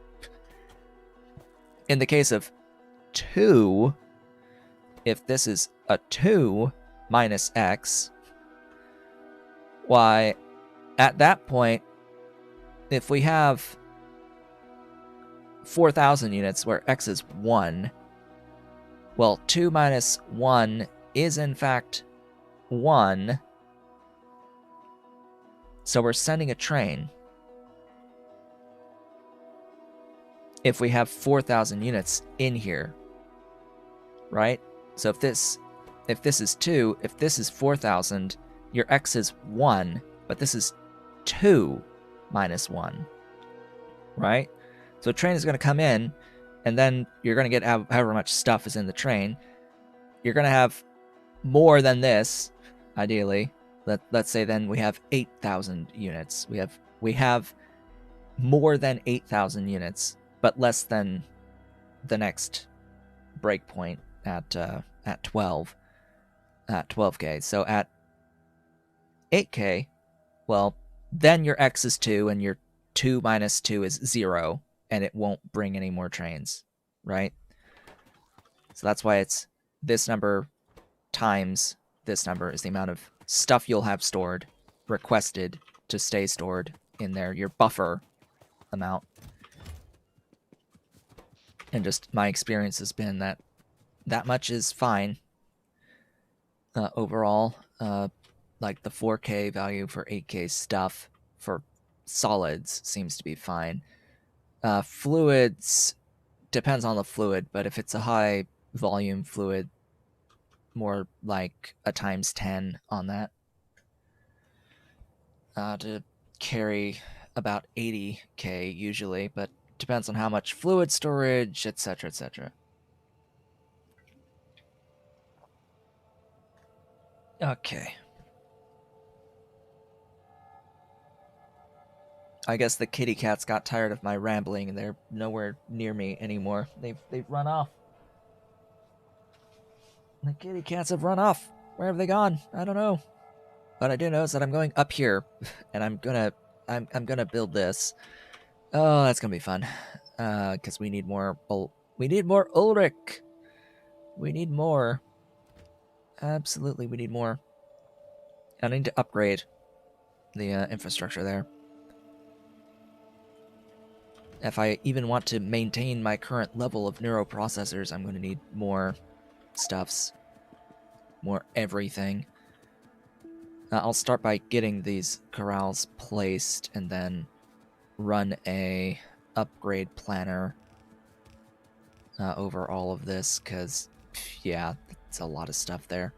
In the case of 2, if this is a 2 minus X, why, at that point, if we have 4,000 units where X is 1, well, 2 minus 1 is in fact 1. So we're sending a train. If we have 4,000 units in here, right? So if this is 2, if this is 4,000, your X is 1, but this is 2 minus 1, right? So a train is going to come in, and then you're going to get however much stuff is in the train. You're going to have more than this, ideally. Let's say then we have 8,000 units. We have more than 8,000 units, but less than the next breakpoint at 12. At 12k. So at 8k, well, then your X is 2, and your 2 minus 2 is 0, and it won't bring any more trains, right? So that's why it's this number times this number is the amount of stuff you'll have stored, requested to stay stored in there, your buffer amount. And just my experience has been that that much is fine. Overall, like the 4K value for 8K stuff for solids seems to be fine. Fluids depends on the fluid, but if it's a high volume fluid, more like a times 10 on that to carry about 80K usually, but depends on how much fluid storage, etc., etc. Okay. I guess the kitty cats got tired of my rambling and they're nowhere near me anymore. They've run off. The kitty cats have run off. Where have they gone? I don't know. What I do know is that I'm going up here, and I'm gonna build this. Oh, that's gonna be fun. Because we need more. We need more Ulrich. We need more. Absolutely, we need more. I need to upgrade the infrastructure there. If I even want to maintain my current level of neuroprocessors, I'm going to need more stuffs. More everything. I'll start by getting these corrals placed and then run a upgrade planner over all of this, because, yeah, it's a lot of stuff there.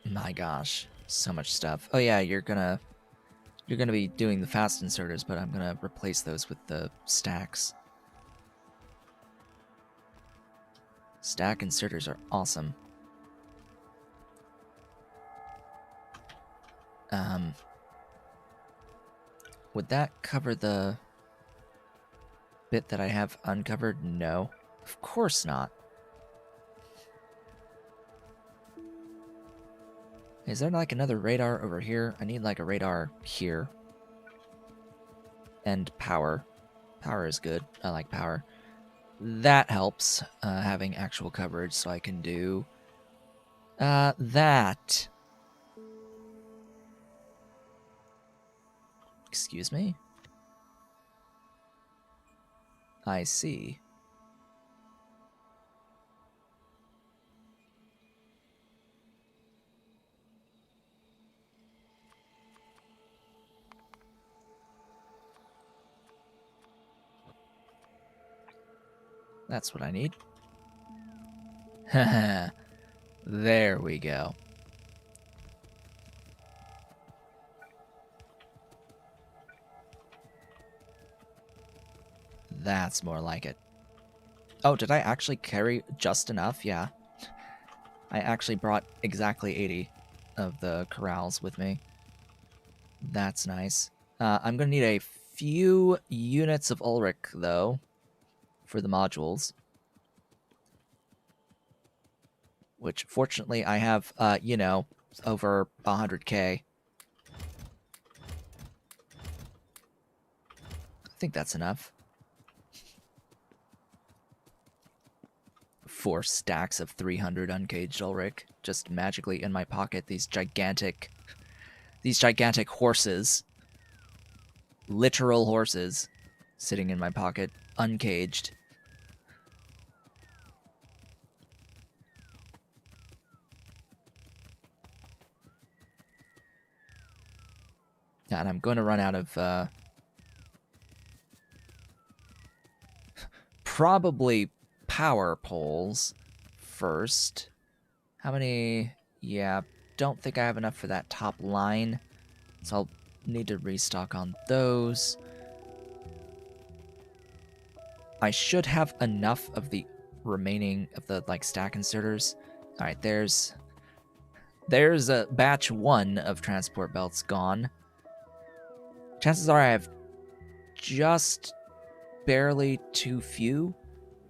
My gosh, so much stuff. Oh yeah, you're gonna be doing the fast inserters, but I'm gonna replace those with the stacks. Stack inserters are awesome. Would that cover the bit that I have uncovered? No, of course not. Is there like another radar over here? I need like a radar here. And power. Power is good. I like power. That helps, having actual coverage, so I can do that. Excuse me? I see. That's what I need. Haha. There we go. That's more like it. Oh, did I actually carry just enough? Yeah. I actually brought exactly 80 of the corrals with me. That's nice. I'm going to need a few units of Ulrich, though, for the modules. Which, fortunately, I have, you know, over 100k. I think that's enough. 4 stacks of 300 uncaged Ulrich just magically in my pocket. These gigantic horses, literal horses, sitting in my pocket, uncaged. Yeah, and I'm going to run out of probably power poles first. How many? Yeah, don't think I have enough for that top line, so I'll need to restock on those. I should have enough of the remaining of the like stack inserters. All right, there's a batch 1 of transport belts gone. Chances are I have just barely too few,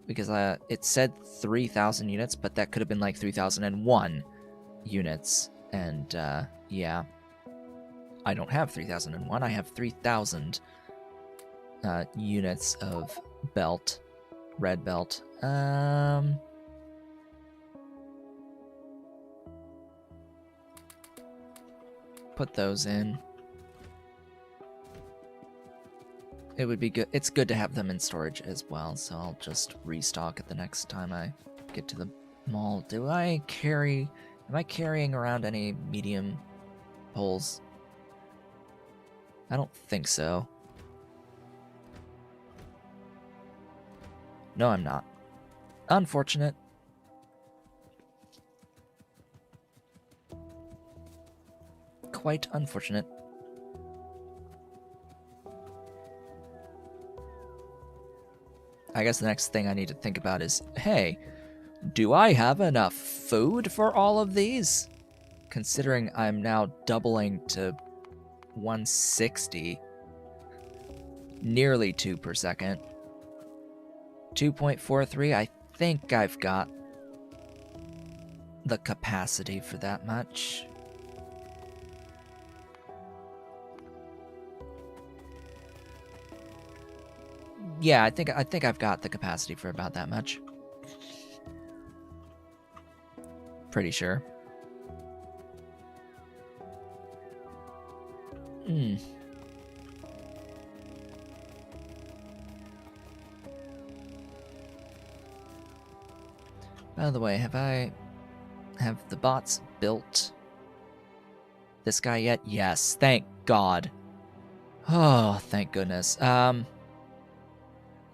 because it said 3,000 units, but that could have been like 3,001 units. And yeah, I don't have 3,001. I have 3,000 units of belt, red belt. Put those in. It would be good. It's good to have them in storage as well, so I'll just restock it the next time I get to the mall. Am I carrying around any medium poles? I don't think so. No, I'm not. Unfortunate. Quite unfortunate. I guess the next thing I need to think about is, hey, do I have enough food for all of these? Considering I'm now doubling to 160, nearly 2 per second. 2.43, I think I've got the capacity for that much. Yeah, I think I've got the capacity for about that much. Pretty sure. By the way, have the bots built this guy yet? Yes, thank God. Oh, thank goodness. I'll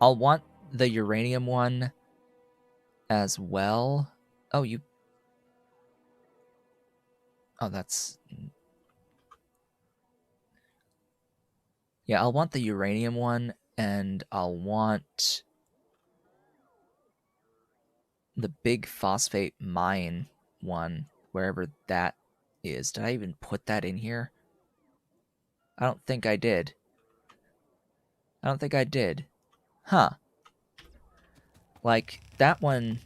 want the uranium one as well. Oh, that's... Yeah, I'll want the uranium one, and I'll want the big phosphate mine one, wherever that is. Did I even put that in here? I don't think I did. Huh. Like, that one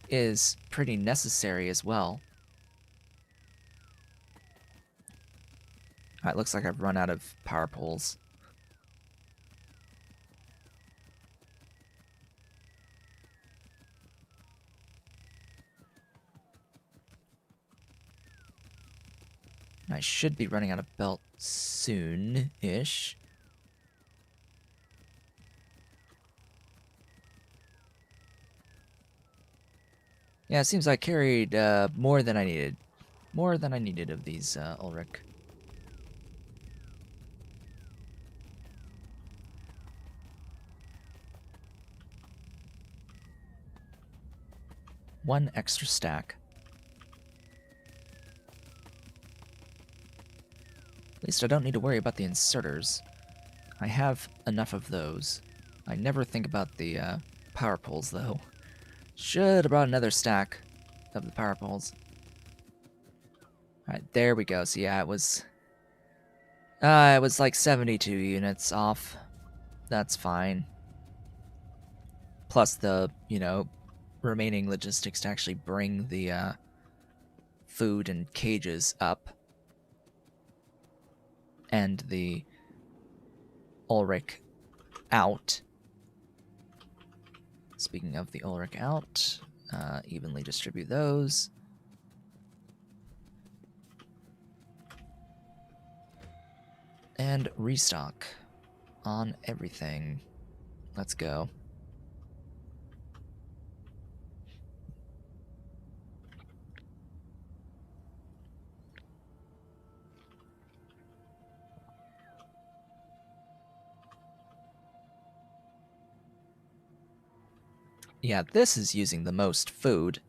is pretty necessary as well. Alright, looks like I've run out of power poles. I should be running out of belt soon-ish. Yeah, it seems I carried more than I needed. More than I needed of these, Ulrich. One extra stack. At least I don't need to worry about the inserters. I have enough of those. I never think about the power poles, though. Should have brought another stack of the power poles. Alright, there we go. So yeah, it was like 72 units off. That's fine. Plus the, remaining logistics to actually bring the food and cages up. And the Ulrich out. Speaking of the Ulrich out, evenly distribute those. And restock on everything. Let's go. Yeah, this is using the most food.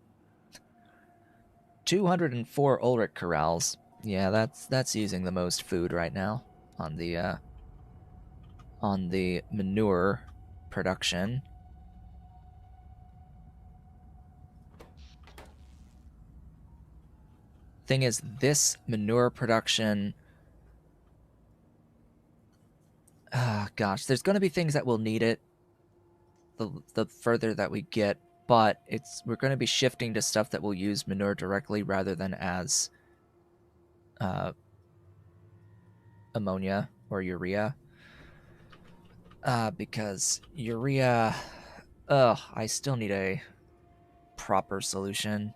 204 Ulrich corrals. Yeah, that's using the most food right now on the manure production. Thing is, this manure production, gosh, there's going to be things that will need it the further that we get, but we're going to be shifting to stuff that will use manure directly rather than as ammonia or urea. Because urea, I still need a proper solution.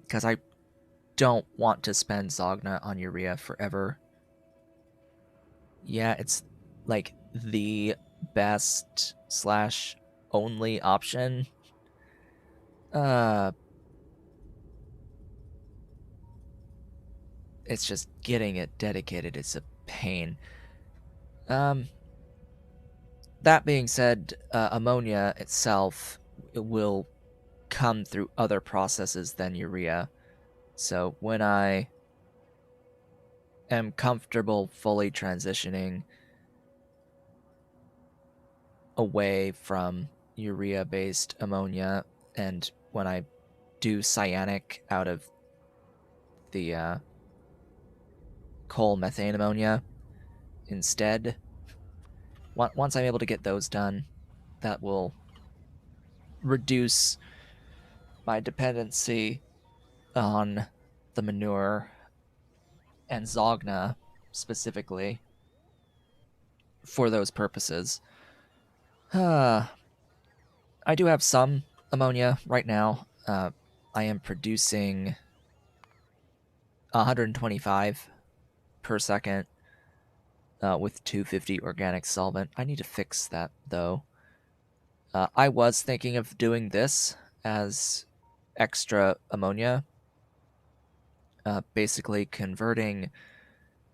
Because I don't want to spend Zogna on urea forever. Yeah, it's like the best / only option. It's just getting it dedicated. It's a pain. That being said, ammonia itself will come through other processes than urea. So when I am comfortable fully transitioning away from urea-based ammonia, and when I do cyanic out of the coal methane ammonia instead, once I'm able to get those done, that will reduce my dependency on the manure and Zogna specifically for those purposes. I do have some ammonia right now. I am producing 125 per second with 250 organic solvent. I need to fix that, though. I was thinking of doing this as extra ammonia, basically converting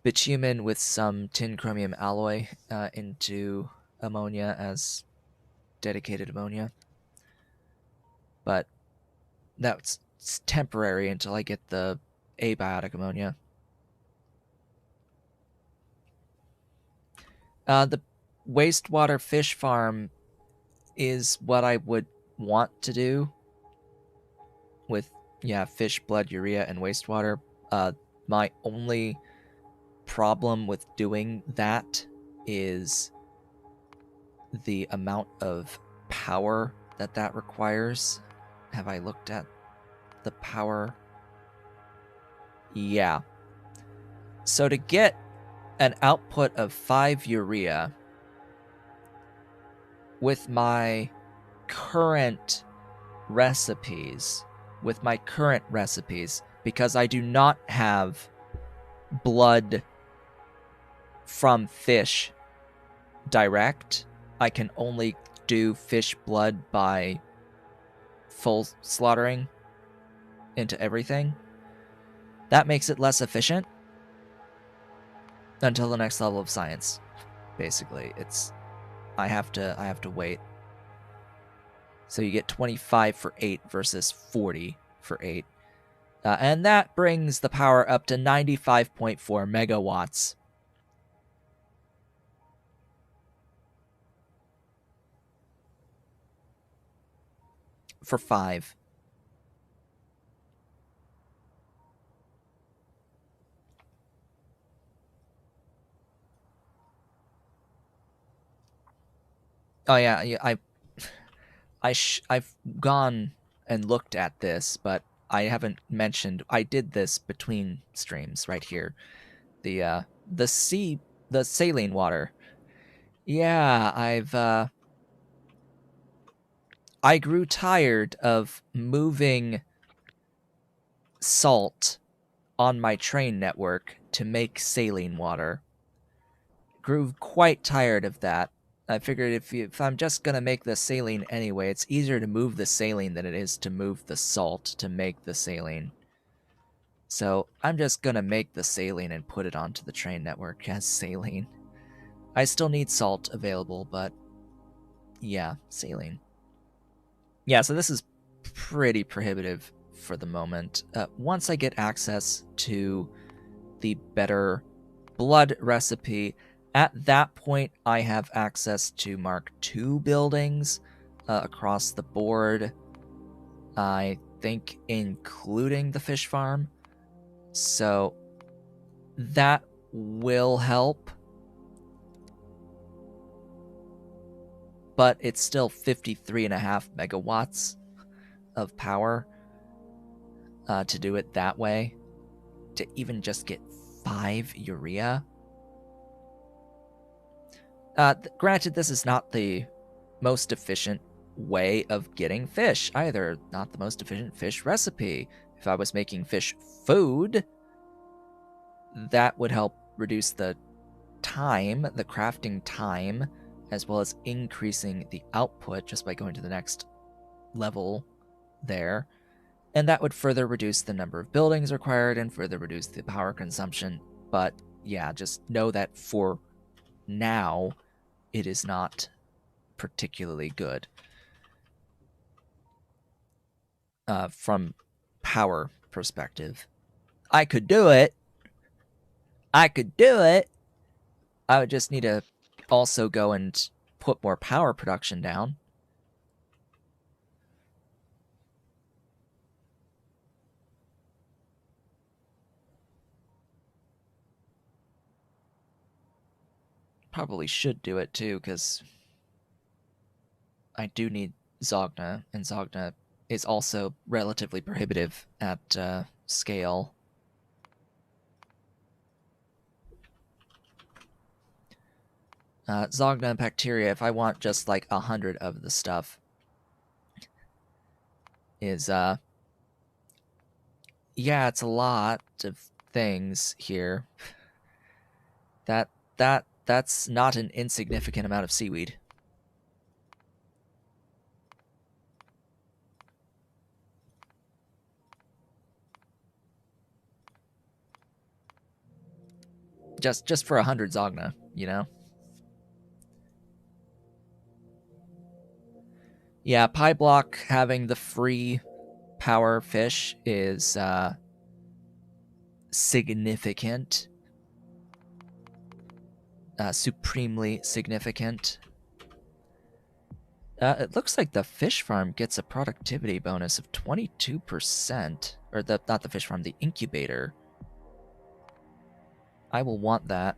bitumen with some tin chromium alloy into ammonia as dedicated ammonia. But that's temporary until I get the abiotic ammonia. The wastewater fish farm is what I would want to do with, fish, blood, urea, and wastewater. My only problem with doing that is the amount of power that requires. Have I looked at the power? Yeah. So to get an output of 5 urea with my current recipes, because I do not have blood from fish direct, I can only do fish blood by full slaughtering into everything. That makes it less efficient until the next level of science. Basically, I have to wait. So you get 25 for 8 versus 40 for 8. And that brings the power up to 95.4 megawatts. For 5. Oh yeah, I've gone and looked at this, but I haven't mentioned I did this between streams right here. The saline water. Yeah, I grew tired of moving salt on my train network to make saline water. Grew quite tired of that. I figured if I'm just gonna make the saline anyway, it's easier to move the saline than it is to move the salt to make the saline. So I'm just gonna make the saline and put it onto the train network as saline. I still need salt available, but yeah, saline. Yeah, so this is pretty prohibitive for the moment. Once I get access to the better blood recipe, at that point I have access to Mark II buildings across the board. I think including the fish farm. So that will help. But it's still 53.5 megawatts of power to do it that way. To even just get 5 urea. Granted, this is not the most efficient way of getting fish either. Not the most efficient fish recipe. If I was making fish food, that would help reduce the time, the crafting time, as well as increasing the output just by going to the next level there. And that would further reduce the number of buildings required and further reduce the power consumption. But yeah, just know that for now, it is not particularly good from power perspective. I could do it. I would just need to also go and put more power production down. Probably should do it too, because I do need Zogna, and Zogna is also relatively prohibitive at scale. Zogna and bacteria, if I want just like 100 of the stuff, is yeah, it's a lot of things here. That's not an insignificant amount of seaweed. Just for 100 Zogna, you know? Yeah, Pyblock having the free power fish is significant. Supremely significant. It looks like the fish farm gets a productivity bonus of 22%. Or not the fish farm, the incubator. I will want that.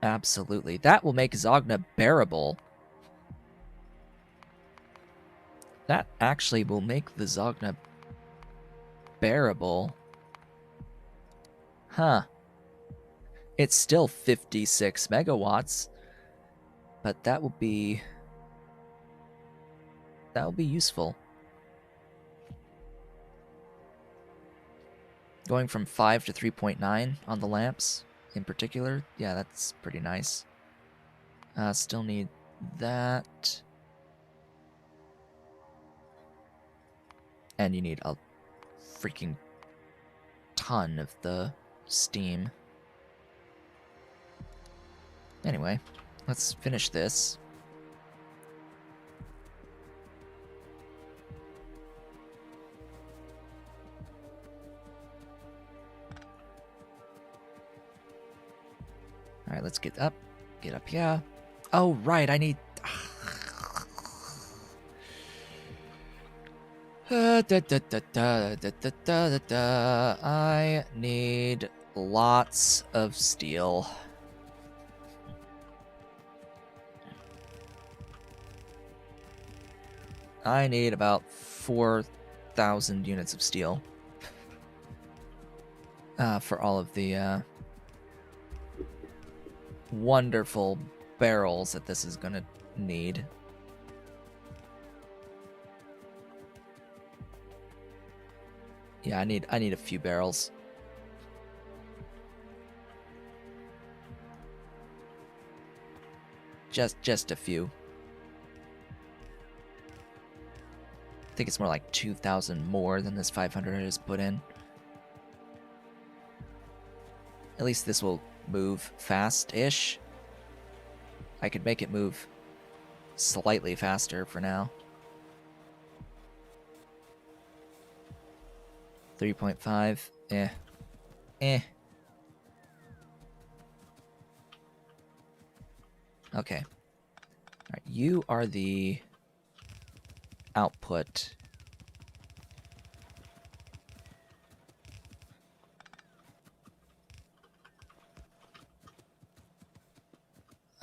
Absolutely. That will make Zogna bearable. That actually will make the Zogna bearable. Huh. It's still 56 megawatts, but that will be useful. Going from 5 to 3.9 on the lamps in particular. Yeah, that's pretty nice. Still need that. And you need a freaking ton of the steam. Anyway, let's finish this. Alright, let's get up. Get up here. Oh, right, I need... I need lots of steel. I need about 4,000 units of steel for all of the wonderful barrels that this is gonna need. Yeah, I need a few barrels. Just a few. I think it's more like 2,000 more than this 500 I just put in. At least this will move fast-ish. I could make it move slightly faster for now. 3.5. Eh. Okay. Alright, you are the output.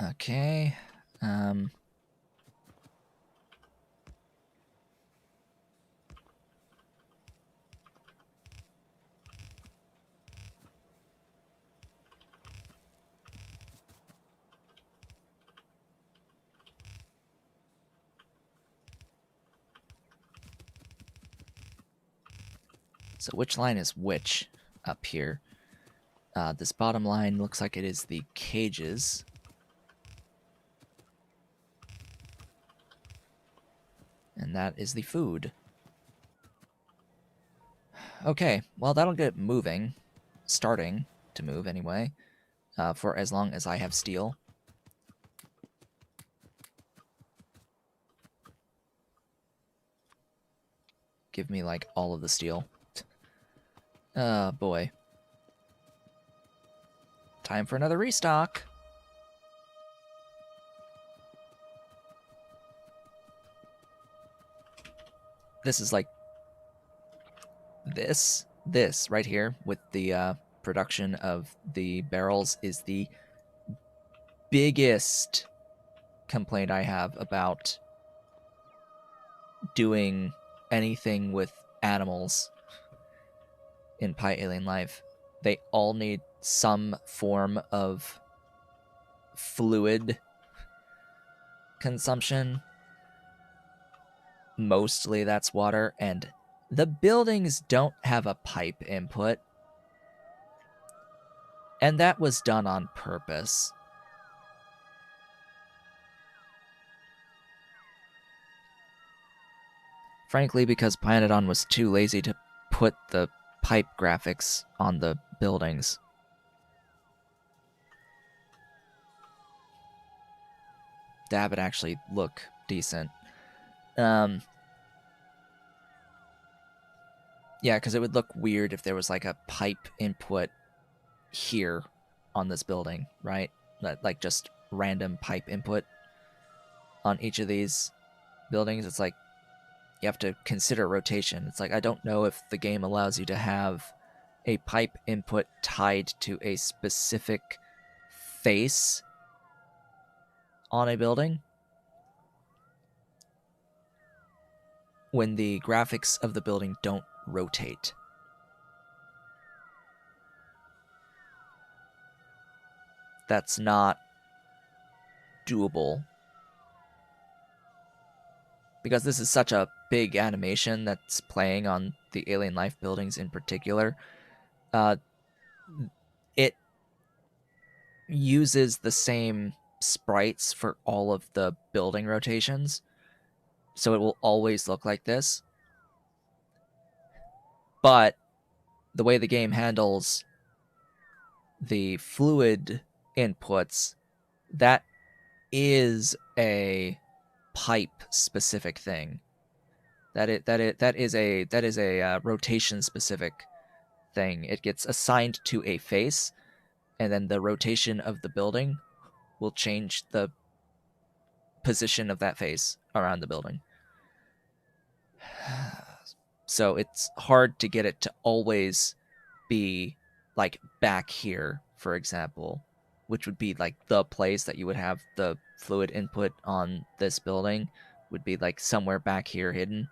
Okay. So which line is which up here? This bottom line looks like it is the cages. And that is the food. Okay, well that'll get moving. Starting to move anyway. For as long as I have steel. Give me like all of the steel. Oh boy. Time for another restock. This is like this right here with the production of the barrels is the biggest complaint I have about doing anything with animals in Pi Alien Life. They all need some form of fluid consumption. Mostly that's water, and the buildings don't have a pipe input. And that was done on purpose. Frankly, because Pyandon was too lazy to put the pipe graphics on the buildings. that would actually look decent. Yeah, because it would look weird if there was like a pipe input here on this building, right? Like just random pipe input on each of these buildings. It's like you have to consider rotation. It's like I don't know if the game allows you to have a pipe input tied to a specific face on a building when the graphics of the building don't rotate. That's not doable. Because this is such a big animation that's playing on the alien life buildings in particular, it uses the same sprites for all of the building rotations, so it will always look like this. But the way the game handles the fluid inputs, that is a pipe specific thing. That is a rotation specific thing. It gets assigned to a face, and then the rotation of the building will change the position of that face around the building. So it's hard to get it to always be like back here, for example, which would be like the place that you would have the fluid input on this building, would be like somewhere back here hidden.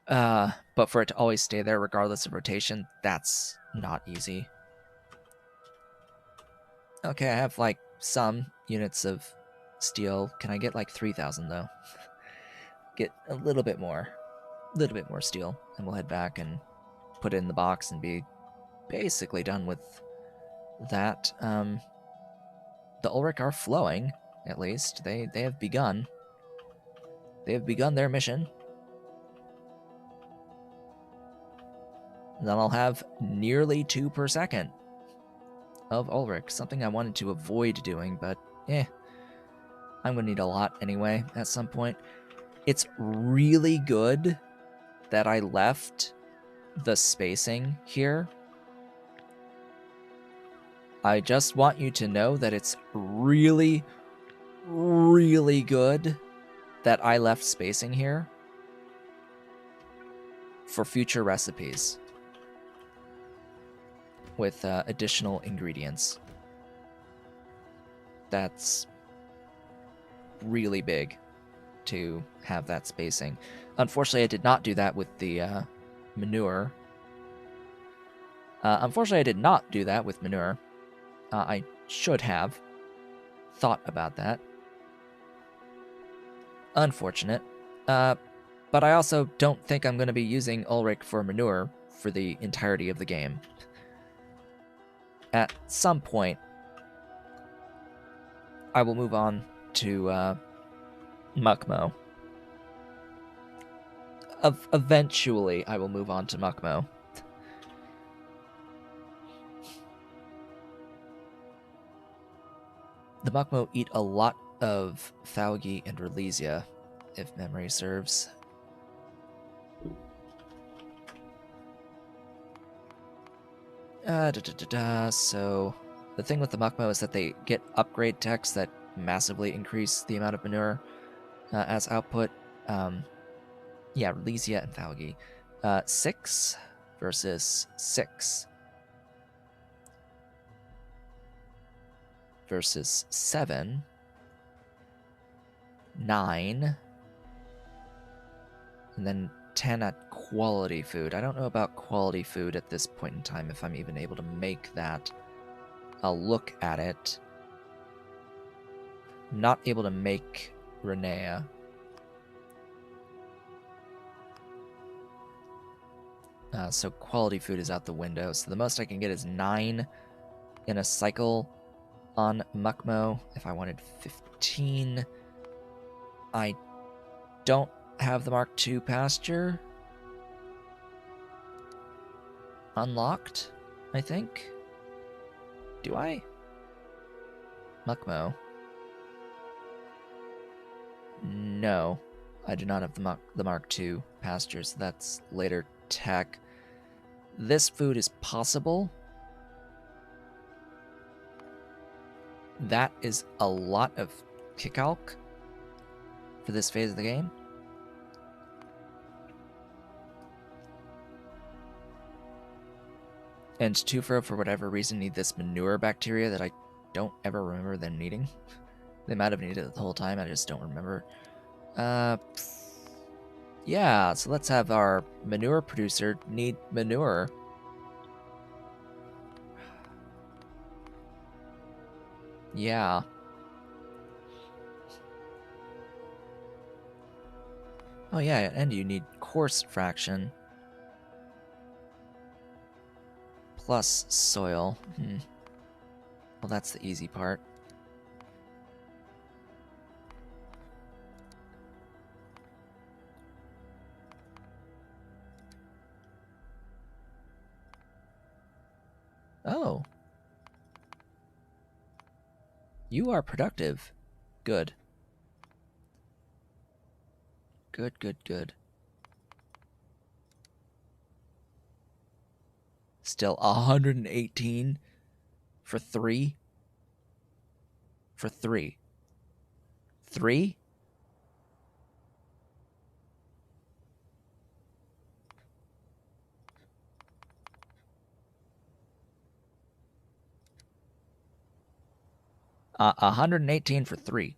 But for it to always stay there regardless of rotation, that's not easy. Okay, I have like some units of steel. Can I get like 3,000 though? Get a little bit more steel, and we'll head back and put it in the box and be basically done with that. The Ulrich are flowing, at least. They have begun. They have begun their mission. Then I'll have nearly 2 per second of Ulrich, something I wanted to avoid doing, but I'm gonna need a lot anyway at some point. It's really good that I left the spacing here. I just want you to know that it's really, really good that I left spacing here for future recipes with additional ingredients. That's really big to have that spacing. Unfortunately, I did not do that with the manure. I should have thought about that. Unfortunate. But I also don't think I'm going to be using Ulrich for manure for the entirety of the game. At some point, I will move on to Muckmo. Eventually, I will move on to Muckmo. The Muckmo eat a lot of Thalgi and Relesia, if memory serves. So, the thing with the Muckmo is that they get upgrade techs that massively increase the amount of manure as output. Relesia and Thalgi. 6 versus 6 versus 7, 9, and then 10 at quality food. I don't know about quality food at this point in time, if I'm even able to make that. I'll look at it. I'm not able to make Renea. So quality food is out the window. So the most I can get is 9 in a cycle on Muckmo. If I wanted 15, I don't have the Mark II pasture unlocked, I think. Do I? Muckmo. No, I do not have the Mark II pasture, so that's later tech. This food is possible. That is a lot of kickalk for this phase of the game. And Tufro, for whatever reason, need this manure bacteria that I don't ever remember them needing. They might have needed it the whole time, I just don't remember. Yeah, so let's have our manure producer need manure. Yeah. Oh yeah, and you need coarse fraction. Plus soil. Well, that's the easy part. Oh. You are productive. Good. Good, good, good. Still 118 for 3? For 3. 3? Uh, 118 for 3.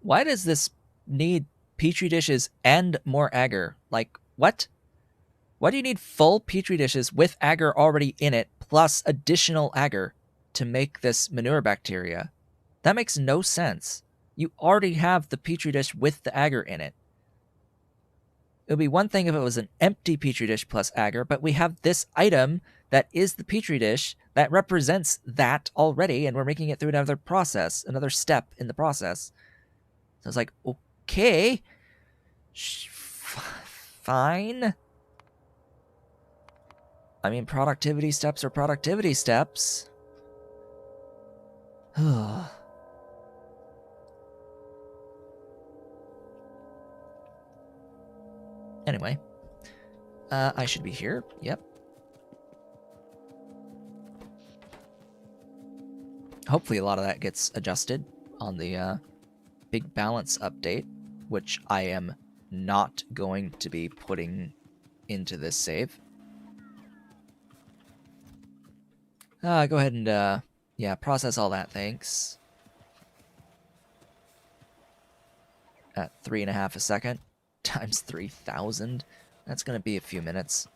Why does this need petri dishes and more agar? Like, what? Why do you need full petri dishes with agar already in it, plus additional agar to make this manure bacteria? That makes no sense. You already have the petri dish with the agar in it. It would be one thing if it was an empty petri dish plus agar, but we have this item that is the petri dish that represents that already, and we're making it through another process, another step in the process. So it's like, okay, fine. I mean, productivity steps are productivity steps. Anyway, I should be here. Yep. Hopefully a lot of that gets adjusted on the big balance update, which I am not going to be putting into this save. Go ahead and, yeah, process all that, thanks. At 3.5 a second times 3,000. That's going to be a few minutes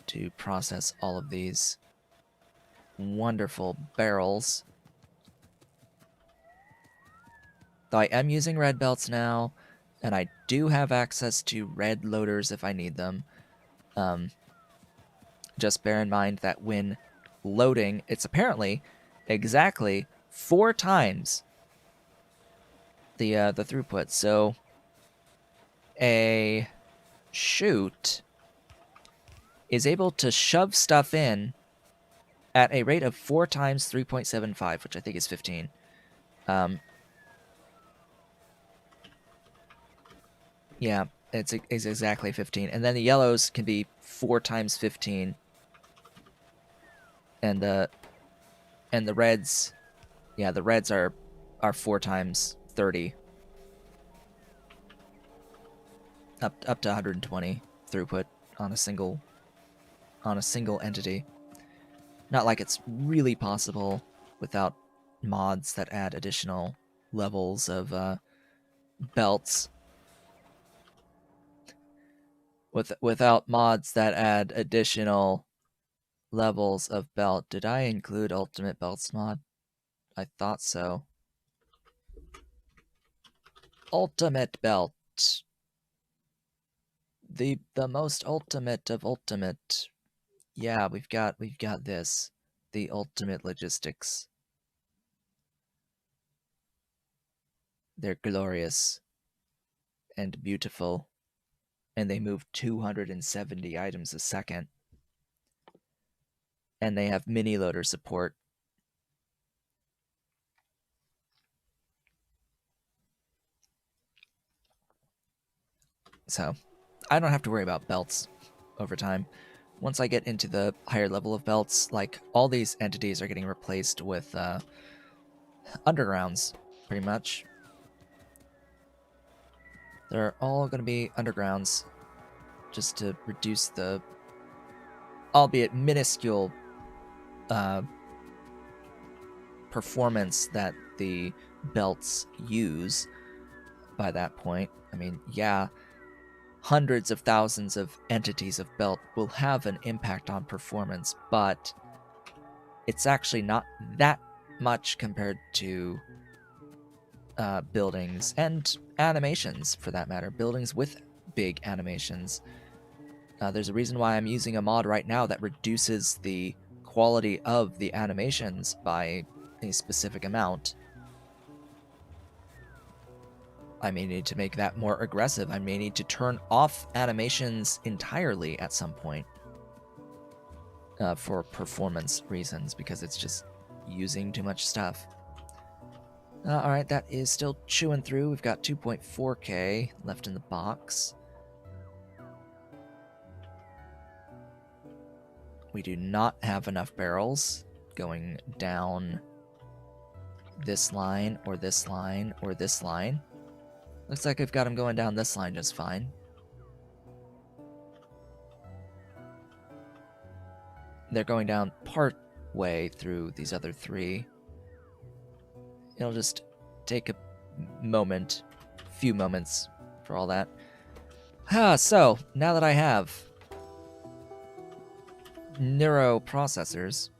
to process all of these wonderful barrels. Though I am using red belts now, and I do have access to red loaders if I need them. Just bear in mind that when loading, it's apparently exactly 4 times the throughput. So a chute is able to shove stuff in at a rate of 4 times 3.75, which I think is 15. Yeah, it's exactly 15. And then the yellows can be 4 times 15. And the reds, yeah, the reds are 4 times 30. Up to 120 throughput on a single entity. Not like it's really possible without mods that add additional levels of belts. Without mods that add additional levels of belt. Did I include Ultimate Belts mod? I thought so. Ultimate Belt. The most ultimate of ultimate. Yeah, we've got this. The ultimate logistics. They're glorious and beautiful, and they move 270 items a second. and they have mini loader support. So I don't have to worry about belts over time. Once I get into the higher level of belts, like all these entities are getting replaced with undergrounds, pretty much. They're all going to be undergrounds just to reduce the, albeit minuscule, performance that the belts use by that point. I mean, yeah, hundreds of thousands of entities of belt will have an impact on performance, but it's actually not that much compared to buildings and animations, for that matter. Buildings with big animations. There's a reason why I'm using a mod right now that reduces the quality of the animations by a specific amount. I may need to make that more aggressive. I may need to turn off animations entirely at some point for performance reasons, because it's just using too much stuff. Alright, that is still chewing through. We've got 2.4k left in the box. We do not have enough barrels going down this line, or this line, or this line. Looks like I've got them going down this line just fine. They're going down part way through these other three. It'll just take a moment, few moments for all that. So, now that I have neuroprocessors,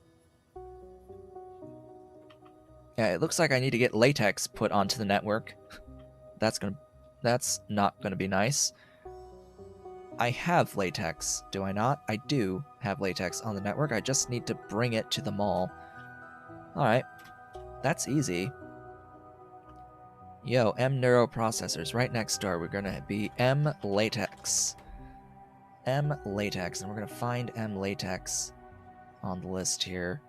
yeah, it looks like I need to get latex put onto the network. That's not gonna be nice. I have latex, do I not? I do have latex on the network. I just need to bring it to the mall. Alright, that's easy. Yo, M neuroprocessors right next door. We're gonna be M latex. M latex, and we're gonna find M latex on the list here.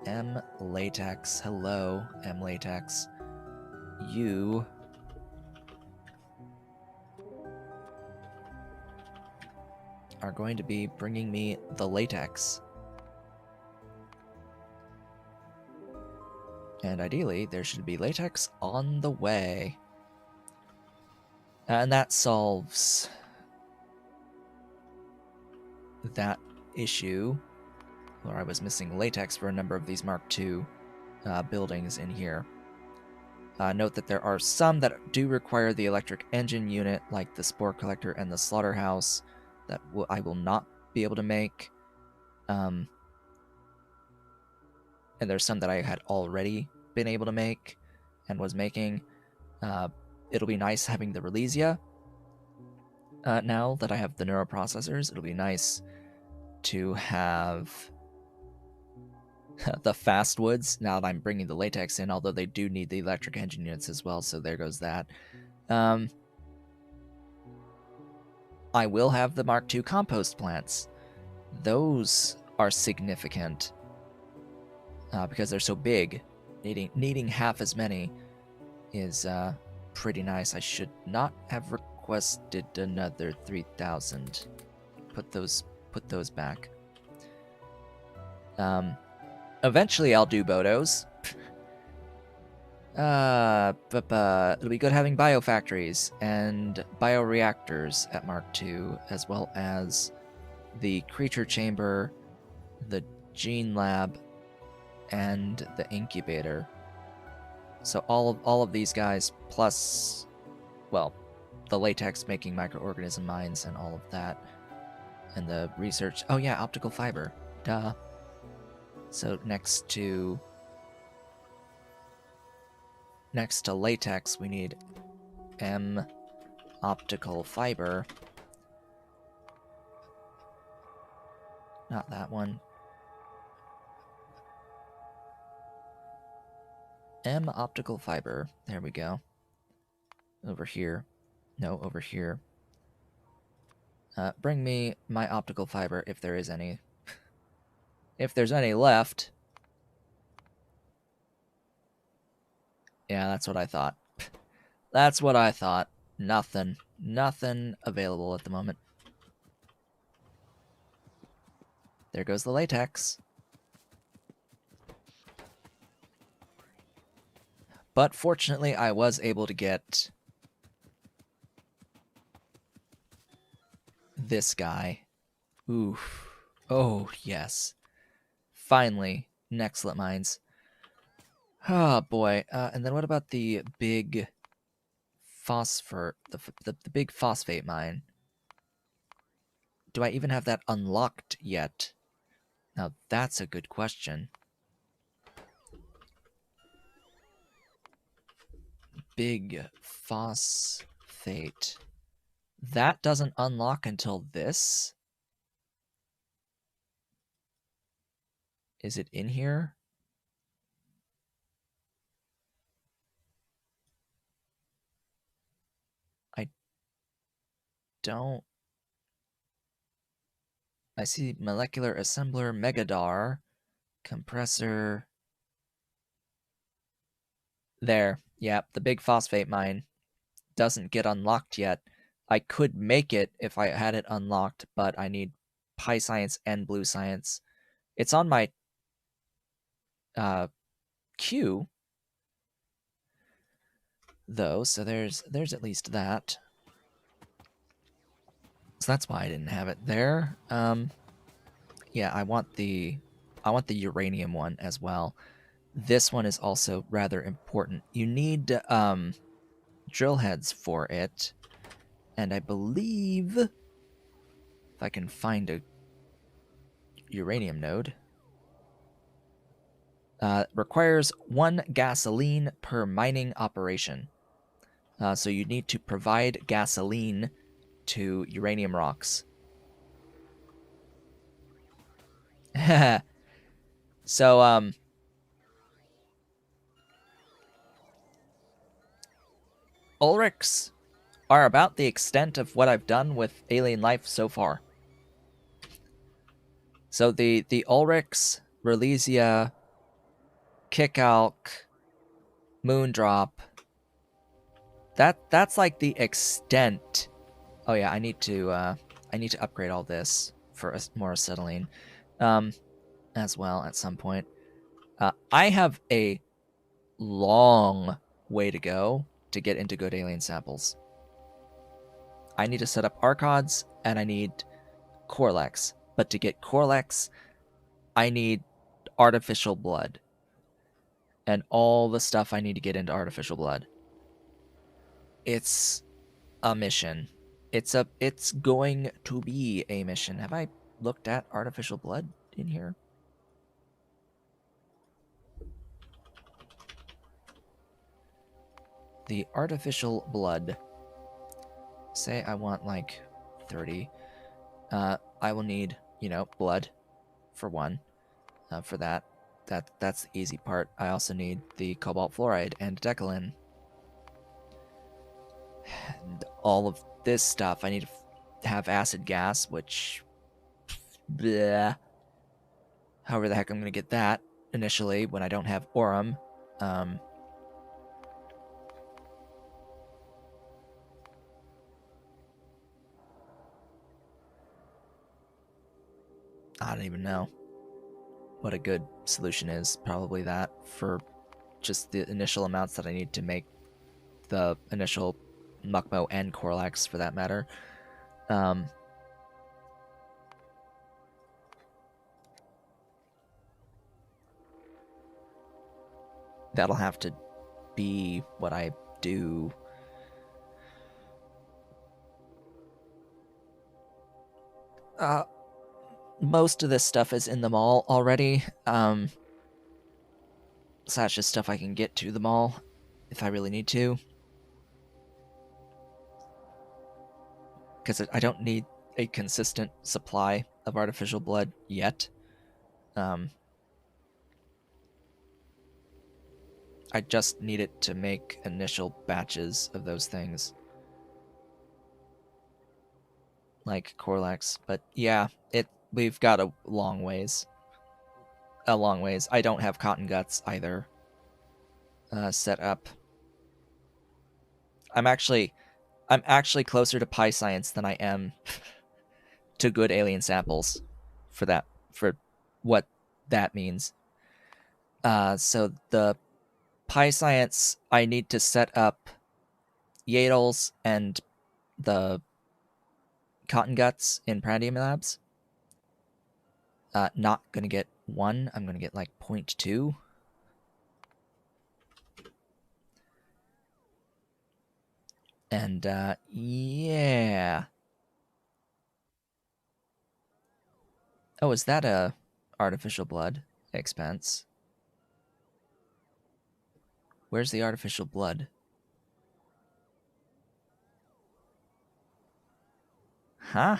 M latex. Hello, M latex. You are going to be bringing me the latex. And ideally, there should be latex on the way. And that solves that issue, where I was missing latex for a number of these Mark II buildings in here. Note that there are some that do require the electric engine unit, like the spore collector and the slaughterhouse, that I will not be able to make. And there's some that I had already been able to make and was making. It'll be nice having the Relesia. Now that I have the neuroprocessors, it'll be nice to have the Fastwoods now that I'm bringing the latex in, although they do need the electric engine units as well, so there goes that. I will have the Mark II compost plants. Those are significant because they're so big. Needing half as many is pretty nice. I should not have requested another 3,000. Put those back. Eventually I'll do Bodos. But it'll be good having biofactories and bioreactors at Mark II, as well as the creature chamber, the gene lab, and the incubator. So all of these guys, plus, well, the latex making microorganism mines and all of that, and the research. Oh yeah, optical fiber. Duh. So next to latex, we need M optical fiber. Not that one. M optical fiber. There we go. Over here. No, over here. Bring me my optical fiber if there is any. If there's any left. Yeah, that's what I thought. That's what I thought. Nothing. Nothing available at the moment. There goes the latex. But fortunately, I was able to get this guy. Oof. Oh, yes. Finally, Nexlet mines. Oh, boy. And then what about the big the big phosphate mine? Do I even have that unlocked yet? Now, that's a good question. Big phosphate. That doesn't unlock until this? Is it in here? I don't... I see molecular assembler, megadar, compressor. There. Yeah, the big phosphate mine doesn't get unlocked yet. I could make it if I had it unlocked, but I need Pi Science and Blue Science. It's on my queue, though, so there's at least that. So that's why I didn't have it there. Yeah, I want the uranium one as well. This one is also rather important. You need drill heads for it, and I believe if I can find a uranium node, requires 1 gasoline per mining operation. So you need to provide gasoline to uranium rocks. So, Ulrichs are about the extent of what I've done with alien life so far. So the Ulrichs, Relesia, Kickalk, Moondrop, that's like the extent. Oh yeah, I need to upgrade all this for more acetylene, as well at some point. I have a long way to go to get into good alien samples. I need to set up Archods, and I need Corlex. But to get Corlex, I need artificial blood. And all the stuff I need to get into artificial blood. It's a mission. It's going to be a mission. Have I looked at artificial blood in here? The artificial blood. Say I want like 30. I will need, blood for 1. For that. That's the easy part. I also need the cobalt fluoride and decalin. And all of this stuff. I need to have acid gas, which... bleh. However the heck I'm going to get that initially when I don't have Aurum. I don't even know what a good solution is. Probably that for just the initial amounts that I need to make the initial Mukmo and Corlax, for that matter. That'll have to be what I do. Most of this stuff is in the mall already. So that's just stuff I can get to the mall if I really need to. Because I don't need a consistent supply of artificial blood yet. I just need it to make initial batches of those things. Like Corlax. But yeah, we've got a long ways. a long ways. I don't have cotton guts either set up. I'm actually closer to Pi Science than I am to good alien samples for what that means. So the Pi Science, I need to set up Yadles and the cotton guts in Prandium Labs. Not gonna get 1. I'm gonna get like 0.2. And yeah. Oh, is that a artificial blood expense? Where's the artificial blood? Huh?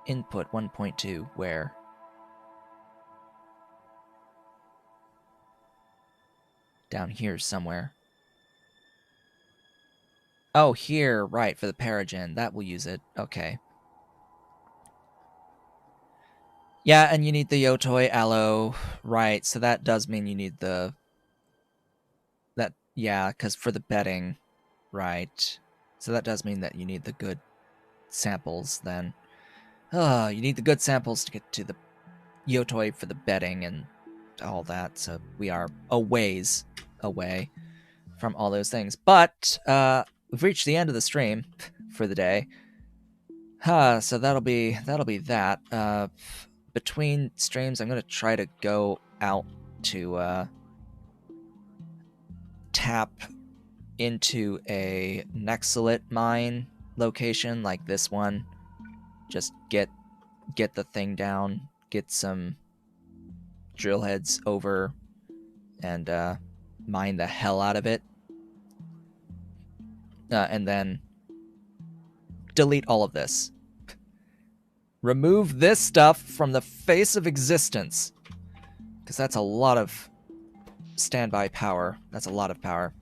Input 1.2, where? Down here somewhere. Oh, here, right, for the Paragen. That will use it. Okay. Yeah, and you need the Yotoi Aloe, right, so that does mean you need the... That, yeah, because for the bedding, right. So that does mean that you need the good samples, then. You need the good samples to get to the Yotoi for the bedding and all that, so we are a ways away from all those things. But we've reached the end of the stream for the day. So that'll be that. Between streams, I'm gonna try to go out to tap into a Nexalit mine location like this one. Just get the thing down, get some drill heads over, and mine the hell out of it. And then delete all of this. Remove this stuff from the face of existence. Because that's a lot of standby power. That's a lot of power.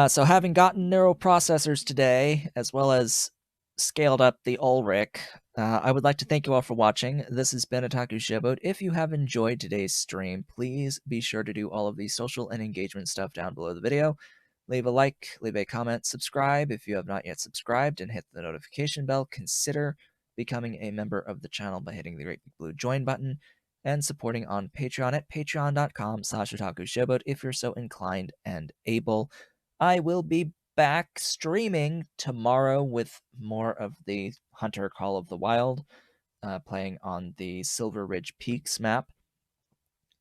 So having gotten neuroprocessors today, as well as scaled up the Ulrich, I would like to thank you all for watching. This has been Otaku Showboat. If you have enjoyed today's stream, please be sure to do all of the social and engagement stuff down below the video. Leave a like, leave a comment, subscribe if you have not yet subscribed, and hit the notification bell. Consider becoming a member of the channel by hitting the great big blue join button and supporting on Patreon at patreon.com/otakushowboat if you're so inclined and able. I will be back streaming tomorrow with more of the Hunter Call of the Wild, playing on the Silver Ridge Peaks map.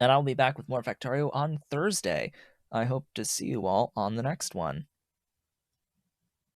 And I'll be back with more Factorio on Thursday. I hope to see you all on the next one.